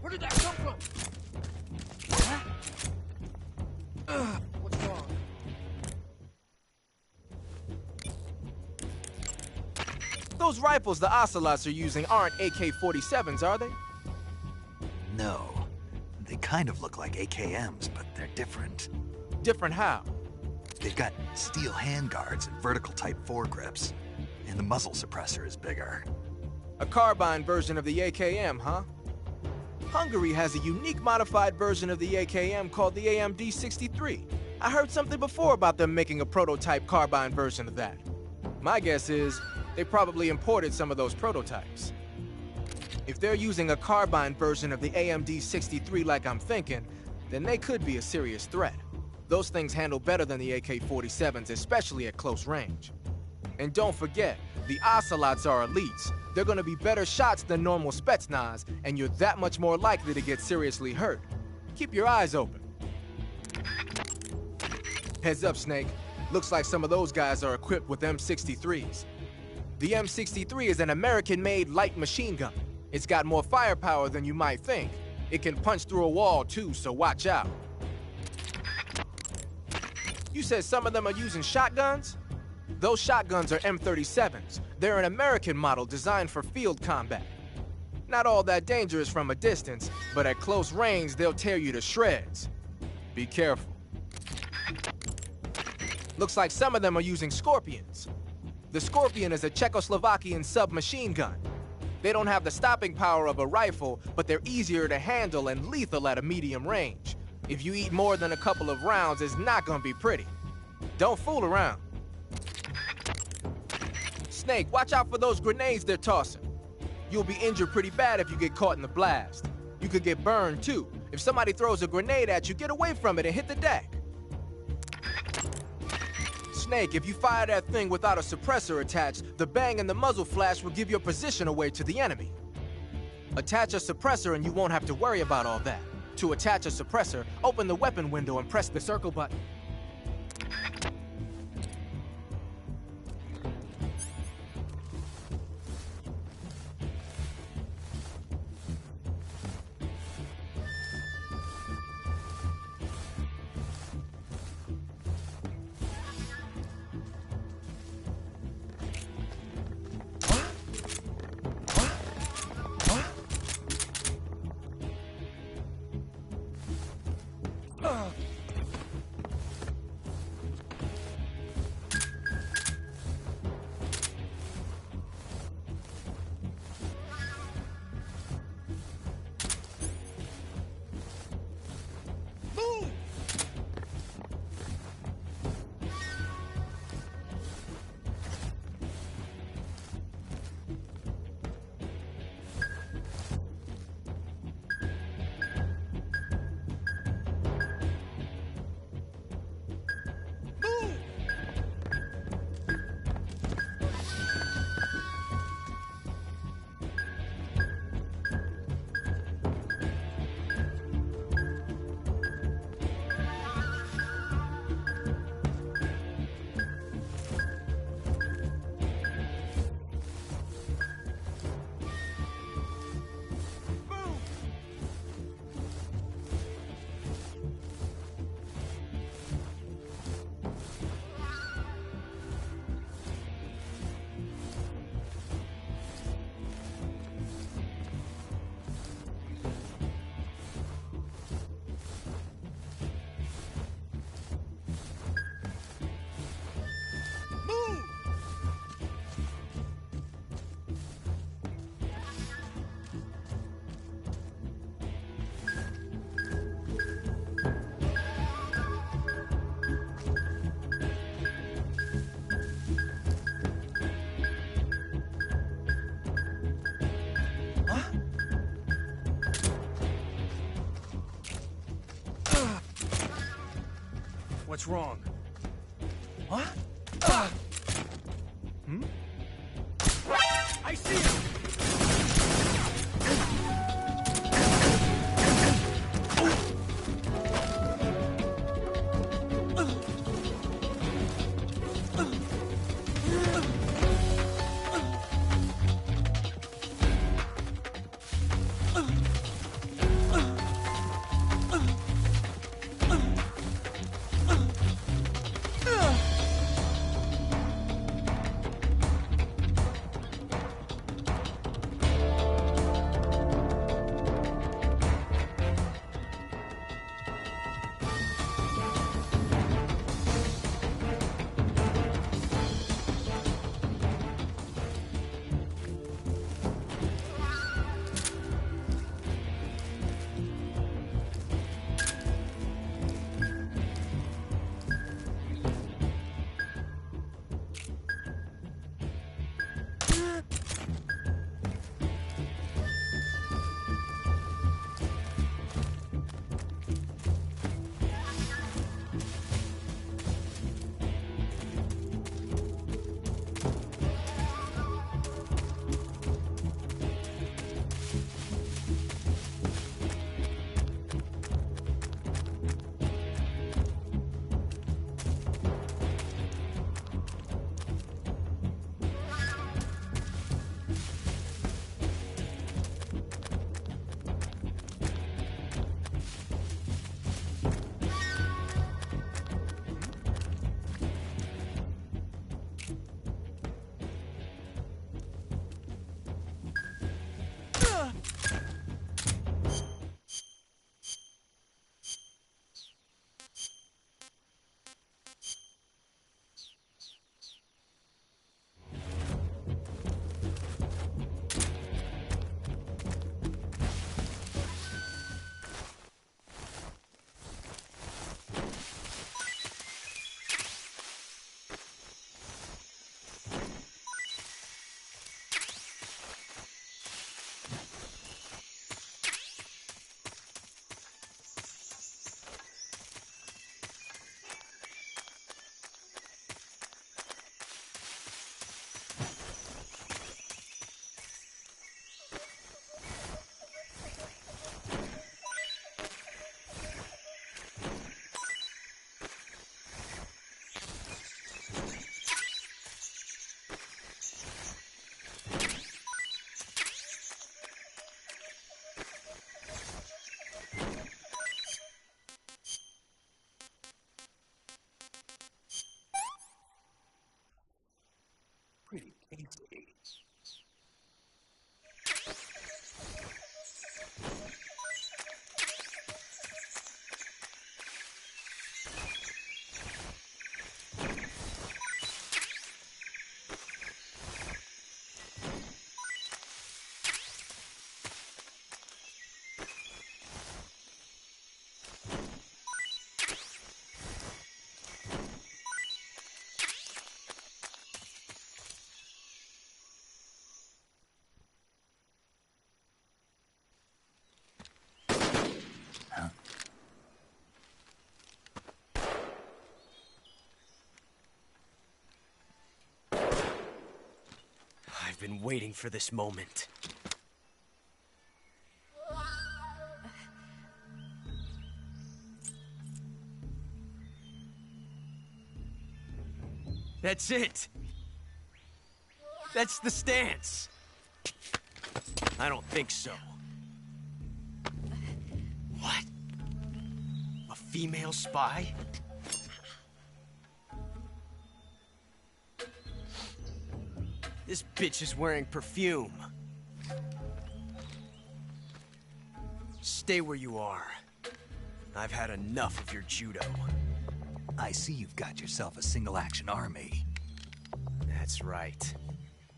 Where did that come from? What's wrong?
Those rifles the Ocelots are using aren't AK-47s, are they?
No. They kind of look like AKMs, but they're different.
Different how?
They've got steel handguards and vertical type foregrips, and the muzzle suppressor is bigger.
A carbine version of the AKM, huh? Hungary has a unique modified version of the AKM called the AMD-63. I heard something before about them making a prototype carbine version of that. My guess is they probably imported some of those prototypes. If they're using a carbine version of the AMD-63 like I'm thinking, then they could be a serious threat. Those things handle better than the AK-47s, especially at close range. And don't forget, the Ocelots are elites. They're gonna be better shots than normal Spetsnaz, and you're that much more likely to get seriously hurt. Keep your eyes open. Heads up, Snake. Looks like some of those guys are equipped with M63s. The M63 is an American-made light machine gun. It's got more firepower than you might think. It can punch through a wall, too, so watch out. You said some of them are using shotguns? Those shotguns are M37s. They're an American model designed for field combat. Not all that dangerous from a distance, but at close range, they'll tear you to shreds. Be careful. Looks like some of them are using Scorpions. The Scorpion is a Czechoslovakian submachine gun. They don't have the stopping power of a rifle, but they're easier to handle and lethal at a medium range. If you eat more than a couple of rounds, it's not gonna be pretty. Don't fool around. Snake, watch out for those grenades they're tossing. You'll be injured pretty bad if you get caught in the blast. You could get burned, too. If somebody throws a grenade at you, get away from it and hit the deck. Snake, if you fire that thing without a suppressor attached, the bang and the muzzle flash will give your position away to the enemy. Attach a suppressor and you won't have to worry about all that. To attach a suppressor, open the weapon window and press the circle button.
What's wrong? What? Hmm? I see him!
I've been waiting for this moment. That's it! That's the stance! I don't think so. What? A female spy? This bitch is wearing perfume. Stay where you are. I've had enough of your judo.
I see you've got yourself a single-action army.
That's right.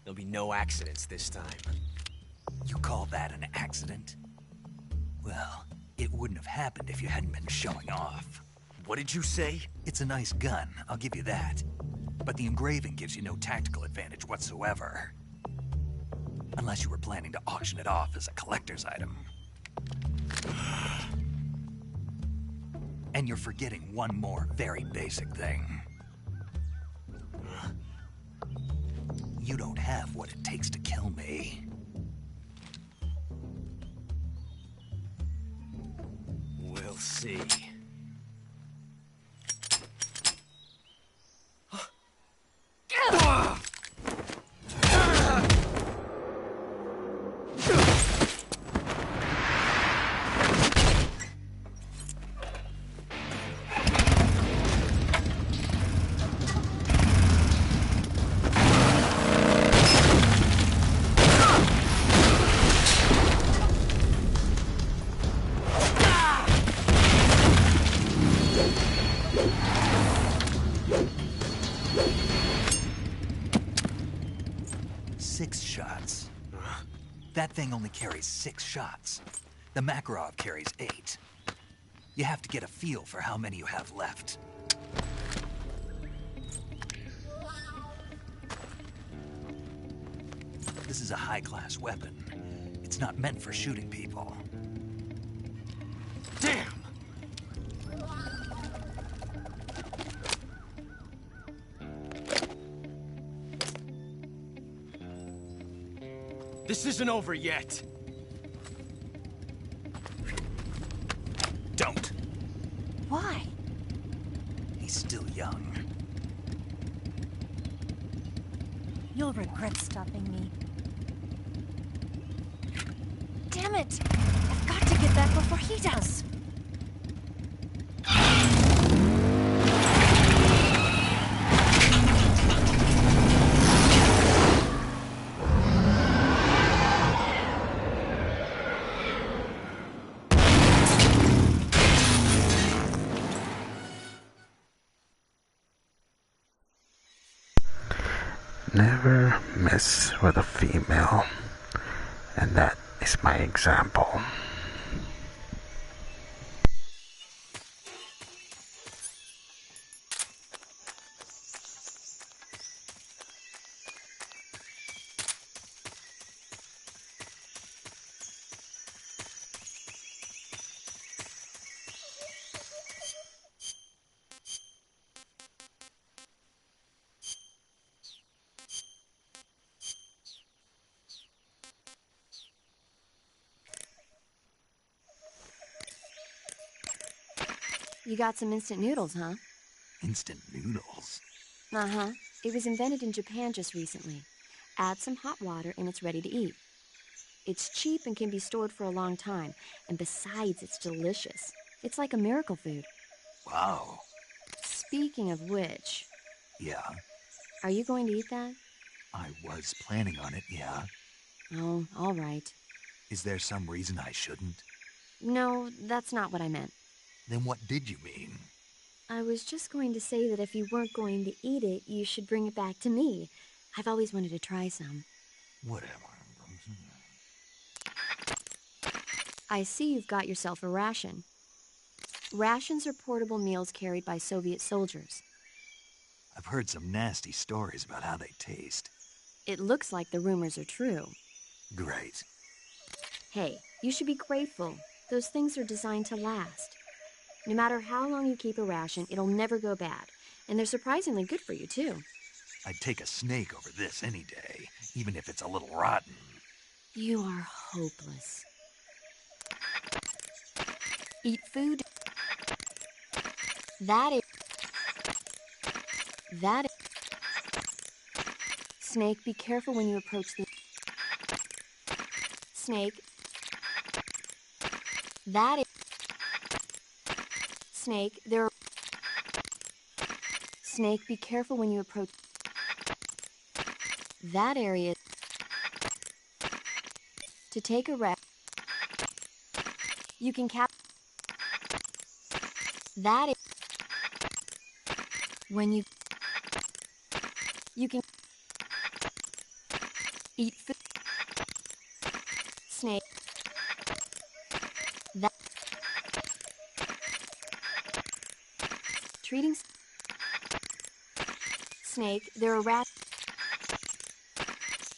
There'll be no accidents this time.
You call that an accident? Well, it wouldn't have happened if you hadn't been showing off.
What did you say?
It's a nice gun, I'll give you that. But the engraving gives you no tactical advantage whatsoever. Unless you were planning to auction it off as a collector's item. And you're forgetting one more very basic thing. You don't have what it takes to kill me.
We'll see.
That thing only carries 6 shots. The Makarov carries 8. You have to get a feel for how many you have left. This is a high-class weapon. It's not meant for shooting people.
Damn! This isn't over yet.
Don't.
Why?
He's still young.
You'll regret stopping me. Damn it! I've got to get back before he does.
Never mess with a female, and that is my example.
You got some instant noodles, huh?
Instant noodles?
Uh-huh. It was invented in Japan just recently. Add some hot water and it's ready to eat. It's cheap and can be stored for a long time. And besides, it's delicious. It's like a miracle food.
Wow.
Speaking of which...
Yeah?
Are you going to eat that?
I was planning on it, yeah.
Oh, all right.
Is there some reason I shouldn't?
No, that's not what I meant.
Then what did you mean?
I was just going to say that if you weren't going to eat it, you should bring it back to me. I've always wanted to try some.
Whatever.
I see you've got yourself a ration. Rations are portable meals carried by Soviet soldiers.
I've heard some nasty stories about how they taste.
It looks like the rumors are true.
Great.
Hey, you should be grateful. Those things are designed to last. No matter how long you keep a ration, it'll never go bad. And they're surprisingly good for you, too.
I'd take a snake over this any day. even if it's a little rotten.
You are hopeless. Eat food. That is... Snake, be careful when you approach the... Snake. That is... Snake, there are... Snake, be careful when you approach... That area... To take a rest... You can cap... That is... When you... You can... Eat food... Snake... That... Treating... Snake, there are rats...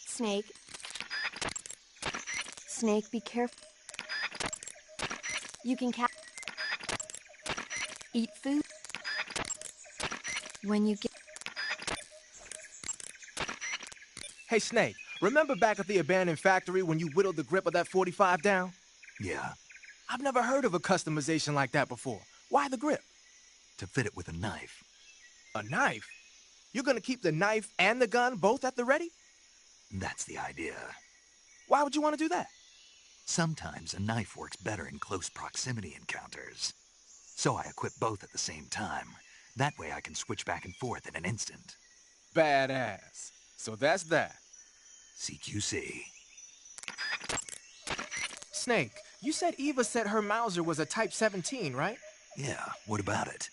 Snake... Snake, be careful. You can eat food. When you get...
Hey, Snake, remember back at the abandoned factory when you whittled the grip of that 45 down?
Yeah.
I've never heard of a customization like that before. Why the grip?
To fit it with a knife.
A knife? You're gonna keep the knife and the gun both at the ready?
That's the idea.
Why would you want to do that?
Sometimes a knife works better in close proximity encounters. So I equip both at the same time. That way I can switch back and forth in an instant.
Badass. So that's that.
CQC.
Snake, you said Eva said her Mauser was a Type 17, right?
Yeah, what about it?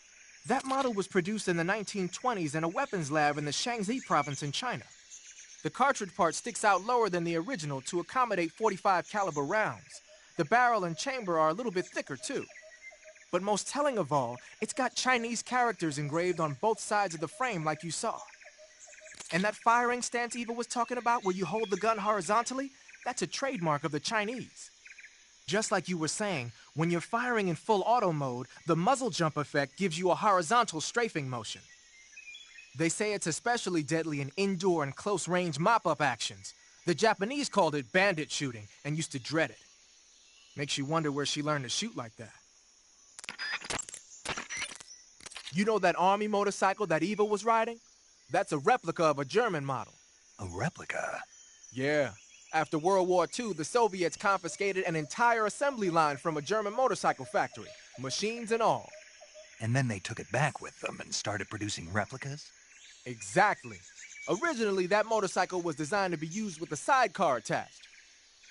That model was produced in the 1920s in a weapons lab in the Shaanxi province in China. The cartridge part sticks out lower than the original to accommodate 45 caliber rounds. The barrel and chamber are a little bit thicker too. But most telling of all, it's got Chinese characters engraved on both sides of the frame like you saw. And that firing stance Eva was talking about where you hold the gun horizontally, that's a trademark of the Chinese. Just like you were saying, when you're firing in full auto mode, the muzzle jump effect gives you a horizontal strafing motion. They say it's especially deadly in indoor and close-range mop-up actions. The Japanese called it bandit shooting and used to dread it. Makes you wonder where she learned to shoot like that. You know that army motorcycle that Eva was riding? That's a replica of a German model.
A replica?
Yeah. After World War II, the Soviets confiscated an entire assembly line from a German motorcycle factory, machines and all.
And then they took it back with them and started producing replicas?
Exactly. Originally, that motorcycle was designed to be used with a sidecar attached.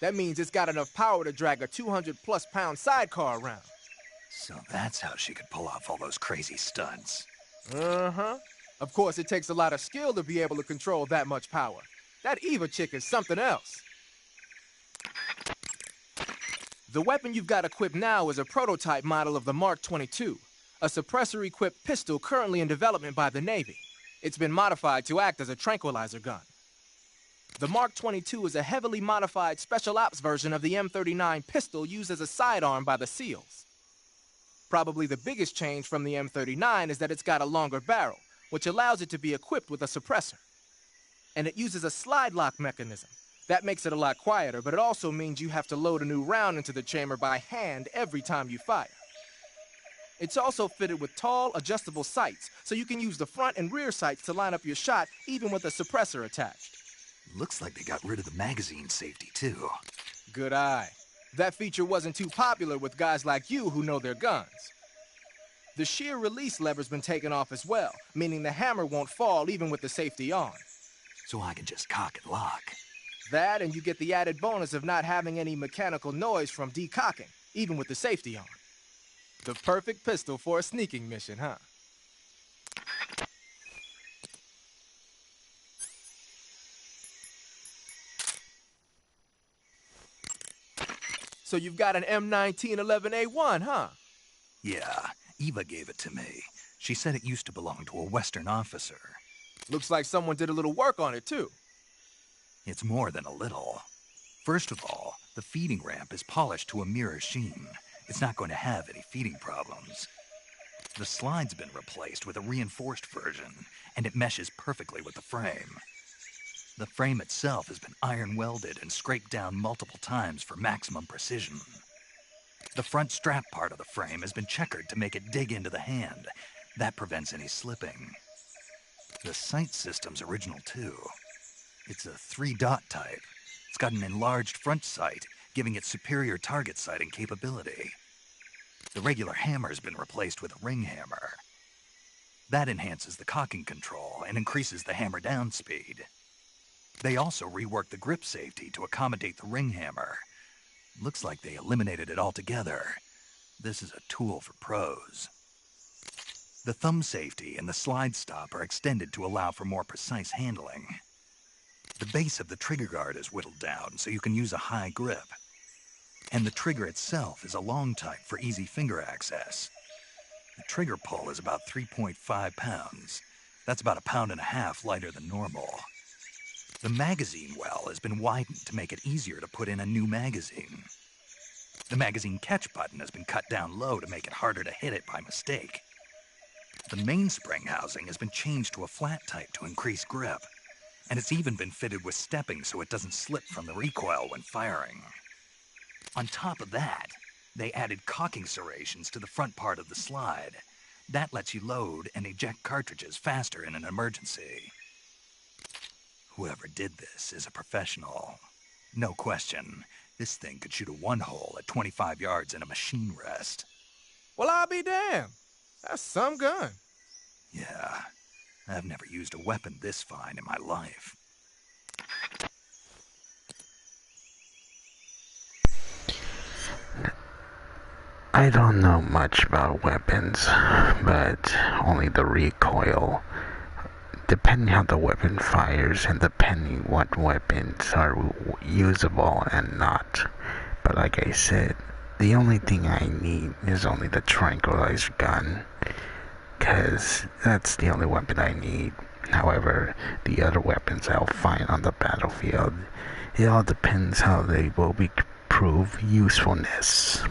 That means it's got enough power to drag a 200-plus pound sidecar around.
So that's how she could pull off all those crazy stunts.
Uh-huh. Of course, it takes a lot of skill to be able to control that much power. That Eva chick is something else. The weapon you've got equipped now is a prototype model of the Mark 22, a suppressor-equipped pistol currently in development by the Navy. It's been modified to act as a tranquilizer gun. The Mark 22 is a heavily modified special ops version of the M39 pistol used as a sidearm by the SEALs. Probably the biggest change from the M39 is that it's got a longer barrel, which allows it to be equipped with a suppressor. And it uses a slide lock mechanism. That makes it a lot quieter, but it also means you have to load a new round into the chamber by hand every time you fire. It's also fitted with tall, adjustable sights, so you can use the front and rear sights to line up your shot, even with a suppressor attached.
Looks like they got rid of the magazine safety, too.
Good eye. That feature wasn't too popular with guys like you who know their guns. The shear release lever's been taken off as well, meaning the hammer won't fall even with the safety on.
So I can just cock and lock.
That, and you get the added bonus of not having any mechanical noise from decocking, even with the safety on. The perfect pistol for a sneaking mission, huh? So you've got an M1911A1, huh?
Yeah, Eva gave it to me. She said it used to belong to a Western officer.
Looks like someone did a little work on it, too.
It's more than a little. First of all, the feeding ramp is polished to a mirror sheen. It's not going to have any feeding problems. The slide's been replaced with a reinforced version, and it meshes perfectly with the frame. The frame itself has been iron welded and scraped down multiple times for maximum precision. The front strap part of the frame has been checkered to make it dig into the hand. That prevents any slipping. The sight system's original too. It's a 3-dot type. It's got an enlarged front sight, giving it superior target sighting capability. The regular hammer's been replaced with a ring hammer. That enhances the cocking control and increases the hammer down speed. They also reworked the grip safety to accommodate the ring hammer. Looks like they eliminated it altogether. This is a tool for pros. The thumb safety and the slide stop are extended to allow for more precise handling. The base of the trigger guard is whittled down so you can use a high grip. And the trigger itself is a long type for easy finger access. The trigger pull is about 3.5 pounds. That's about 1.5 pounds lighter than normal. The magazine well has been widened to make it easier to put in a new magazine. The magazine catch button has been cut down low to make it harder to hit it by mistake. The mainspring housing has been changed to a flat type to increase grip, and it's even been fitted with stepping so it doesn't slip from the recoil when firing. On top of that, they added cocking serrations to the front part of the slide. That lets you load and eject cartridges faster in an emergency. Whoever did this is a professional. No question, this thing could shoot a one-hole at 25 yards in a machine rest.
Well, I'll be damned. That's some gun.
Yeah, I've never used a weapon this fine in my life.
I don't know much about weapons, but only the recoil. Depending how the weapon fires and depending what weapons are usable and not. But like I said, the only thing I need is only the tranquilizer gun, because that's the only weapon I need. However, the other weapons I'll find on the battlefield, it all depends how they will prove usefulness.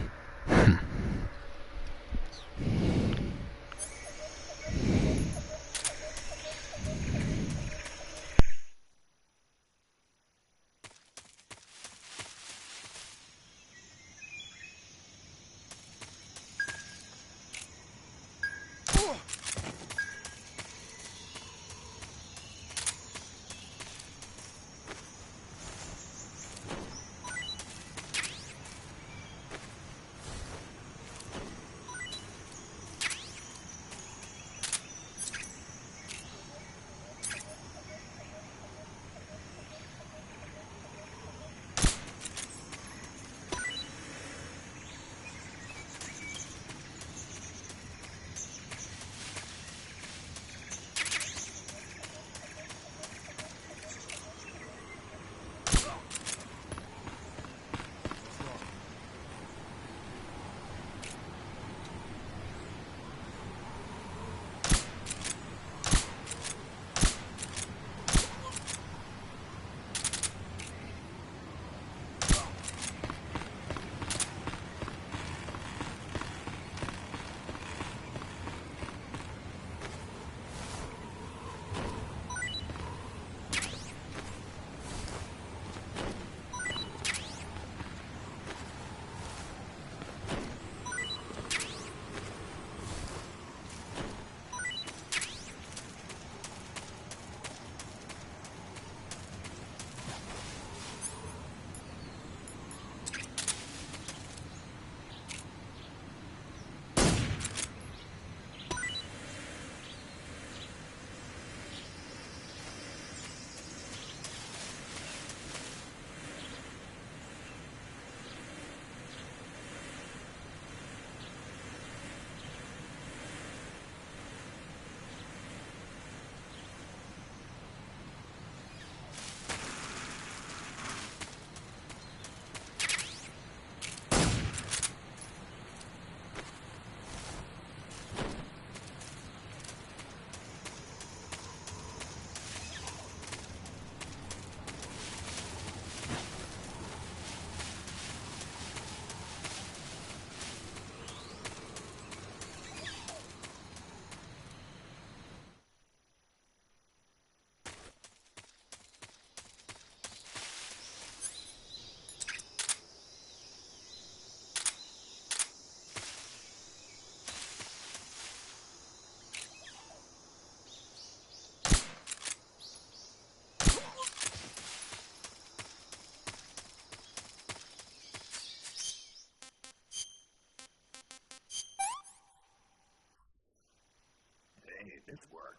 make this work.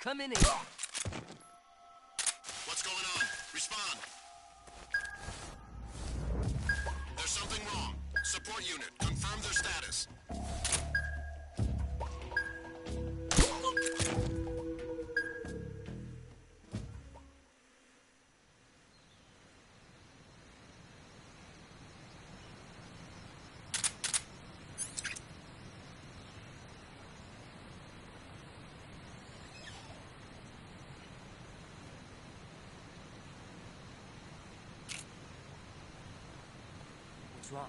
Come in.
What's going on? Respond. There's something wrong. Support unit, confirm their status.
What's wrong?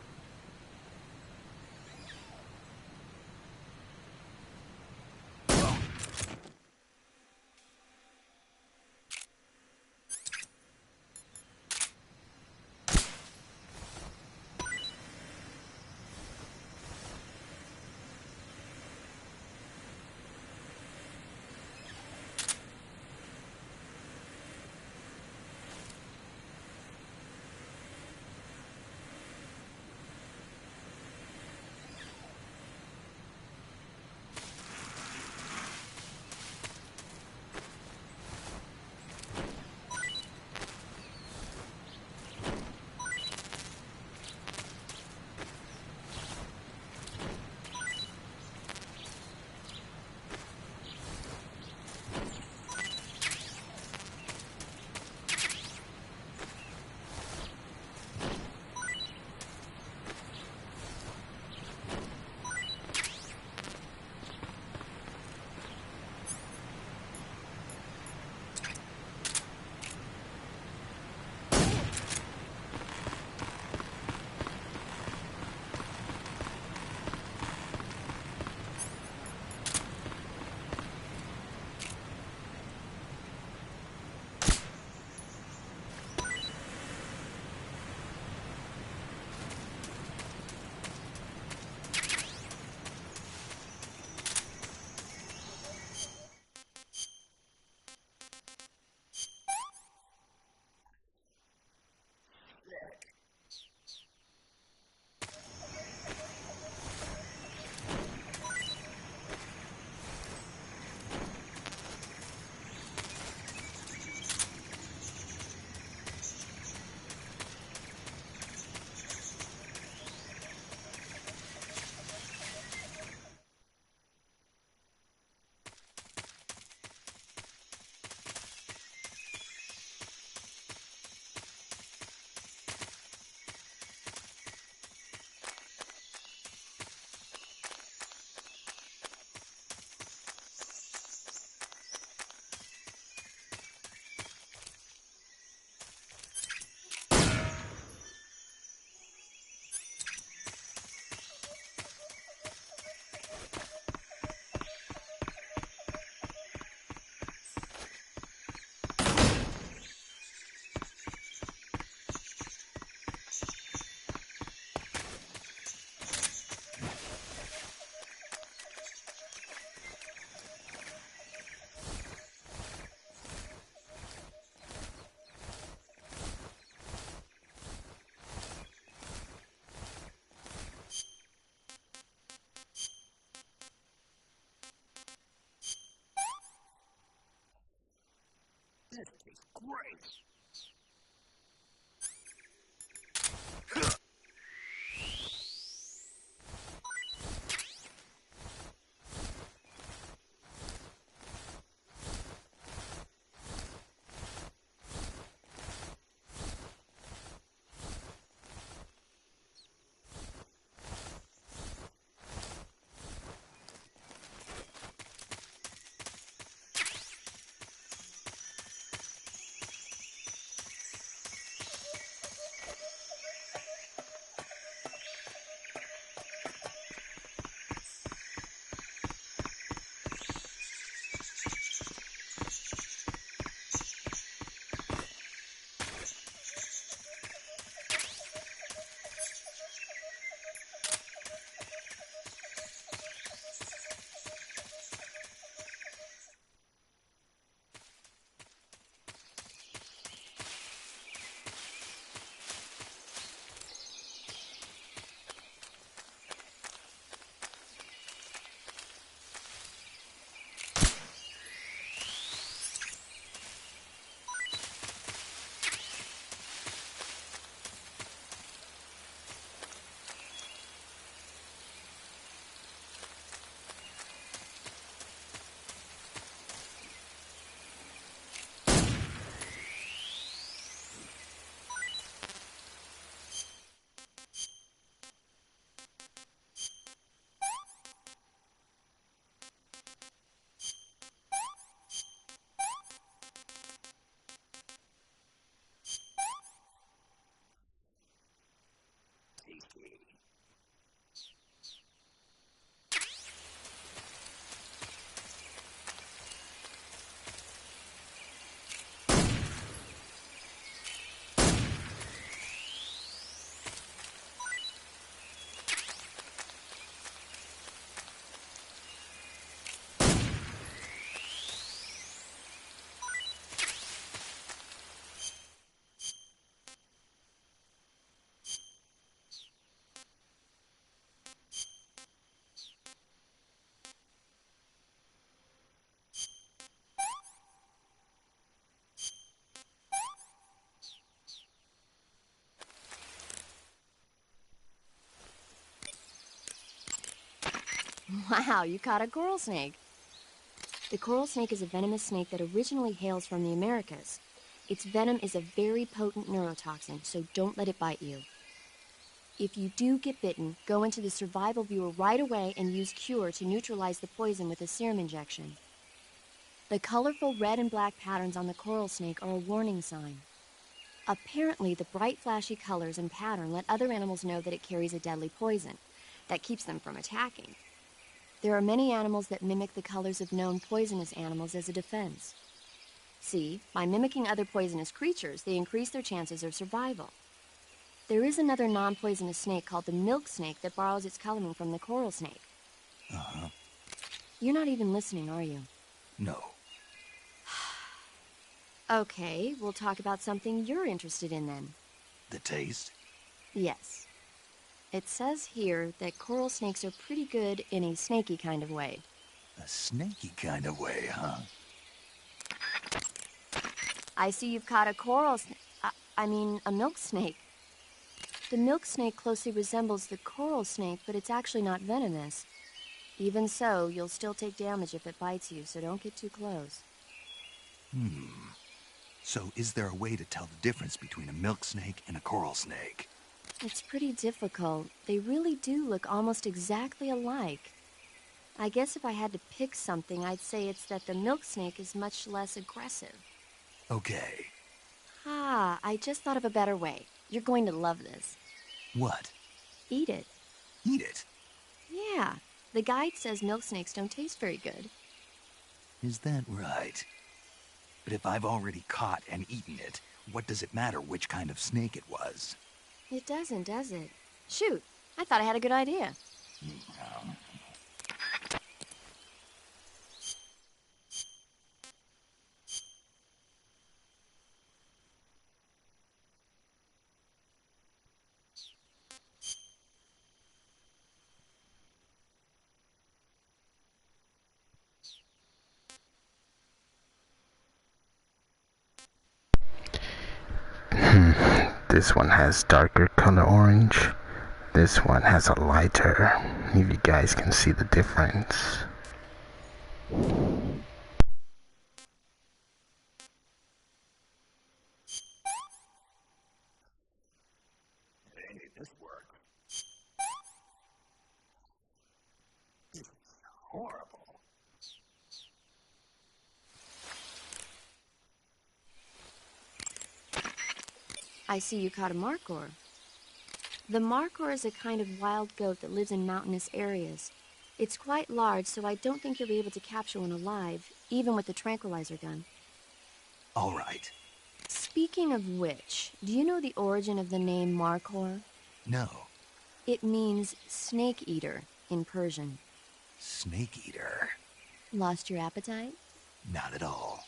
Wow, you caught a coral snake. The coral snake is a venomous snake that originally hails from the Americas. Its venom is a very potent neurotoxin, so don't let it bite you. If you do get bitten, go into the survival viewer right away and use Cure to neutralize the poison with a serum injection. The colorful red and black patterns on the coral snake are a warning sign. Apparently, the bright flashy colors and pattern let other animals know that it carries a deadly poison that keeps them from attacking. There are many animals that mimic the colors of known poisonous animals as a defense. See, by mimicking other poisonous creatures, they increase their chances of survival. There is another non-poisonous snake called the milk snake that borrows its coloring from the coral snake.
Uh-huh.
You're not even listening, are you?
No.
Okay, we'll talk about something you're interested in then.
The taste?
Yes. It says here that coral snakes are pretty good in a snaky kind of way.
A snaky kind of way, huh?
I see you've caught a a milk snake. The milk snake closely resembles the coral snake, but it's actually not venomous. Even so, you'll still take damage if it bites you, so don't get too close.
So is there a way to tell the difference between a milk snake and a coral snake?
It's pretty difficult. They really do look almost exactly alike. I guess if I had to pick something, I'd say it's that the milk snake is much less aggressive.
Okay.
Ah, I just thought of a better way. You're going to love this.
What?
Eat it.
Eat it?
Yeah. The guide says milk snakes don't taste very good.
Is that right? But if I've already caught and eaten it, what does it matter which kind of snake it was?
It doesn't, does it? Shoot, I thought I had a good idea.
This one has darker color orange. This one has a lighter. If you guys can see the difference.
This work. Horrible.
I see you caught a markhor. The markhor is a kind of wild goat that lives in mountainous areas. It's quite large, so I don't think you'll be able to capture one alive, even with the tranquilizer gun.
All right.
Speaking of which, do you know the origin of the name markhor?
No.
It means snake eater in Persian.
Snake eater?
Lost your appetite?
Not at all.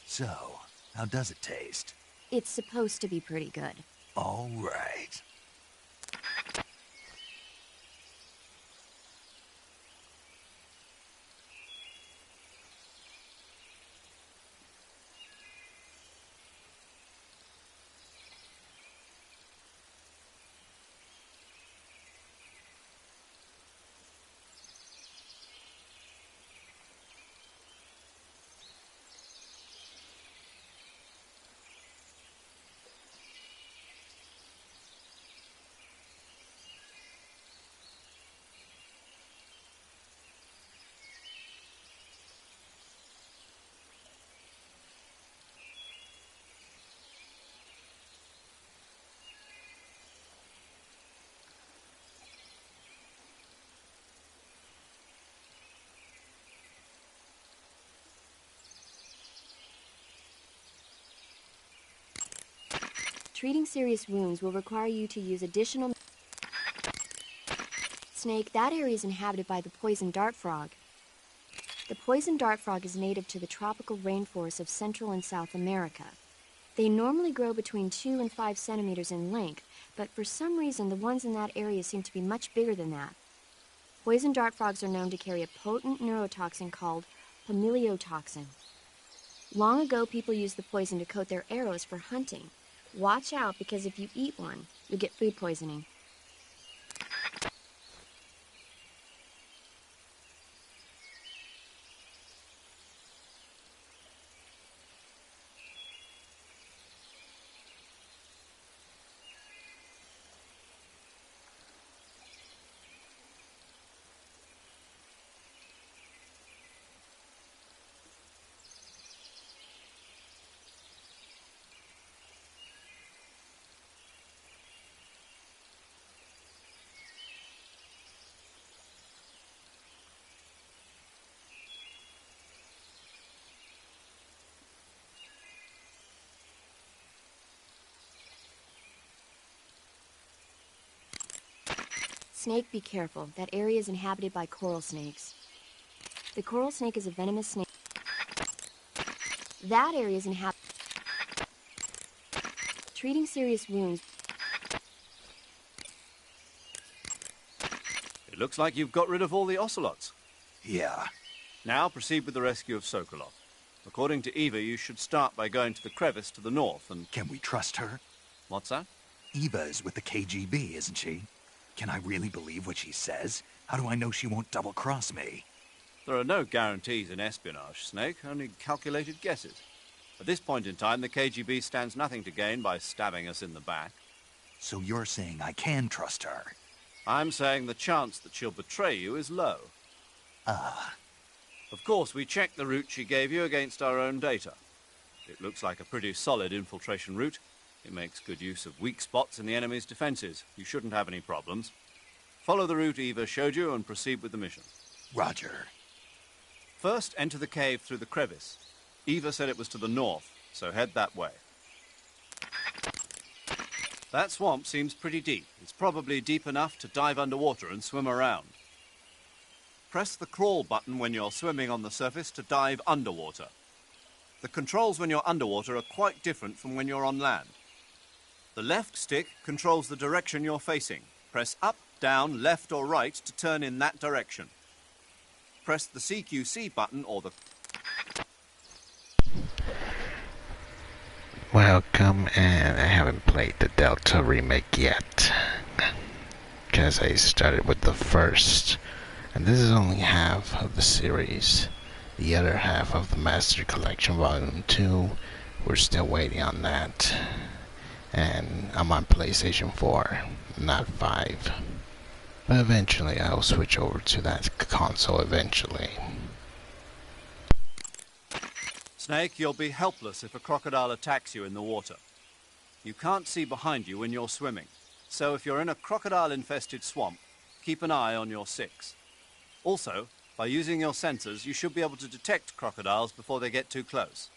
So, how does it taste?
It's supposed to be pretty good.
All right.
Treating serious wounds will require you to use additional... Snake, that area is inhabited by the poison dart frog. The poison dart frog is native to the tropical rainforests of Central and South America. They normally grow between 2 and 5 centimeters in length, but for some reason the ones in that area seem to be much bigger than that. Poison dart frogs are known to carry a potent neurotoxin called pamiliotoxin. Long ago, people used the poison to coat their arrows for hunting. Watch out, because if you eat one, you'll get food poisoning. Snake, be careful. That area is inhabited by coral snakes. The coral snake is a venomous snake. That area is inhabited... Treating serious wounds...
It looks like you've got rid of all the ocelots.
Yeah.
Now proceed with the rescue of Sokolov. According to Eva, you should start by going to the crevice to the north and...
Can we trust her?
What's that?
Eva is with the KGB, isn't she? Can I really believe what she says? How do I know she won't double-cross me?
There are no guarantees in espionage, Snake, only calculated guesses. At this point in time, the KGB stands nothing to gain by stabbing us in the back.
So you're saying I can trust her?
I'm saying the chance that she'll betray you is low.
Ah.
Of course, we checked the route she gave you against our own data. It looks like a pretty solid infiltration route. It makes good use of weak spots in the enemy's defenses. You shouldn't have any problems. Follow the route Eva showed you and proceed with the mission.
Roger.
First, enter the cave through the crevice. Eva said it was to the north, so head that way. That swamp seems pretty deep. It's probably deep enough to dive underwater and swim around. Press the crawl button when you're swimming on the surface to dive underwater. The controls when you're underwater are quite different from when you're on land. The left stick controls the direction you're facing. Press up, down, left or right to turn in that direction. Press the CQC button or the...
Welcome, and I haven't played the Delta remake yet, because I started with the first, and this is only half of the series. The other half of the Master Collection Volume 2, we're still waiting on that, and I'm on PlayStation 4, not 5. But eventually I'll switch over to that console eventually.
Snake, you'll be helpless if a crocodile attacks you in the water. You can't see behind you when you're swimming, so if you're in a crocodile-infested swamp, keep an eye on your 6. Also, by using your sensors, you should be able to detect crocodiles before they get too close.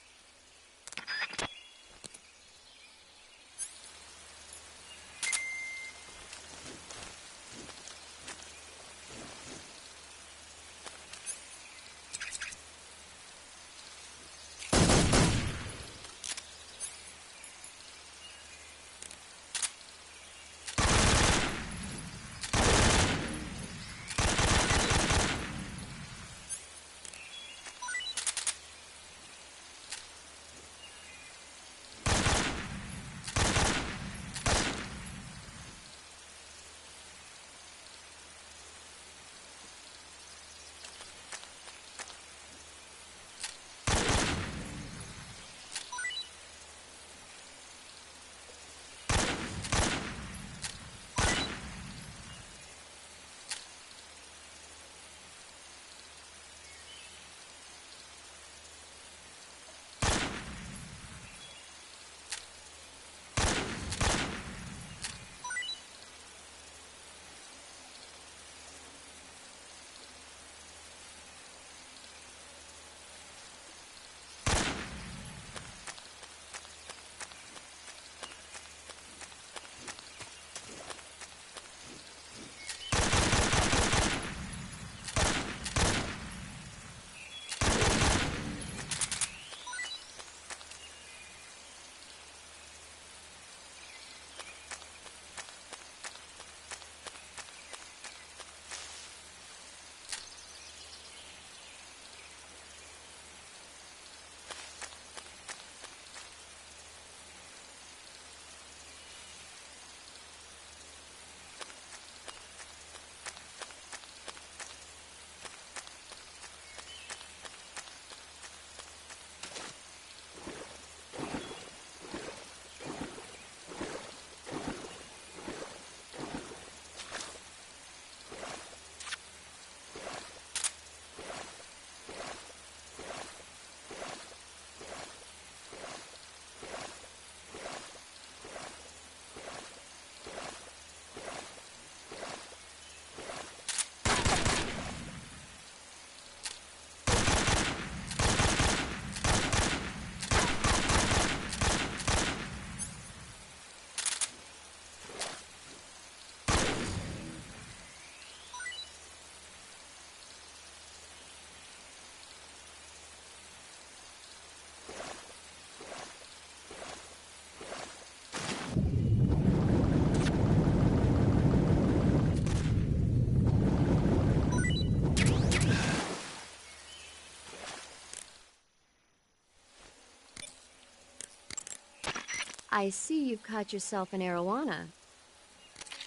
I see you've caught yourself an arowana.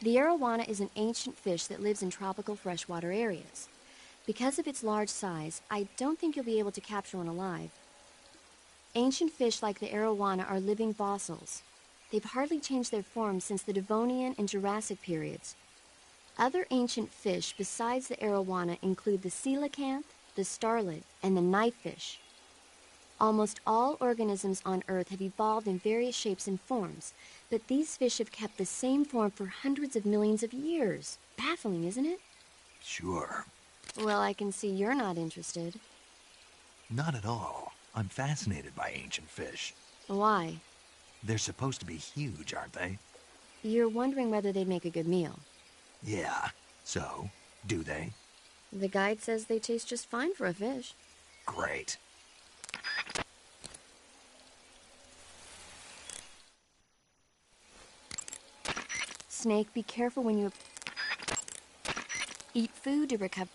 The arowana is an ancient fish that lives in tropical freshwater areas. Because of its large size, I don't think you'll be able to capture one alive. Ancient fish like the arowana are living fossils. They've hardly changed their form since the Devonian and Jurassic periods. Other ancient fish besides the arowana include the coelacanth, the starlet, and the knifefish. Almost all organisms on Earth have evolved in various shapes and forms, but these fish have kept the same form for hundreds of millions of years. Baffling, isn't it?
Sure.
Well, I can see you're not interested.
Not at all. I'm fascinated by ancient fish.
Why?
They're supposed to be huge, aren't they?
You're wondering whether they'd make a good meal.
Yeah. So, do they?
The guide says they taste just fine for a fish.
Great.
Snake, be careful when you eat food to recover.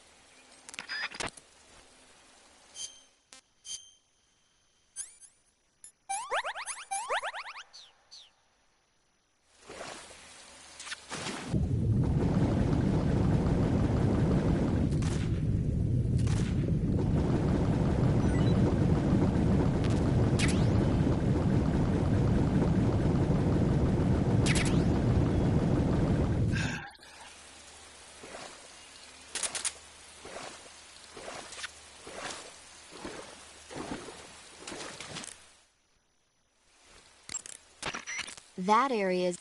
That area is...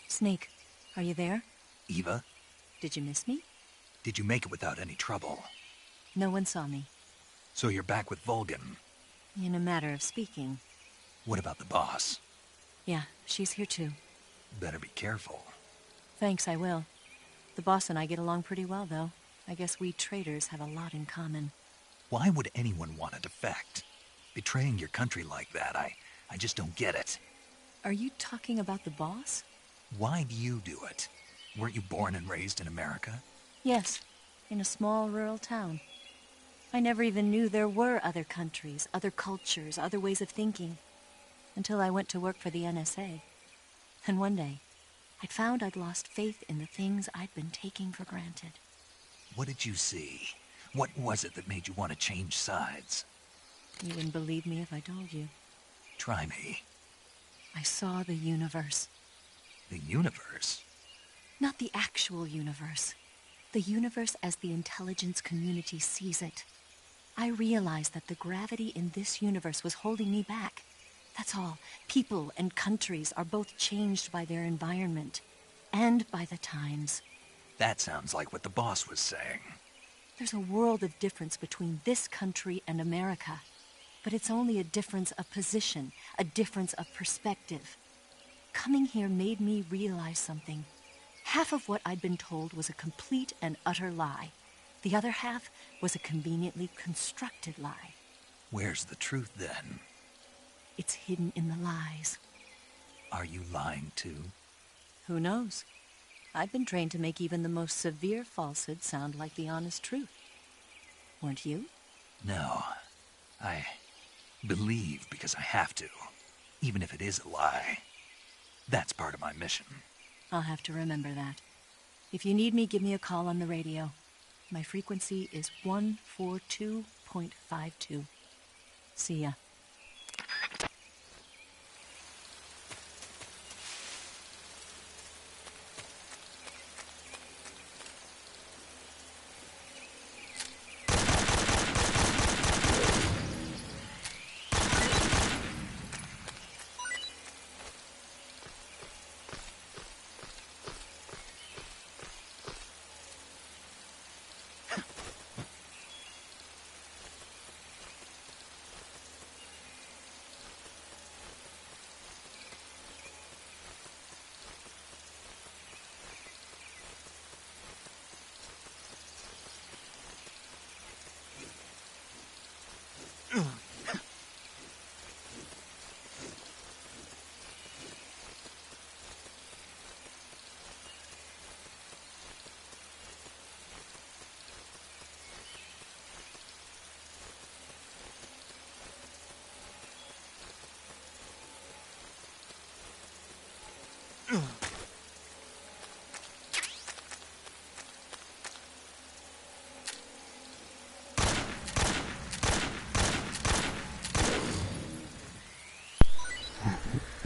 Snake, are you there?
Eva,
Did you miss me?
did you make it without any trouble?
No one saw me.
So you're back with Volgin.
In a matter of speaking.
What about the boss?
Yeah, she's here too.
Better be careful.
Thanks, I will. The boss and I get along pretty well, though. I guess we traitors have a lot in common.
Why would anyone want to defect? Betraying your country like that, I just don't get it.
Are you talking about the boss?
Why do you do it? Weren't you born and raised in America?
Yes, in a small rural town. I never even knew there were other countries, other cultures, other ways of thinking, until I went to work for the NSA. And one day, I'd found I'd lost faith in the things I'd been taking for granted.
What did you see? What was it that made you want to change sides?
You wouldn't believe me if I told you.
Try me.
I saw the universe.
The universe?
Not the actual universe. The universe as the intelligence community sees it. I realized that the gravity in this universe was holding me back. That's all. People and countries are both changed by their environment and by the times.
That sounds like what the boss was saying.
There's a world of difference between this country and America. But it's only a difference of position, a difference of perspective. Coming here made me realize something. Half of what I'd been told was a complete and utter lie. The other half was a conveniently constructed lie.
Where's the truth, then?
It's hidden in the lies.
Are you lying, too?
Who knows? I've been trained to make even the most severe falsehood sound like the honest truth. Weren't you?
No. I believe because I have to, even if it is a lie. That's part of my mission.
I'll have to remember that. If you need me, give me a call on the radio. My frequency is 142.52. See ya.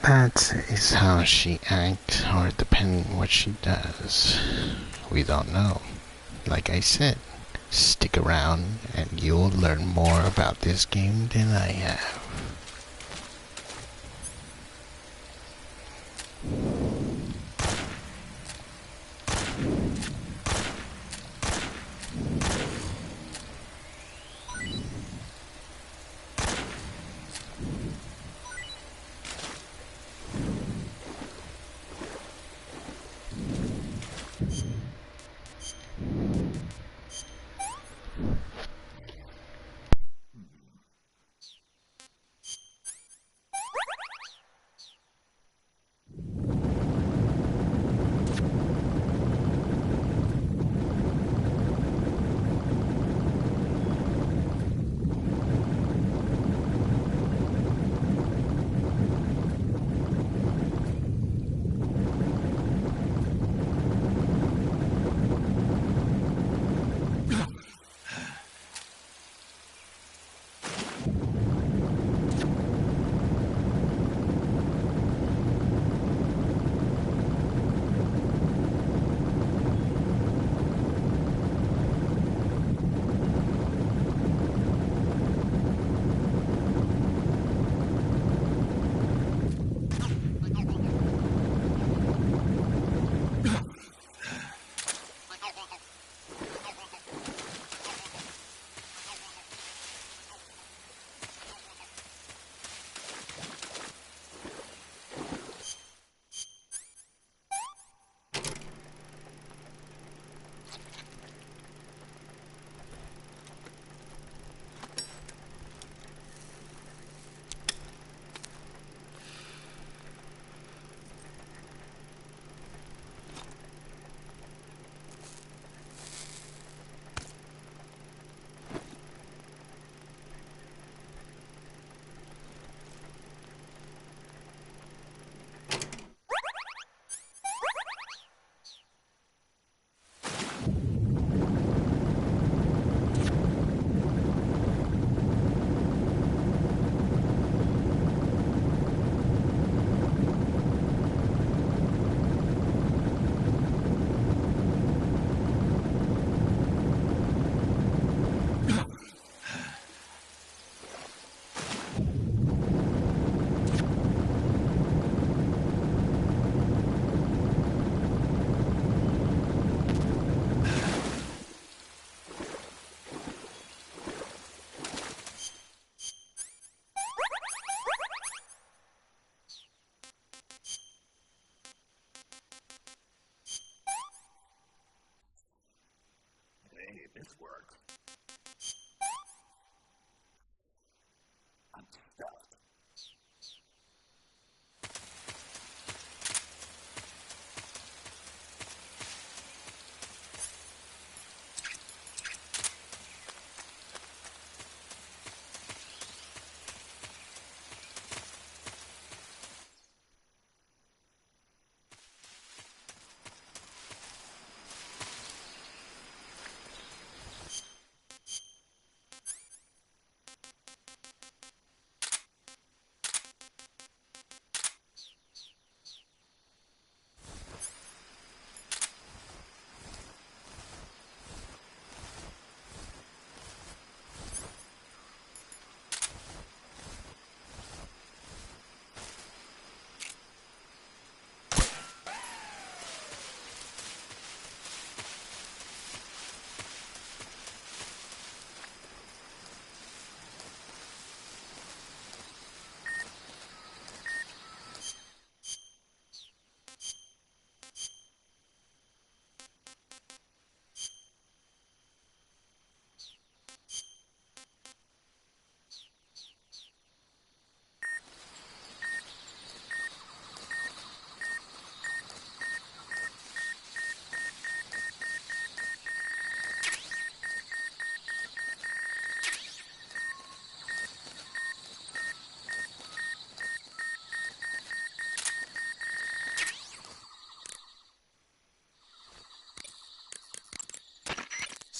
That is how she acts, or depending what she does. We don't know. Like I said, stick around and you'll learn more about this game than I have.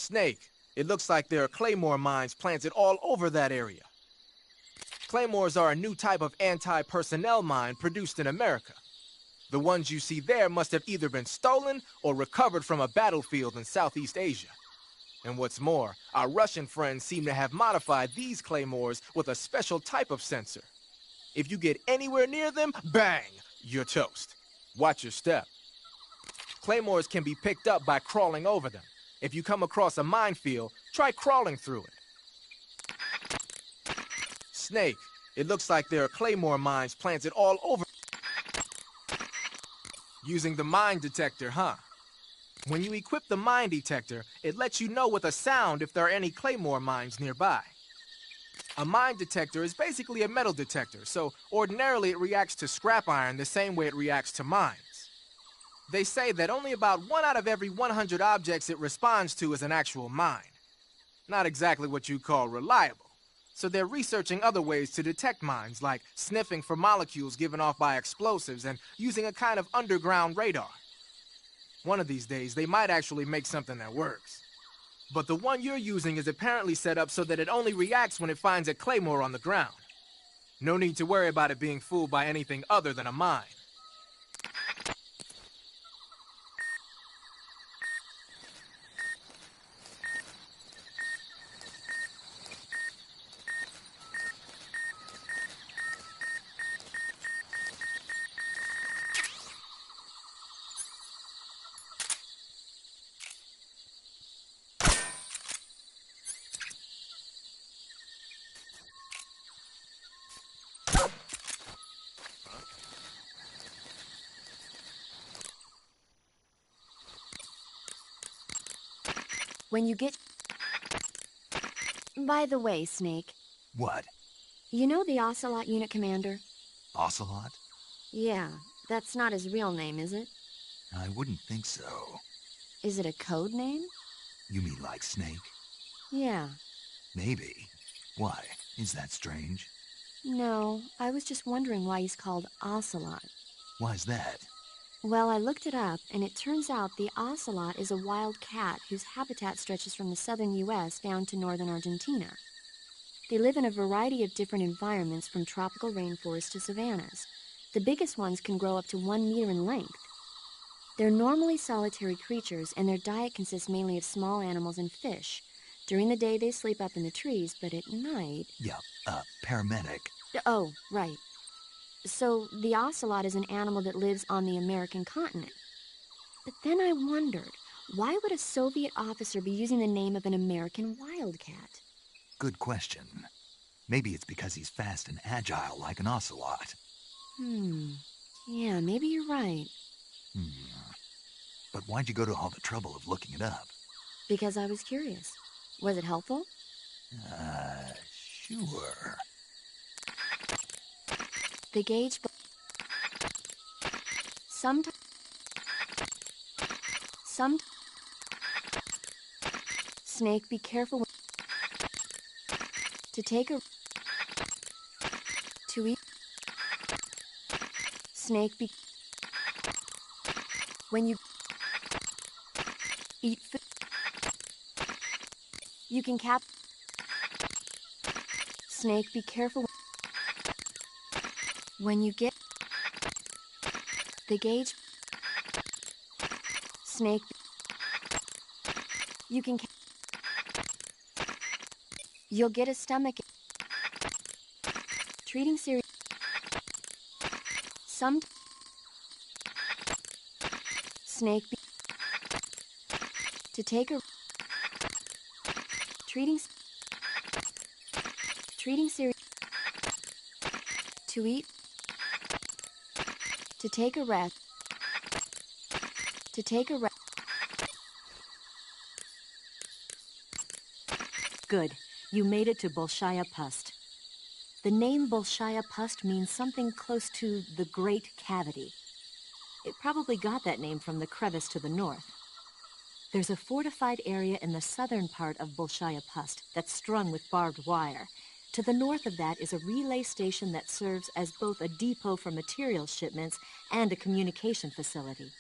Snake, it looks like there are claymore mines planted all over that area. Claymores are a new type of anti-personnel mine produced in America. The ones you see there must have either been stolen or recovered from a battlefield in Southeast Asia. And what's more, our Russian friends seem to have modified these claymores with a special type of sensor. If you get anywhere near them, bang, you're toast. Watch your step. Claymores can be picked up by crawling over them. If you come across a minefield, try crawling through it. Snake, it looks like there are claymore mines planted all over. Using the mine detector, huh? When you equip the mine detector, it lets you know with a sound if there are any claymore mines nearby. A mine detector is basically a metal detector, so ordinarily it reacts to scrap iron the same way it reacts to mines. They say that only about 1 out of every 100 objects it responds to is an actual mine. Not exactly what you call reliable. So they're researching other ways to detect mines, like sniffing for molecules given off by explosives and using a kind of underground radar. One of these days, they might actually make something that works. But the one you're using is apparently set up so that it only reacts when it finds a claymore on the ground. No need to worry about it being fooled by anything other than a mine.
When you get... By the way, Snake.
What?
You know the Ocelot unit commander?
Ocelot?
Yeah, that's not his real name, is it?
I wouldn't think so.
Is it a code name?
You mean like Snake?
Yeah.
Maybe. Why? Is that strange?
No, I was just wondering why he's called Ocelot.
Why's that?
Well, I looked it up, and it turns out the ocelot is a wild cat whose habitat stretches from the southern U.S. down to northern Argentina. They live in a variety of different environments, from tropical rainforests to savannas. The biggest ones can grow up to 1 meter in length. They're normally solitary creatures, and their diet consists mainly of small animals and fish. During the day, they sleep up in the trees, but at night...
Yeah, paramedic.
Oh, right. So, the ocelot is an animal that lives on the American continent. But then I wondered, why would a Soviet officer be using the name of an American wildcat?
Good question. Maybe it's because he's fast and agile like an ocelot.
Yeah, maybe you're right.
But why'd you go to all the trouble of looking it up?
Because I was curious. Was it helpful?
Sure.
The gauge... Sometimes... Snake, be careful to take a... To eat... Snake, be... When you... Eat food... You can cap... Snake, be careful when you get... The gauge... Snake... You can... You'll get a stomach... Treating serious... Some... Snake... To take a... Treating serious... To eat... To take a rest... To take a rest...
Good. You made it to Bolshaya Pust. The name Bolshaya Pust means something close to the Great Cavity. It probably got that name from the crevice to the north. There's a fortified area in the southern part of Bolshaya Pust that's strung with barbed wire. To the north of that is a relay station that serves as both a depot for material shipments and a communication facility.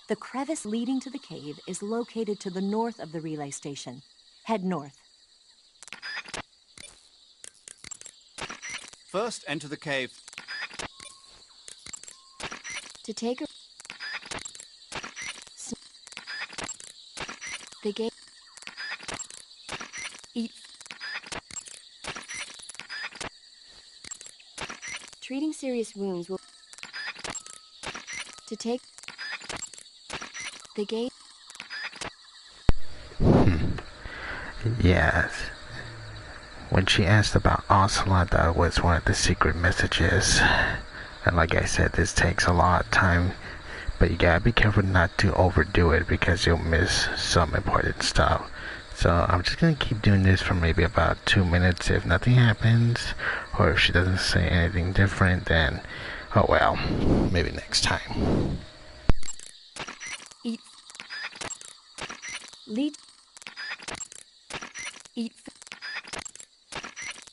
The crevice leading to the cave is located to the north of the relay station. Head north.
First, enter the cave.
To take a... The gate... Eat... Treating serious wounds will... To take... The gate...
Yes. When she asked about Ocelot, that was one of the secret messages. And like I said, this takes a lot of time, but you gotta be careful not to overdo it because you'll miss some important stuff. So I'm just gonna keep doing this for maybe about 2 minutes. If nothing happens, or if she doesn't say anything different, then oh well, maybe next time.
Eat... Lead... Eat...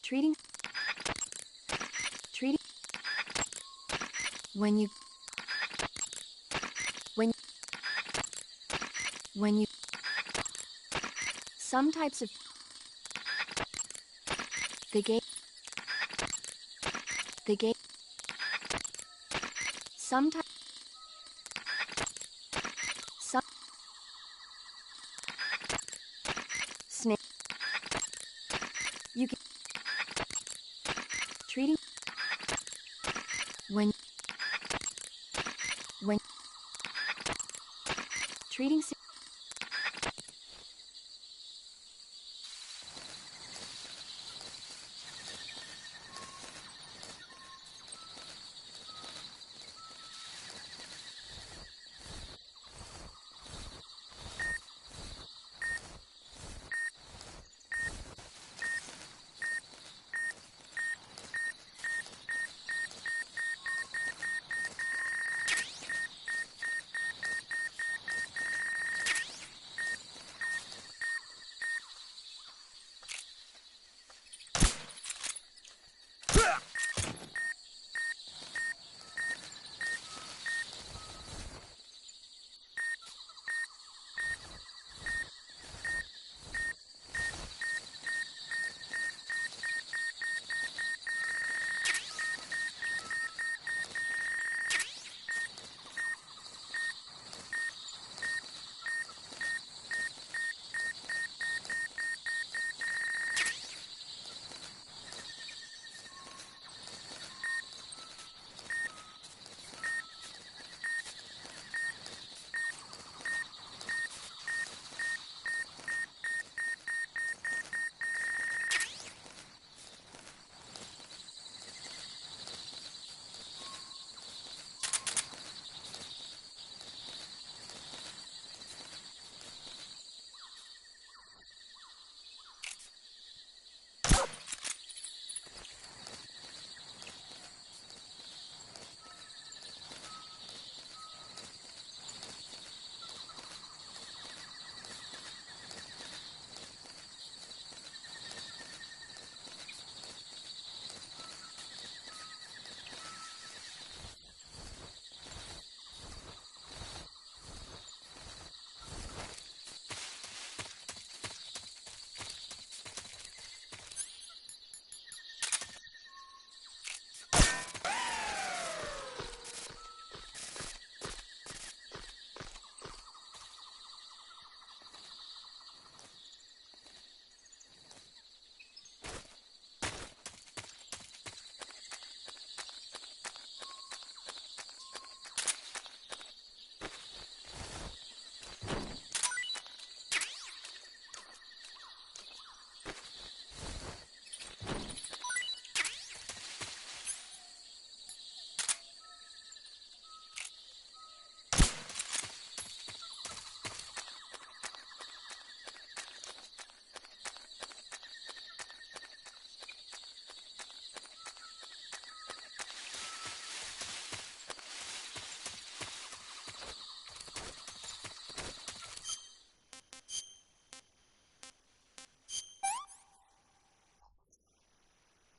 Treating... When you... Some types of... The gate... Sometimes... Snake... You can... Treating... When... Treating...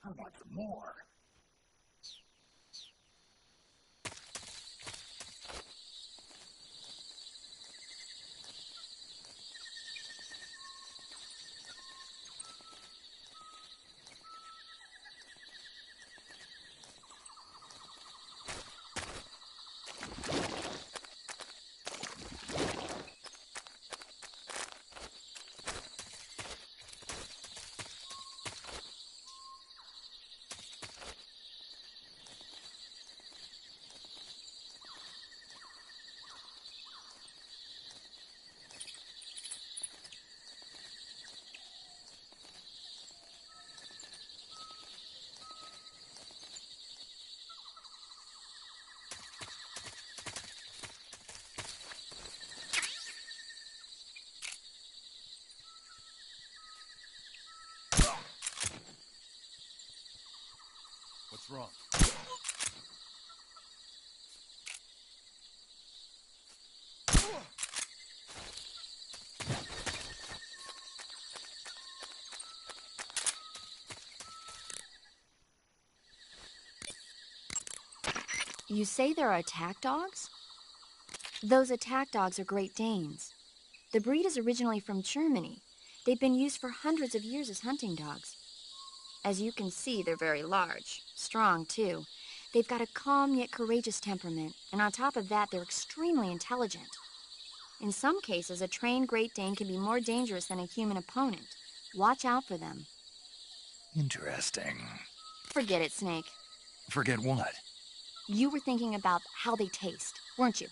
I want more. What's wrong?
You say there are attack dogs? Those attack dogs are Great Danes. The breed is originally from Germany. They've been used for hundreds of years as hunting dogs. As you can see, they're very large, strong too. They've got a calm yet courageous temperament, and on top of that, they're extremely intelligent. In some cases, a trained Great Dane can be more dangerous than a human opponent. Watch out for them.
Interesting.
Forget it, Snake.
Forget what?
You were thinking about how they taste, weren't you?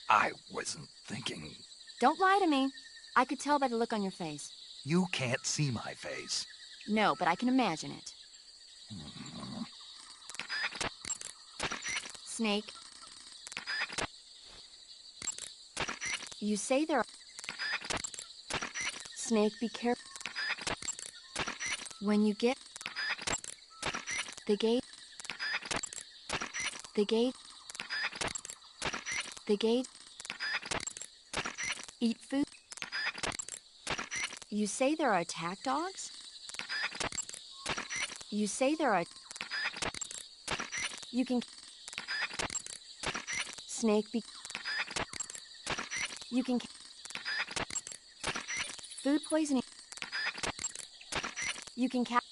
I wasn't thinking...
Don't lie to me. I could tell by the look on your face.
You can't see my face.
No, but I can imagine it. Snake. You say there are... Snake, be careful. When you get... The gate... The gate... The gate... Eat food... You say there are attack dogs? You say there are... You can... Snake be... You can... Food poisoning... You can catch...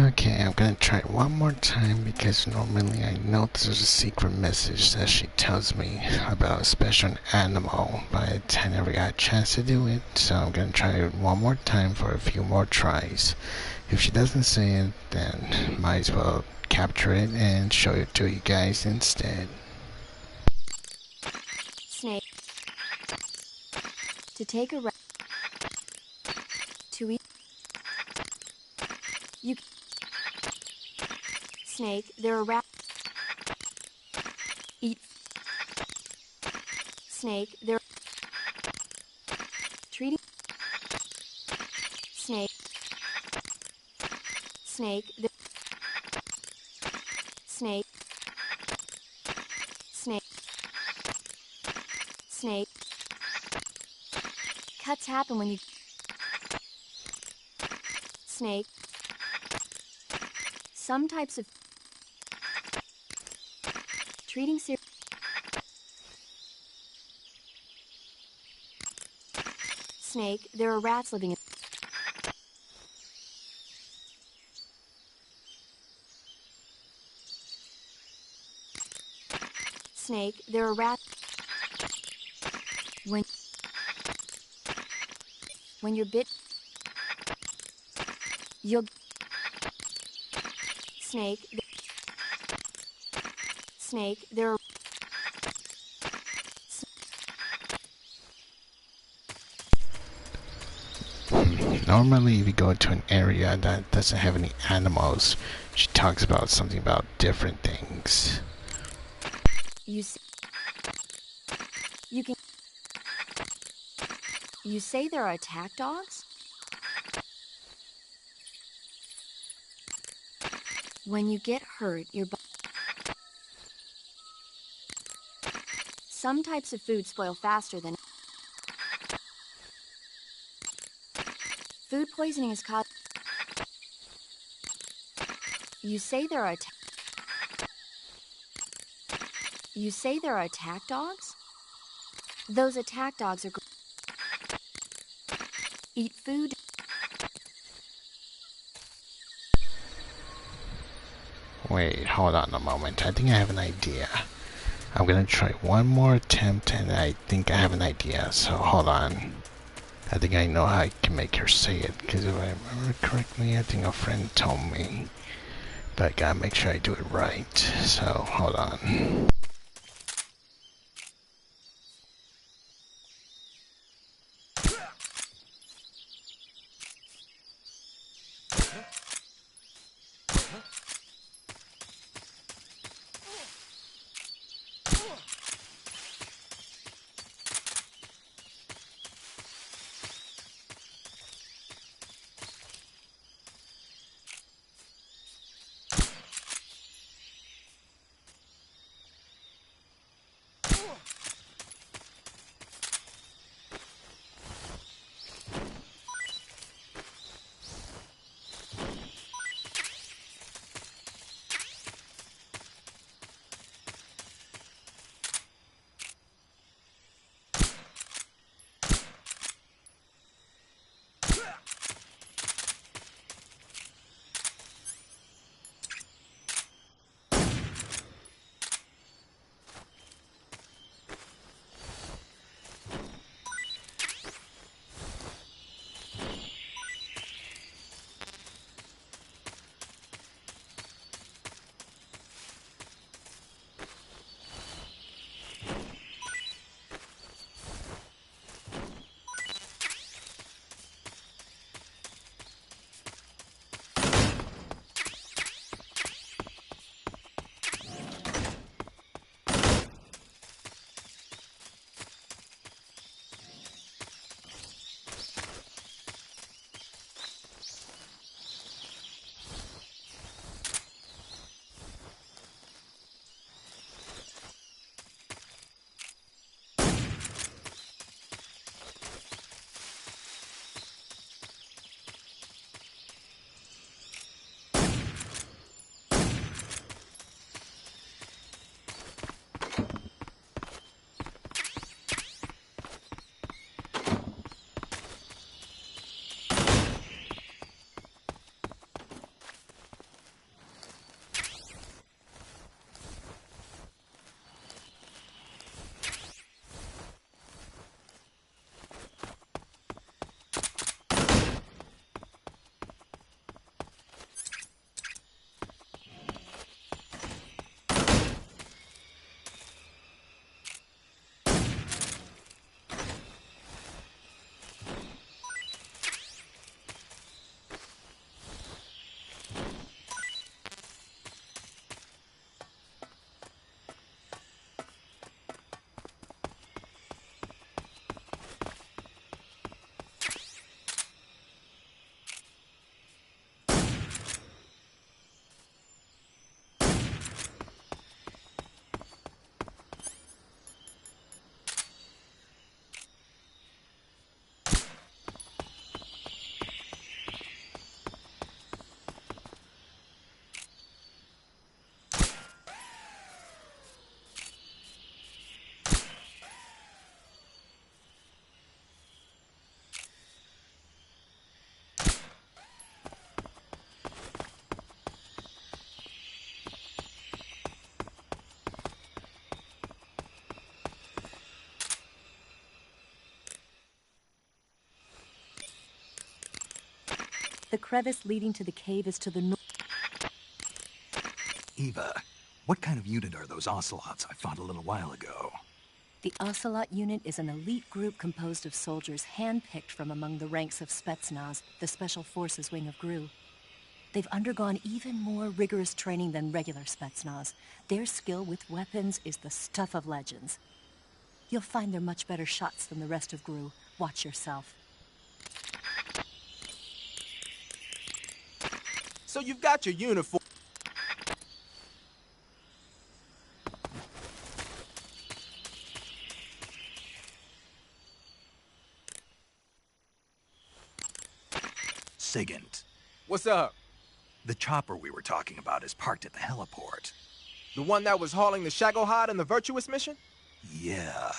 Okay, I'm gonna try it one more time because normally I know there's a secret message that she tells me about a special animal, but I never got a chance to do it, so I'm gonna try it one more time for a few more tries. If she doesn't say it, then might as well capture it and show it to you guys instead.
Snake. To take a rest. To eat. You... Snake, there are rats. Eat. Snake, there... Treating... Snake. Snake, there... Snake. Snake. Snake. Cuts happen when you... Snake. Some types of... Treating serious... Snake, there are rats living in... Snake, there are rats... When you're bit... You'll... Snake... Snake, there are...
Normally, if you go to an area that doesn't have any animals, she talks about something about different things.
You can... You say there are attack dogs? When you get hurt, your body... Some types of food spoil faster than... Food poisoning is caused... You say there are You say there are attack dogs? Those attack dogs are... Eat food...
Wait, hold on a moment. I think I have an idea. I'm gonna try one more attempt, and I think I have an idea. So hold on. I think I know how I can make her say it, because if I remember correctly, I think a friend told me. But I gotta make sure I do it right. So hold on.
The crevice leading to the cave is to the north.
Eva, what kind of unit are those ocelots I fought a little while ago?
The Ocelot unit is an elite group composed of soldiers handpicked from among the ranks of Spetsnaz, the Special Forces wing of GRU. They've undergone even more rigorous training than regular Spetsnaz. Their skill with weapons is the stuff of legends. You'll find they're much better shots than the rest of GRU. Watch yourself.
So you've got your uniform.
Sigint.
What's up?
The chopper we were talking about is parked at the heliport.
The one that was hauling the Shagohod in the Virtuous mission?
Yeah.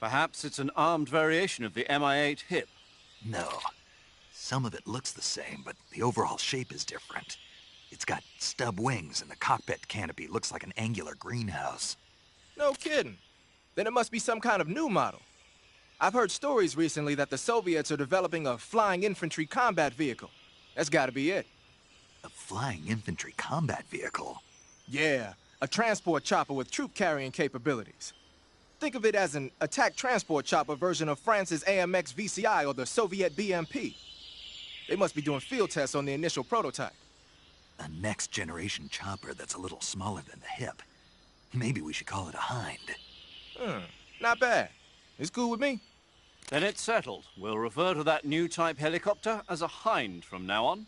Perhaps it's an armed variation of the Mi-8 HIP.
No. Some of it looks the same, but the overall shape is different. It's got stub wings, and the cockpit canopy looks like an angular greenhouse.
No kidding. Then it must be some kind of new model. I've heard stories recently that the Soviets are developing a flying infantry combat vehicle. That's gotta be it.
A flying infantry combat vehicle?
Yeah, a transport chopper with troop-carrying capabilities. Think of it as an attack transport chopper version of France's AMX VCI or the Soviet BMP. They must be doing field tests on the initial prototype.
A next-generation chopper that's a little smaller than the hip. Maybe we should call it a Hind.
Not bad. It's cool with me.
Then it's settled. We'll refer to that new type helicopter as a Hind from now on.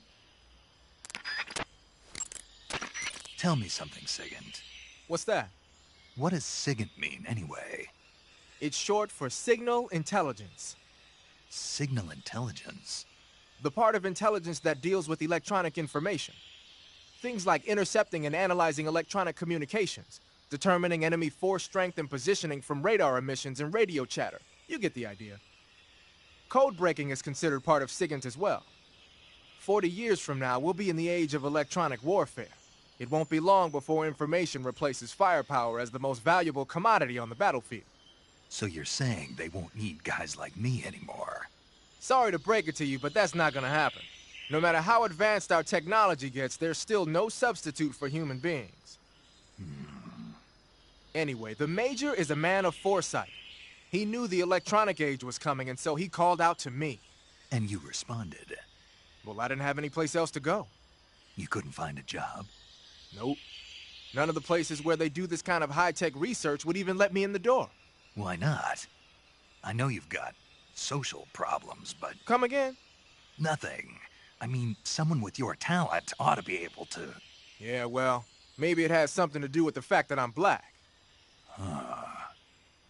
Tell me something, Sigint.
What's that?
What does Sigint mean, anyway?
It's short for Signal Intelligence.
Signal Intelligence?
The part of intelligence that deals with electronic information. Things like intercepting and analyzing electronic communications, determining enemy force strength and positioning from radar emissions and radio chatter. You get the idea. Code breaking is considered part of SIGINT as well. 40 years from now, we'll be in the age of electronic warfare. It won't be long before information replaces firepower as the most valuable commodity on the battlefield.
So you're saying they won't need guys like me anymore?
Sorry to break it to you, but that's not gonna happen. No matter how advanced our technology gets, there's still no substitute for human beings. Anyway, the Major is a man of foresight. He knew the electronic age was coming, and so he called out to me.
And you responded?
Well, I didn't have any place else to go.
You couldn't find a job?
Nope. None of the places where they do this kind of high-tech research would even let me in the door.
Why not? I know you've got social problems, but...
Come again?
Nothing. I mean, someone with your talent ought to be able to...
Yeah, well, maybe it has something to do with the fact that I'm black.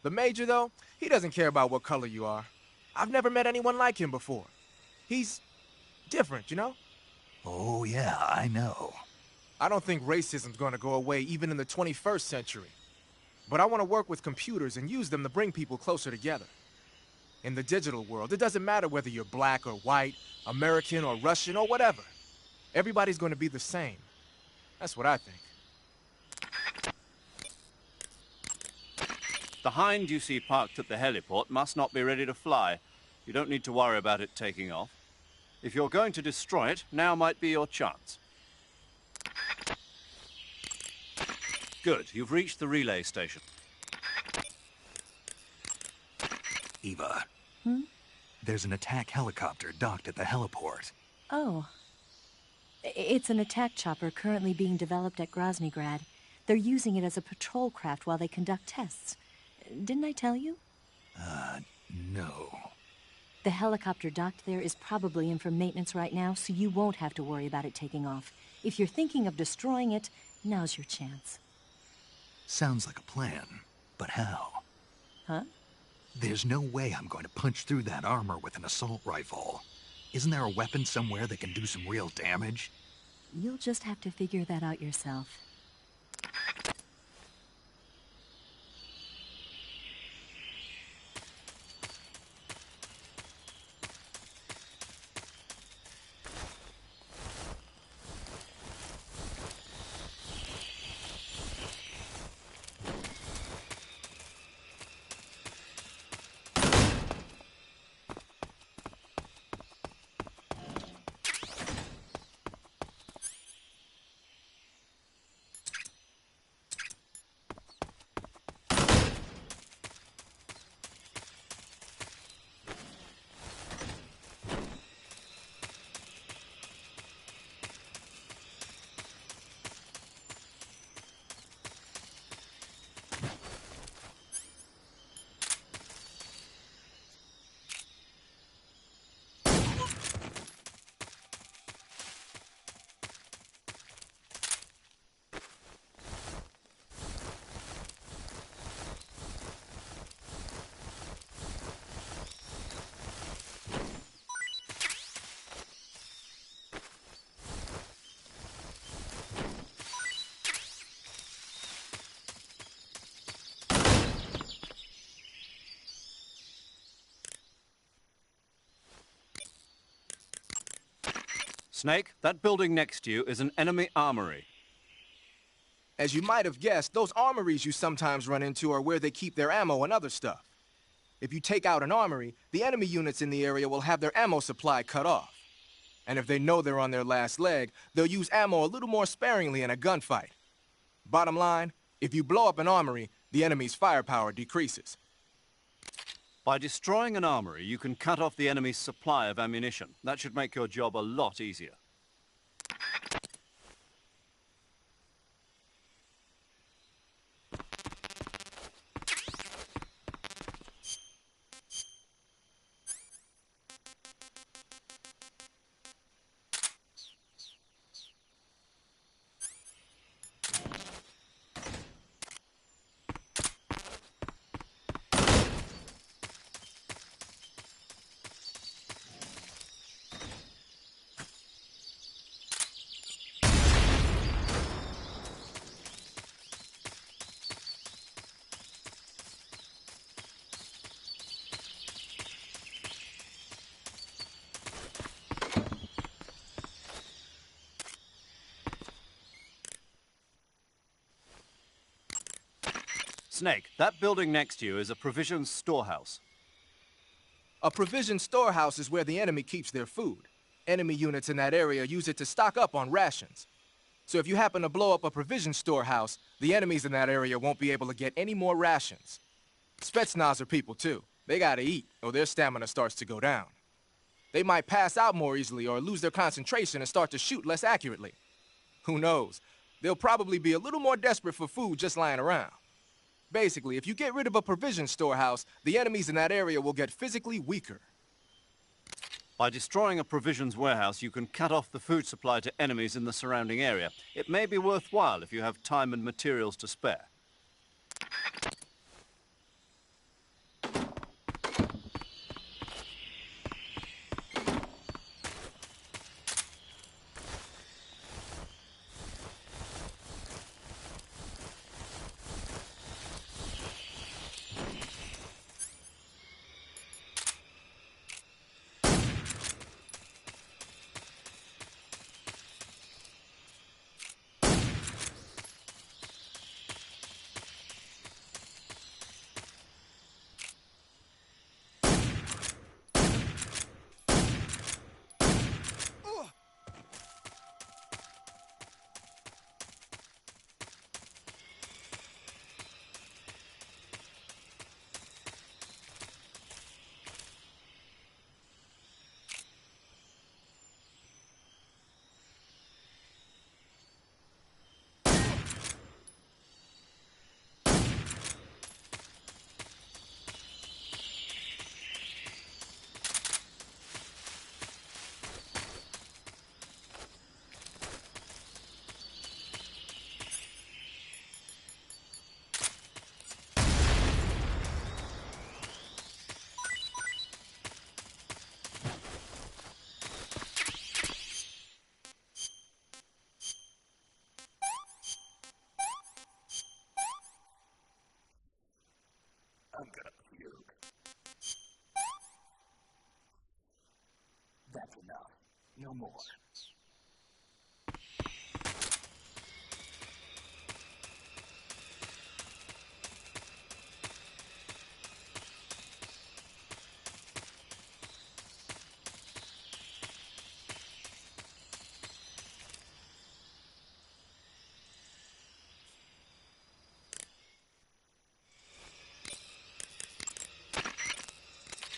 The Major, though, he doesn't care about what color you are. I've never met anyone like him before. He's different, you know?
Oh, yeah, I know.
I don't think racism's gonna go away even in the 21st century. But I want to work with computers and use them to bring people closer together. In the digital world, it doesn't matter whether you're black or white, American or Russian or whatever. Everybody's going to be the same. That's what I think.
The Hind you see parked at the heliport must not be ready to fly. You don't need to worry about it taking off. If you're going to destroy it, now might be your chance. Good, you've reached the relay station.
Eva. There's an attack helicopter docked at the heliport.
Oh. It's an attack chopper currently being developed at Groznygrad. They're using it as a patrol craft while they conduct tests. Didn't I tell you?
No.
The helicopter docked there is probably in for maintenance right now, so you won't have to worry about it taking off. If you're thinking of destroying it, now's your chance.
Sounds like a plan, but how?
Huh?
There's no way I'm going to punch through that armor with an assault rifle. Isn't there a weapon somewhere that can do some real damage?
You'll just have to figure that out yourself.
Snake, that building next to you is an enemy armory.
As you might have guessed, those armories you sometimes run into are where they keep their ammo and other stuff. If you take out an armory, the enemy units in the area will have their ammo supply cut off. And if they know they're on their last leg, they'll use ammo a little more sparingly in a gunfight. Bottom line, if you blow up an armory, the enemy's firepower decreases.
By destroying an armory, you can cut off the enemy's supply of ammunition. That should make your job a lot easier. Snake, that building next to you is a provisions storehouse.
A provision storehouse is where the enemy keeps their food. Enemy units in that area use it to stock up on rations. So if you happen to blow up a provision storehouse, the enemies in that area won't be able to get any more rations. Spetsnaz are people too. They gotta eat, or their stamina starts to go down. They might pass out more easily or lose their concentration and start to shoot less accurately. Who knows? They'll probably be a little more desperate for food just lying around. Basically, if you get rid of a provision storehouse, the enemies in that area will get physically weaker.
By destroying a provisions warehouse, you can cut off the food supply to enemies in the surrounding area. It may be worthwhile if you have time and materials to spare.
I'm gonna puke. That's enough. No more.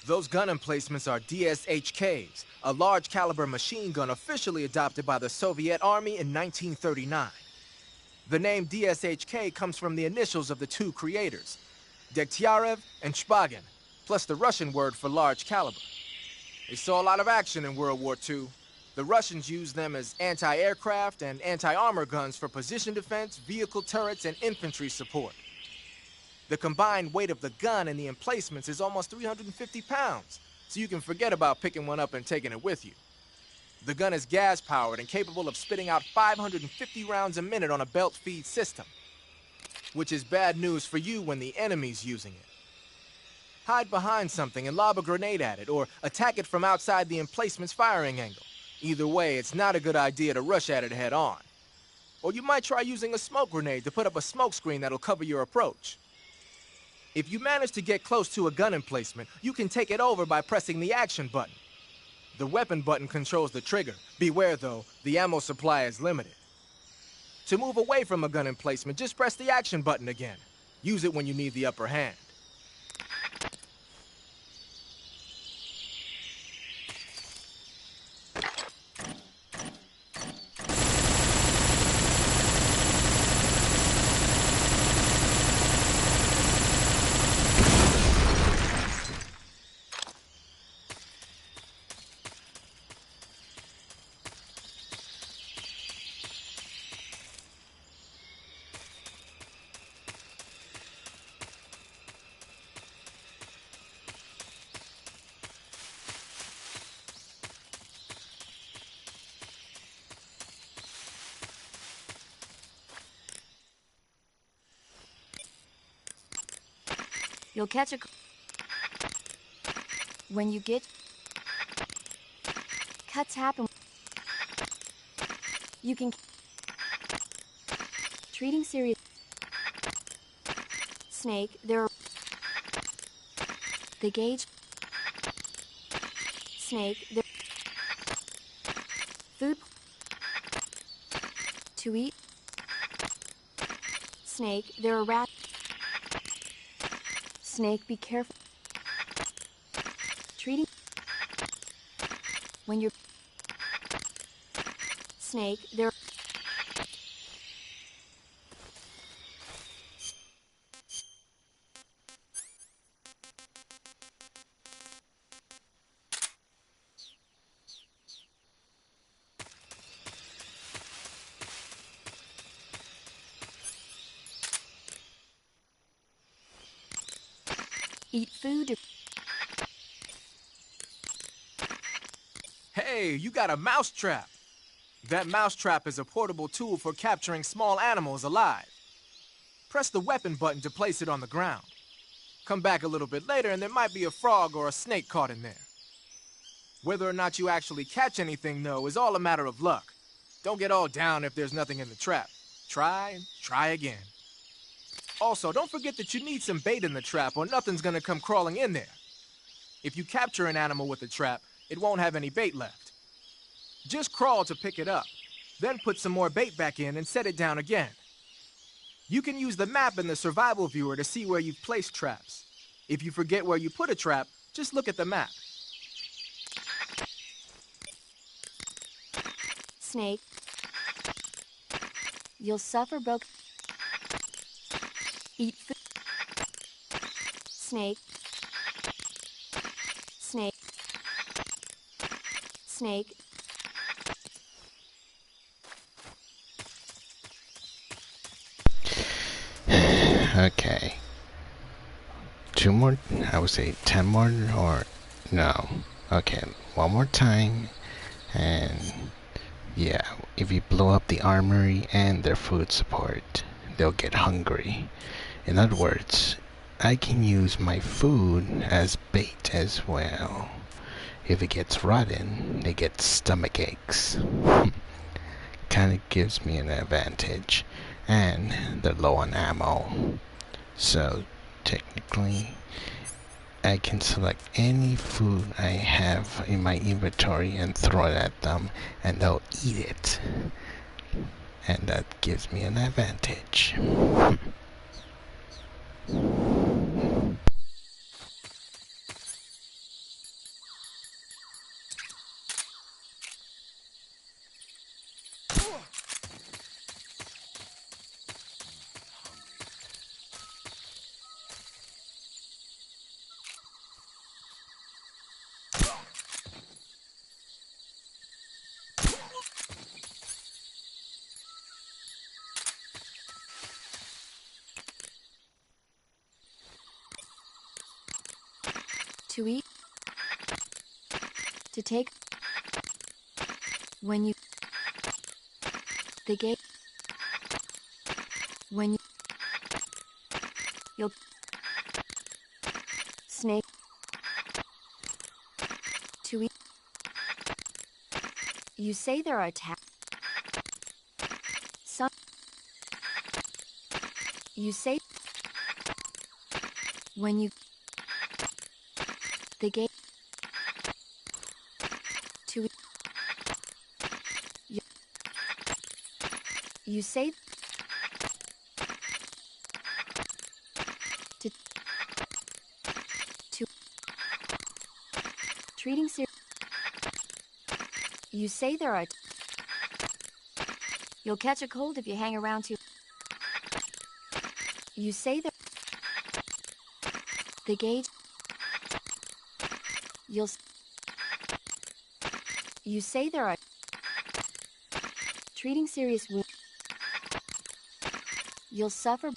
Those gun emplacements are DSHKs, a large caliber machine gun officially adopted by the Soviet Army in 1939. The name DSHK comes from the initials of the two creators, Degtyarev and Shpagin, plus the Russian word for large caliber. They saw a lot of action in World War II. The Russians used them as anti-aircraft and anti-armor guns for position defense, vehicle turrets, and infantry support. The combined weight of the gun and the emplacements is almost 350 pounds, so you can forget about picking one up and taking it with you. The gun is gas-powered and capable of spitting out 550 rounds a minute on a belt feed system, which is bad news for you when the enemy's using it. Hide behind something and lob a grenade at it, or attack it from outside the emplacement's firing angle. Either way, it's not a good idea to rush at it head on. Or you might try using a smoke grenade to put up a smoke screen that'll cover your approach. If you manage to get close to a gun emplacement, you can take it over by pressing the action button. The weapon button controls the trigger. Beware though, the ammo supply is limited. To move away from a gun emplacement, just press the action button again. Use it when you need the upper hand.
You'll catch a... When you get... Cuts happen. You can... Treating serious... Snake, there are... The gauge... Snake, there... Food... To eat... Snake, there are rats... Snake, be careful. Treating... When you're... Snake, there... Eat food.
Hey, you got a mousetrap. That mousetrap is a portable tool for capturing small animals alive. Press the weapon button to place it on the ground. Come back a little bit later and there might be a frog or a snake caught in there. Whether or not you actually catch anything, though, is all a matter of luck. Don't get all down if there's nothing in the trap. Try and try again. Also, don't forget that you need some bait in the trap or nothing's gonna come crawling in there. If you capture an animal with a trap, it won't have any bait left. Just crawl to pick it up, then put some more bait back in and set it down again. You can use the map in the survival viewer to see where you've placed traps. If you forget where you put a trap, just look at the map.
Snake, you'll suffer broken... Eat food. Snake. Snake. Snake.
Okay. 2 more, I would say 10 more, or no. Okay, 1 more time. And yeah, if you blow up the armory and their food support, they'll get hungry. In other words, I can use my food as bait as well. If it gets rotten, they get stomach aches. Kinda gives me an advantage. And they're low on ammo. So technically, I can select any food I have in my inventory and throw it at them, and they'll eat it. And that gives me an advantage.
To eat. To take. When you... The gate. When you... You'll... Snake. To eat. You say there are some. You say when you the gate to you say to treating serious. You say there are. You'll catch a cold if you hang around too. You say that the gauge. You say there are. Treating serious wounds. You'll suffer.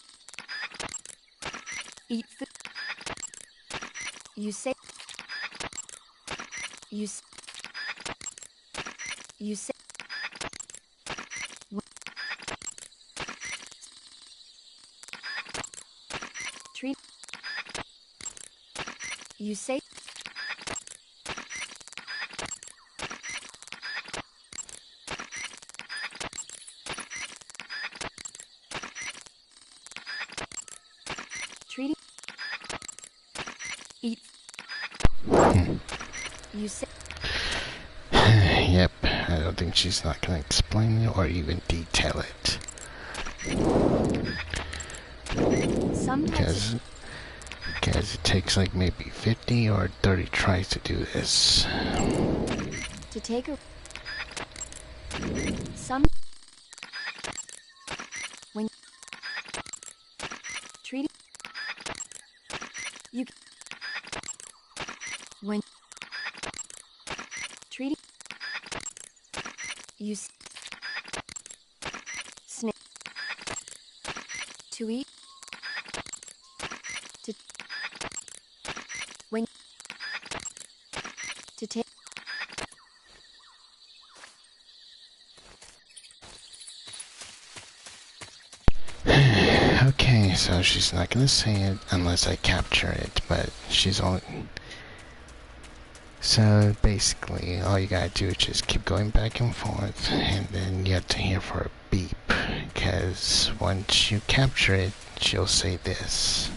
Eat food. You say. You say. Treat. You say. Treating. Eat. You say.
Yep, I don't think she's not gonna explain it or even detail it.
Sometimes
because it takes like maybe 50 or 30 tries to do this.
To take a when treating you when treating you snake to eat to when to take
Okay, so she's not gonna say it unless I capture it, but she's only. So basically, all you gotta do is just keep going back and forth, and then you have to hear for a beep, because once you capture it, she'll say this.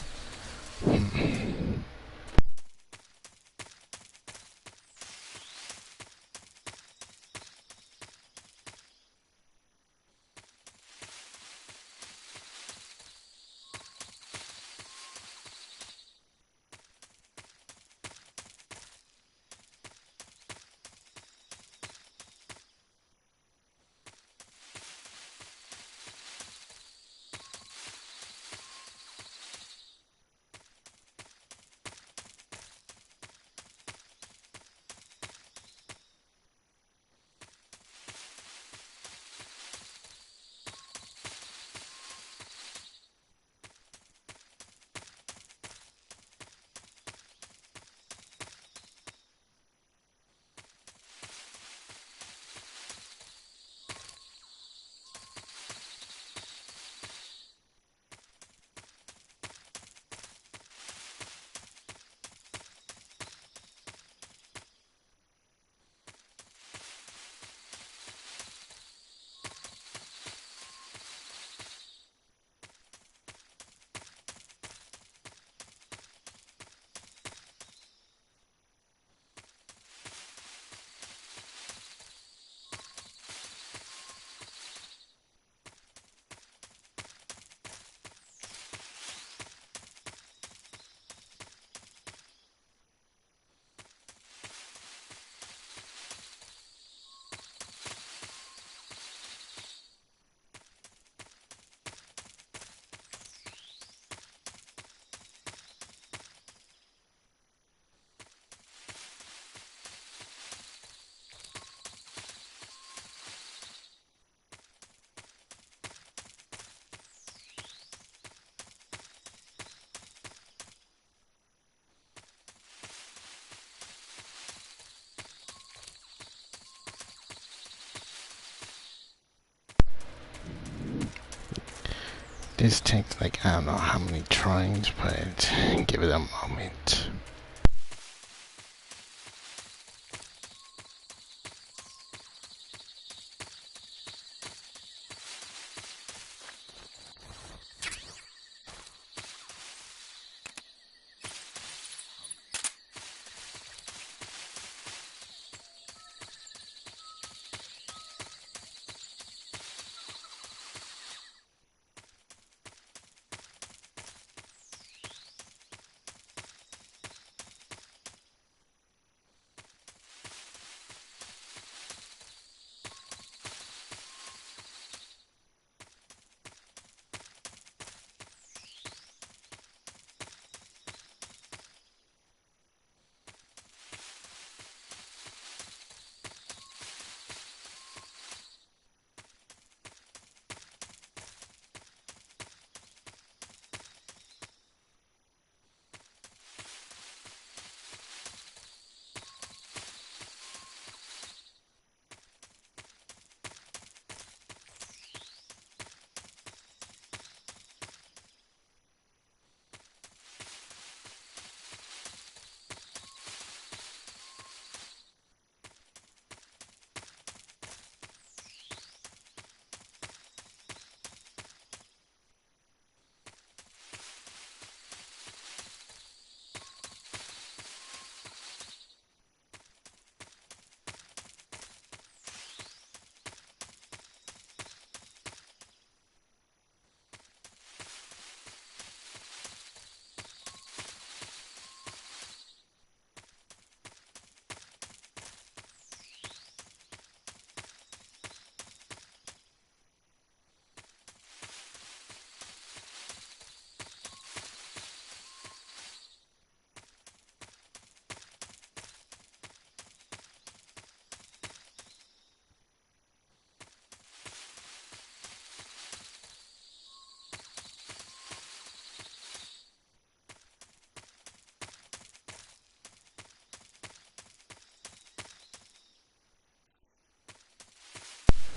This takes like, I don't know how many tries, but give it a moment.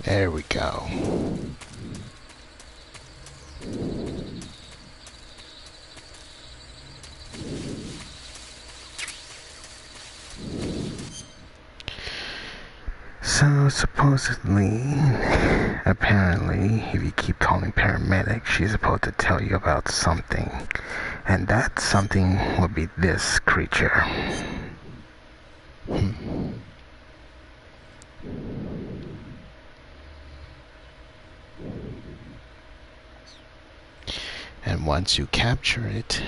There we go. So supposedly, apparently, if you keep calling paramedics, she's supposed to tell you about something. And that something will be this creature. And once you capture it,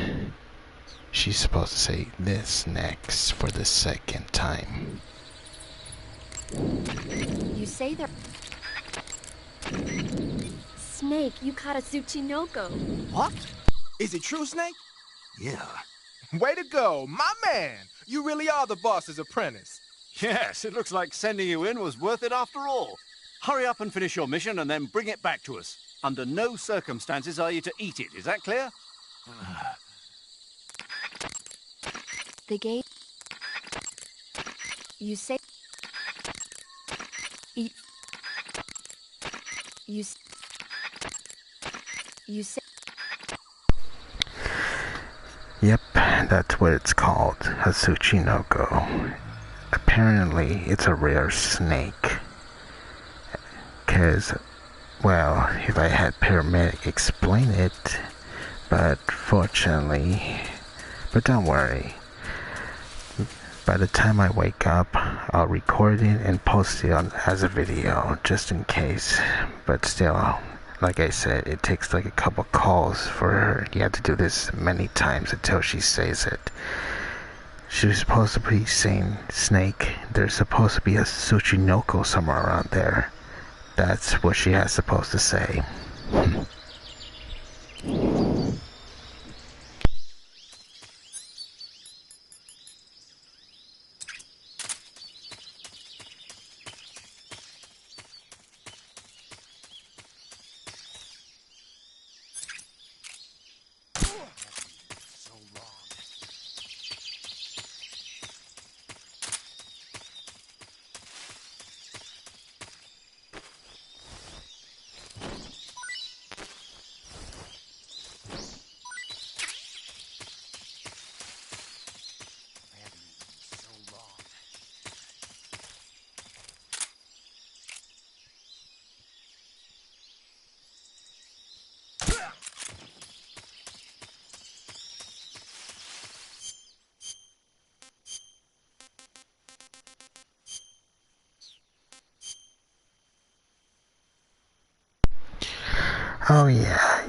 she's supposed to say this next for the second time.
You say that... Snake, you caught a Tsuchinoko.
What? Is it true, Snake?
Yeah.
Way to go, my man! You really are the boss's apprentice.
Yes, it looks like sending you in was worth it after all. Hurry up and finish your mission and then bring it back to us. Under no circumstances are you to eat it, is that clear?
The gate... You say... You say...
Yep, that's what it's called, a Tsuchinoko. Apparently, it's a rare snake. 'Cause, well, if I had paramedic explain it, but fortunately... But don't worry. By the time I wake up, I'll record it and post it as a video, just in case. But still, like I said, it takes like a couple calls for her. You have to do this many times until she says it. She was supposed to be saying snake. There's supposed to be a Tsuchinoko somewhere around there. That's what she has supposed to say. Oh yeah,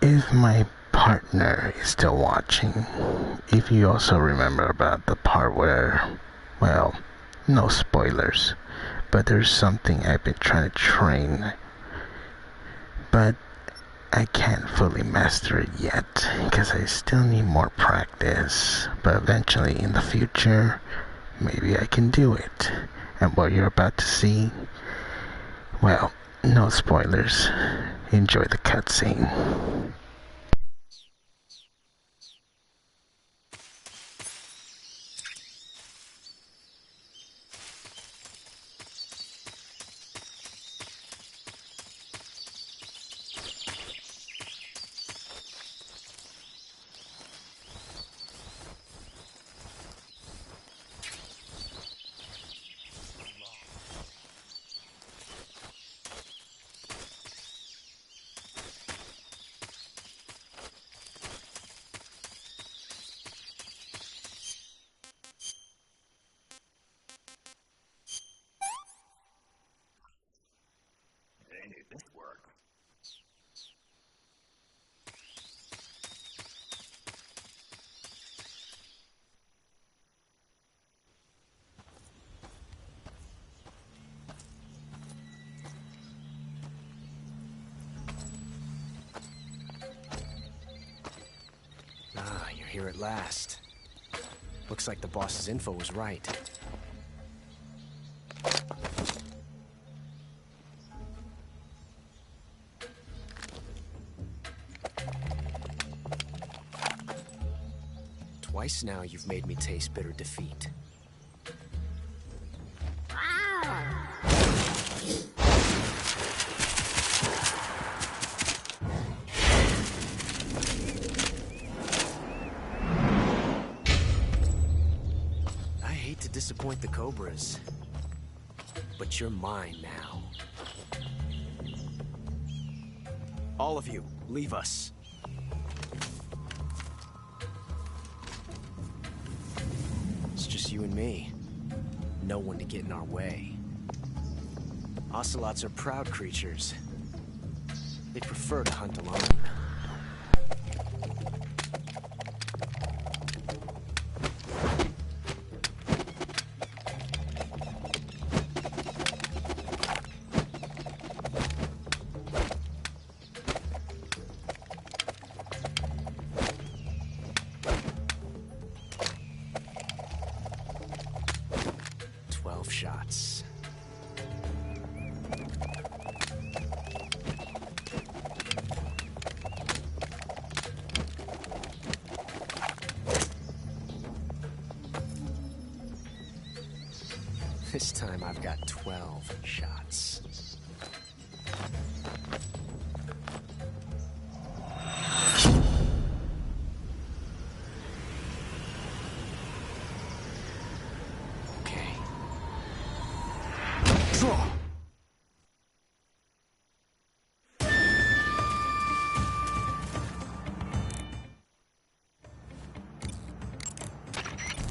if my partner is still watching, if you also remember about the part where, well, no spoilers, but there's something I've been trying to train, but I can't fully master it yet, because I still need more practice, but eventually in the future, maybe I can do it. And what you're about to see, well, no spoilers. Enjoy the cutscene.
Ain't it this work?
Ah, you're here at last. Looks like the boss's info was right. Twice now you've made me taste bitter defeat. the Cobras. But you're mine now. All of you, leave us. It's just you and me. No one to get in our way. Ocelots are proud creatures. They prefer to hunt alone. Shots. This time I've got 12 shots.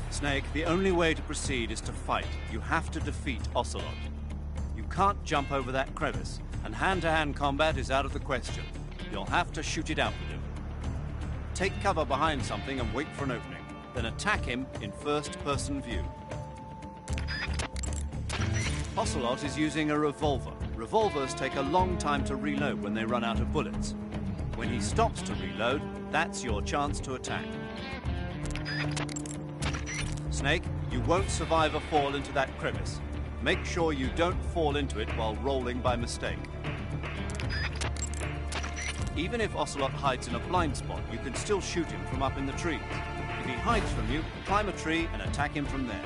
Snake, the only way to proceed is to fight. You have to defeat Ocelot. You can't jump over that crevice, and hand-to-hand combat is out of the question. You'll have to shoot it out with him. Take cover behind something and wait for an opening, then attack him in first-person view. Ocelot is using a revolver. Revolvers take a long time to reload when they run out of bullets. When he stops to reload, that's your chance to attack. Snake, you won't survive a fall into that crevice. Make sure you don't fall into it while rolling by mistake. Even if Ocelot hides in a blind spot, you can still shoot him from up in the trees. If he hides from you, climb a tree and attack him from there.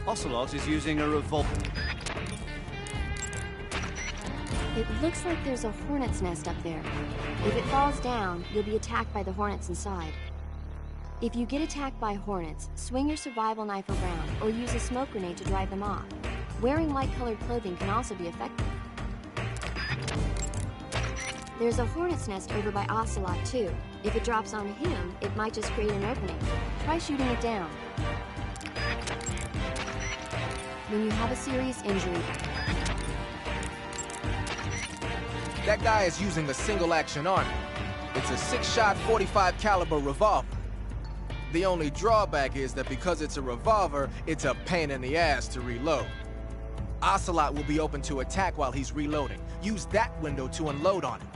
Ocelot is using a revolver.
It looks like there's a hornet's nest up there. If it falls down, you'll be attacked by the hornets inside. If you get attacked by hornets, swing your survival knife around or use a smoke grenade to drive them off. Wearing light-colored clothing can also be effective. There's a hornet's nest over by Ocelot, too. If it drops on him, it might just create an opening. Try shooting it down. When you have a serious injury...
That guy is using a single-action arm. It's a 6-shot 45 caliber revolver. The only drawback is that because it's a revolver, it's a pain in the ass to reload. Ocelot will be open to attack while he's reloading. Use that window to unload on him.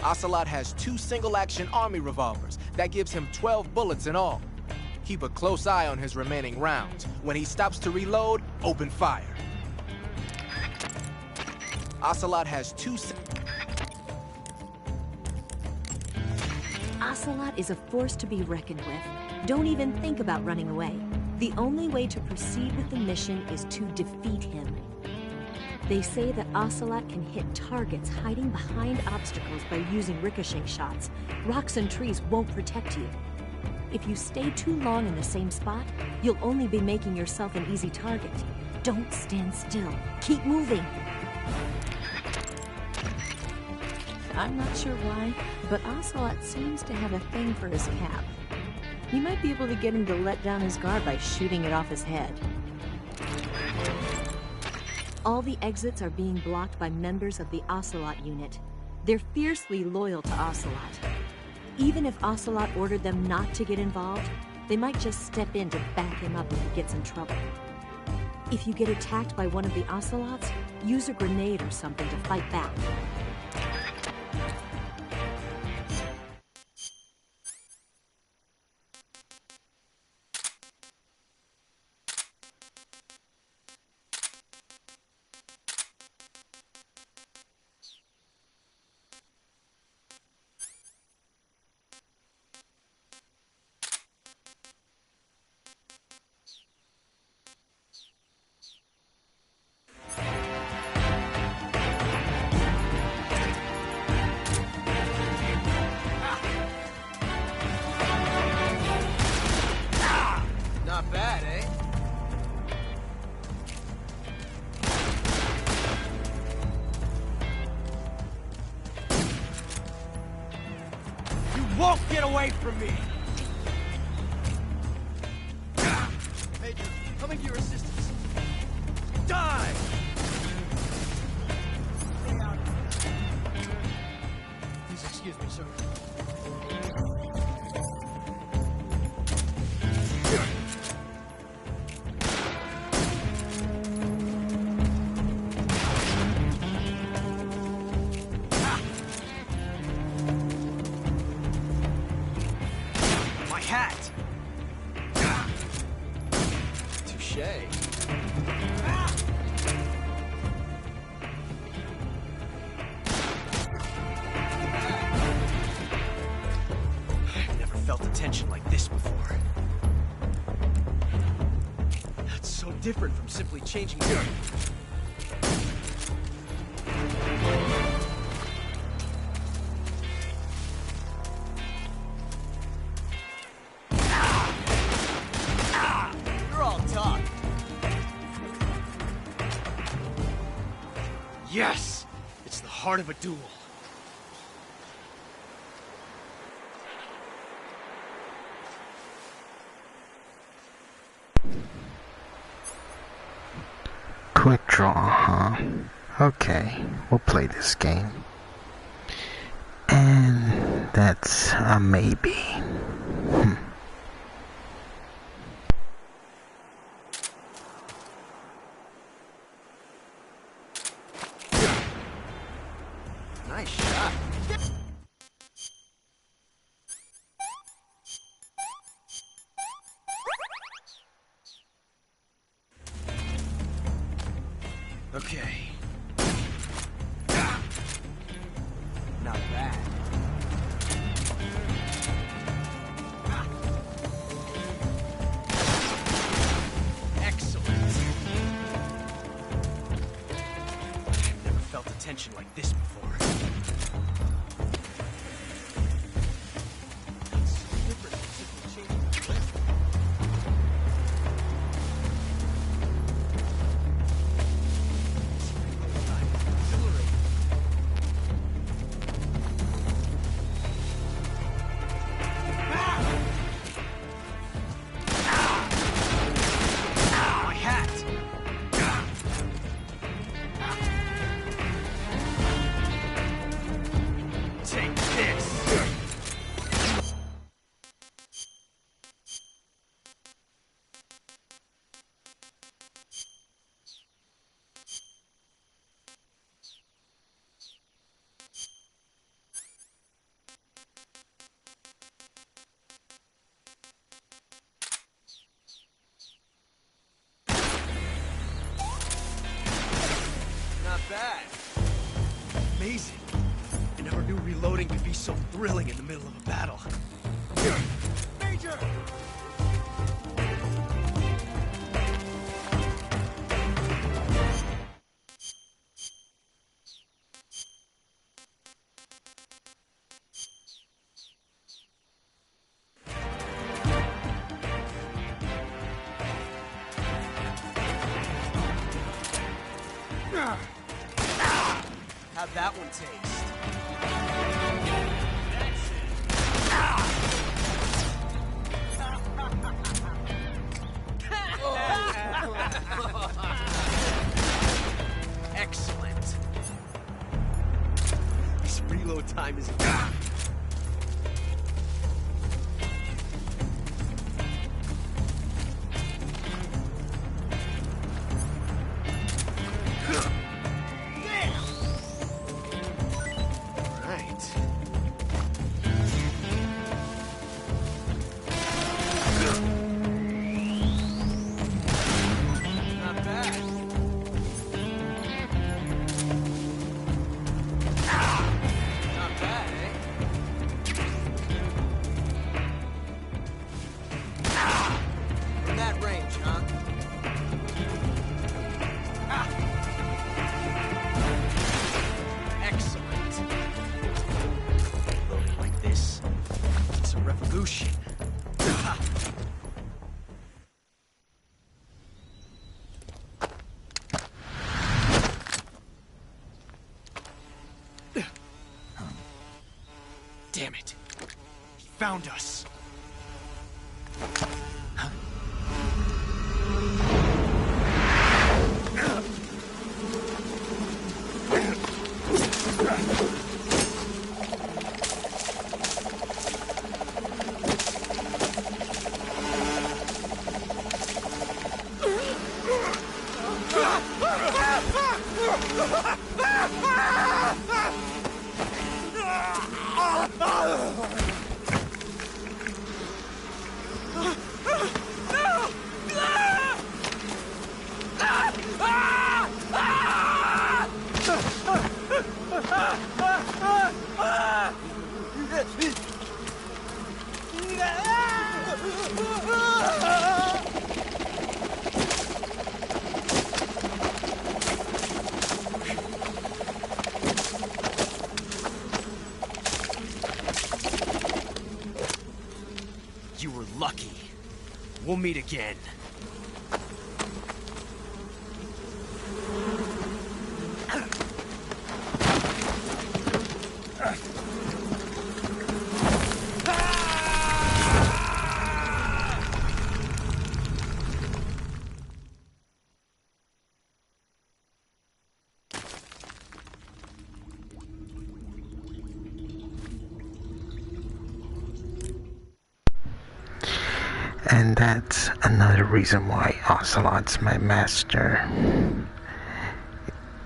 Ocelot has 2 single-action army revolvers. That gives him 12 bullets in all. Keep a close eye on his remaining rounds. When he stops to reload, open fire. Ocelot has 2...
Ocelot is a force to be reckoned with. Don't even think about running away. The only way to proceed with the mission is to defeat him. They say that Ocelot can hit targets hiding behind obstacles by using ricochet shots. Rocks and trees won't protect you. If you stay too long in the same spot, you'll only be making yourself an easy target. Don't stand still. Keep moving. I'm not sure why, but Ocelot seems to have a thing for his cap. You might be able to get him to let down his guard by shooting it off his head. All the exits are being blocked by members of the Ocelot unit. They're fiercely loyal to Ocelot. Even if Ocelot ordered them not to get involved, they might just step in to back him up when he gets in trouble. If you get attacked by one of the Ocelots, use a grenade or something to fight back.
won't get away from me!
Major, coming to your assistance.
Die!
Please excuse me, sir.
My hat!
Touche.
I've never felt a tension like this before. That's so different from simply changing gear.
You're all talk.
Yes! It's the heart of a duel.
Quick draw, huh? Okay, we'll play this game. And that's a maybe.
Nice shot. Okay. Not bad. Excellent. Never felt a tension like this before. My hat! Take this! Not bad. Amazing. I never knew reloading could be so thrilling in the middle of a battle. Major! How'd that one taste? Excellent. This reload time is... found us. You were lucky. We'll meet again.
And that's another reason why Ocelot's my master.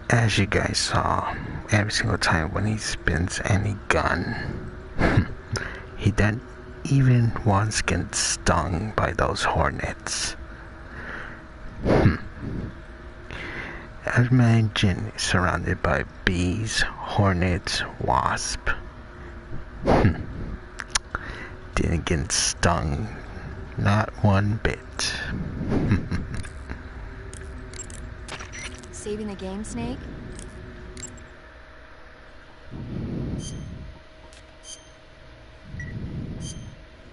As you guys saw, every single time when he spins any gun, he doesn't even once get stung by those hornets. Imagine surrounded by bees, hornets, wasps. Didn't get stung. Not one bit.
Saving the game, Snake?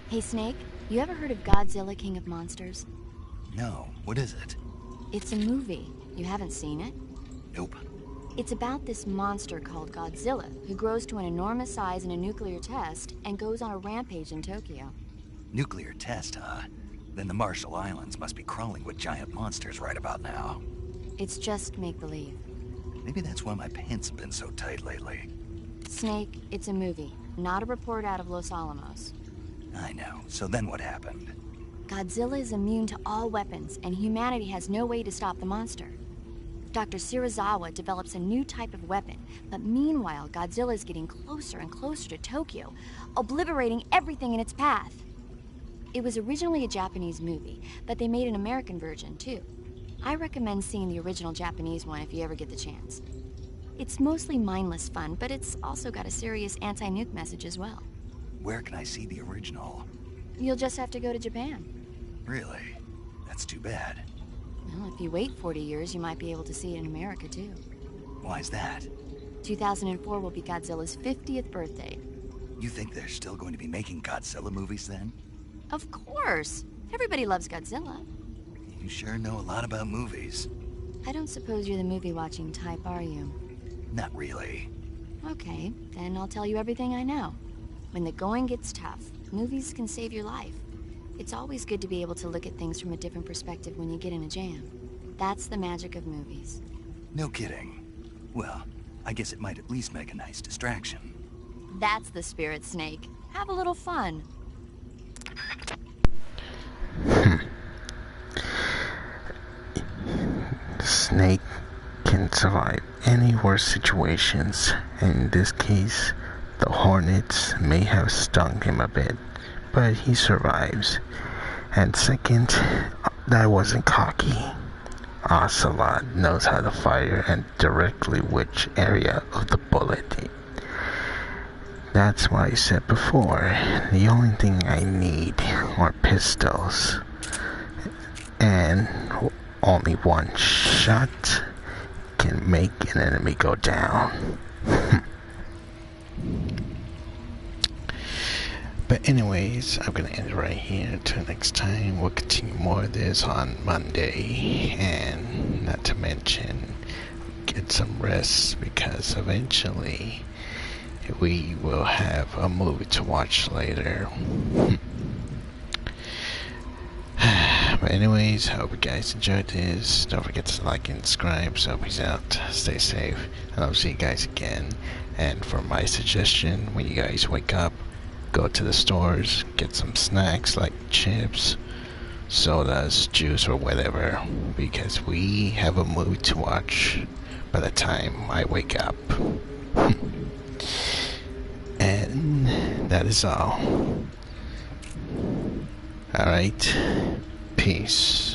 Hey, Snake, you ever heard of Godzilla, King of Monsters?
No, what is it?
It's a movie. You haven't seen it?
Nope.
It's about this monster called Godzilla, who grows to an enormous size in a nuclear test and goes on a rampage in Tokyo.
Nuclear test, huh? Then the Marshall Islands must be crawling with giant monsters right about now.
It's just make-believe.
Maybe that's why my pants have been so tight lately.
Snake, it's a movie, not a report out of Los Alamos.
I know. So then what happened?
Godzilla is immune to all weapons, and humanity has no way to stop the monster. Dr. Shirazawa develops a new type of weapon, but meanwhile, Godzilla is getting closer and closer to Tokyo, obliterating everything in its path. It was originally a Japanese movie, but they made an American version, too. I recommend seeing the original Japanese one if you ever get the chance. It's mostly mindless fun, but it's also got a serious anti-nuke message as well.
Where can I see the original?
You'll just have to go to Japan.
Really? That's too bad.
Well, if you wait 40 years, you might be able to see it in America, too.
Why's that?
2004 will be Godzilla's 50th birthday.
You think they're still going to be making Godzilla movies then?
Of course. Everybody loves Godzilla.
You sure know a lot about movies.
I don't suppose you're the movie-watching type, are you?
Not really.
Okay, then I'll tell you everything I know. When the going gets tough, movies can save your life. It's always good to be able to look at things from a different perspective when you get in a jam. That's the magic of movies.
No kidding. Well, I guess it might at least make a nice distraction.
That's the spirit, Snake. Have a little fun.
Snake can survive any worse situations. In this case, the hornets may have stung him a bit, but he survives. And second, that wasn't cocky. Ocelot knows how to fire and directly which area of the bullet. That's why I said before, the only thing I need are pistols. And only one shot can make an enemy go down. But anyways, I'm gonna end it right here. Until next time, we'll continue more of this on Monday. And not to mention, get some rest, because eventually we will have a movie to watch later. But anyways, hope you guys enjoyed this. Don't forget to like and subscribe. So peace out, stay safe, and I'll see you guys again. And for my suggestion, when you guys wake up, go to the stores, get some snacks like chips, sodas, juice, or whatever, because we have a movie to watch by the time I wake up. And that is all. Alright, peace.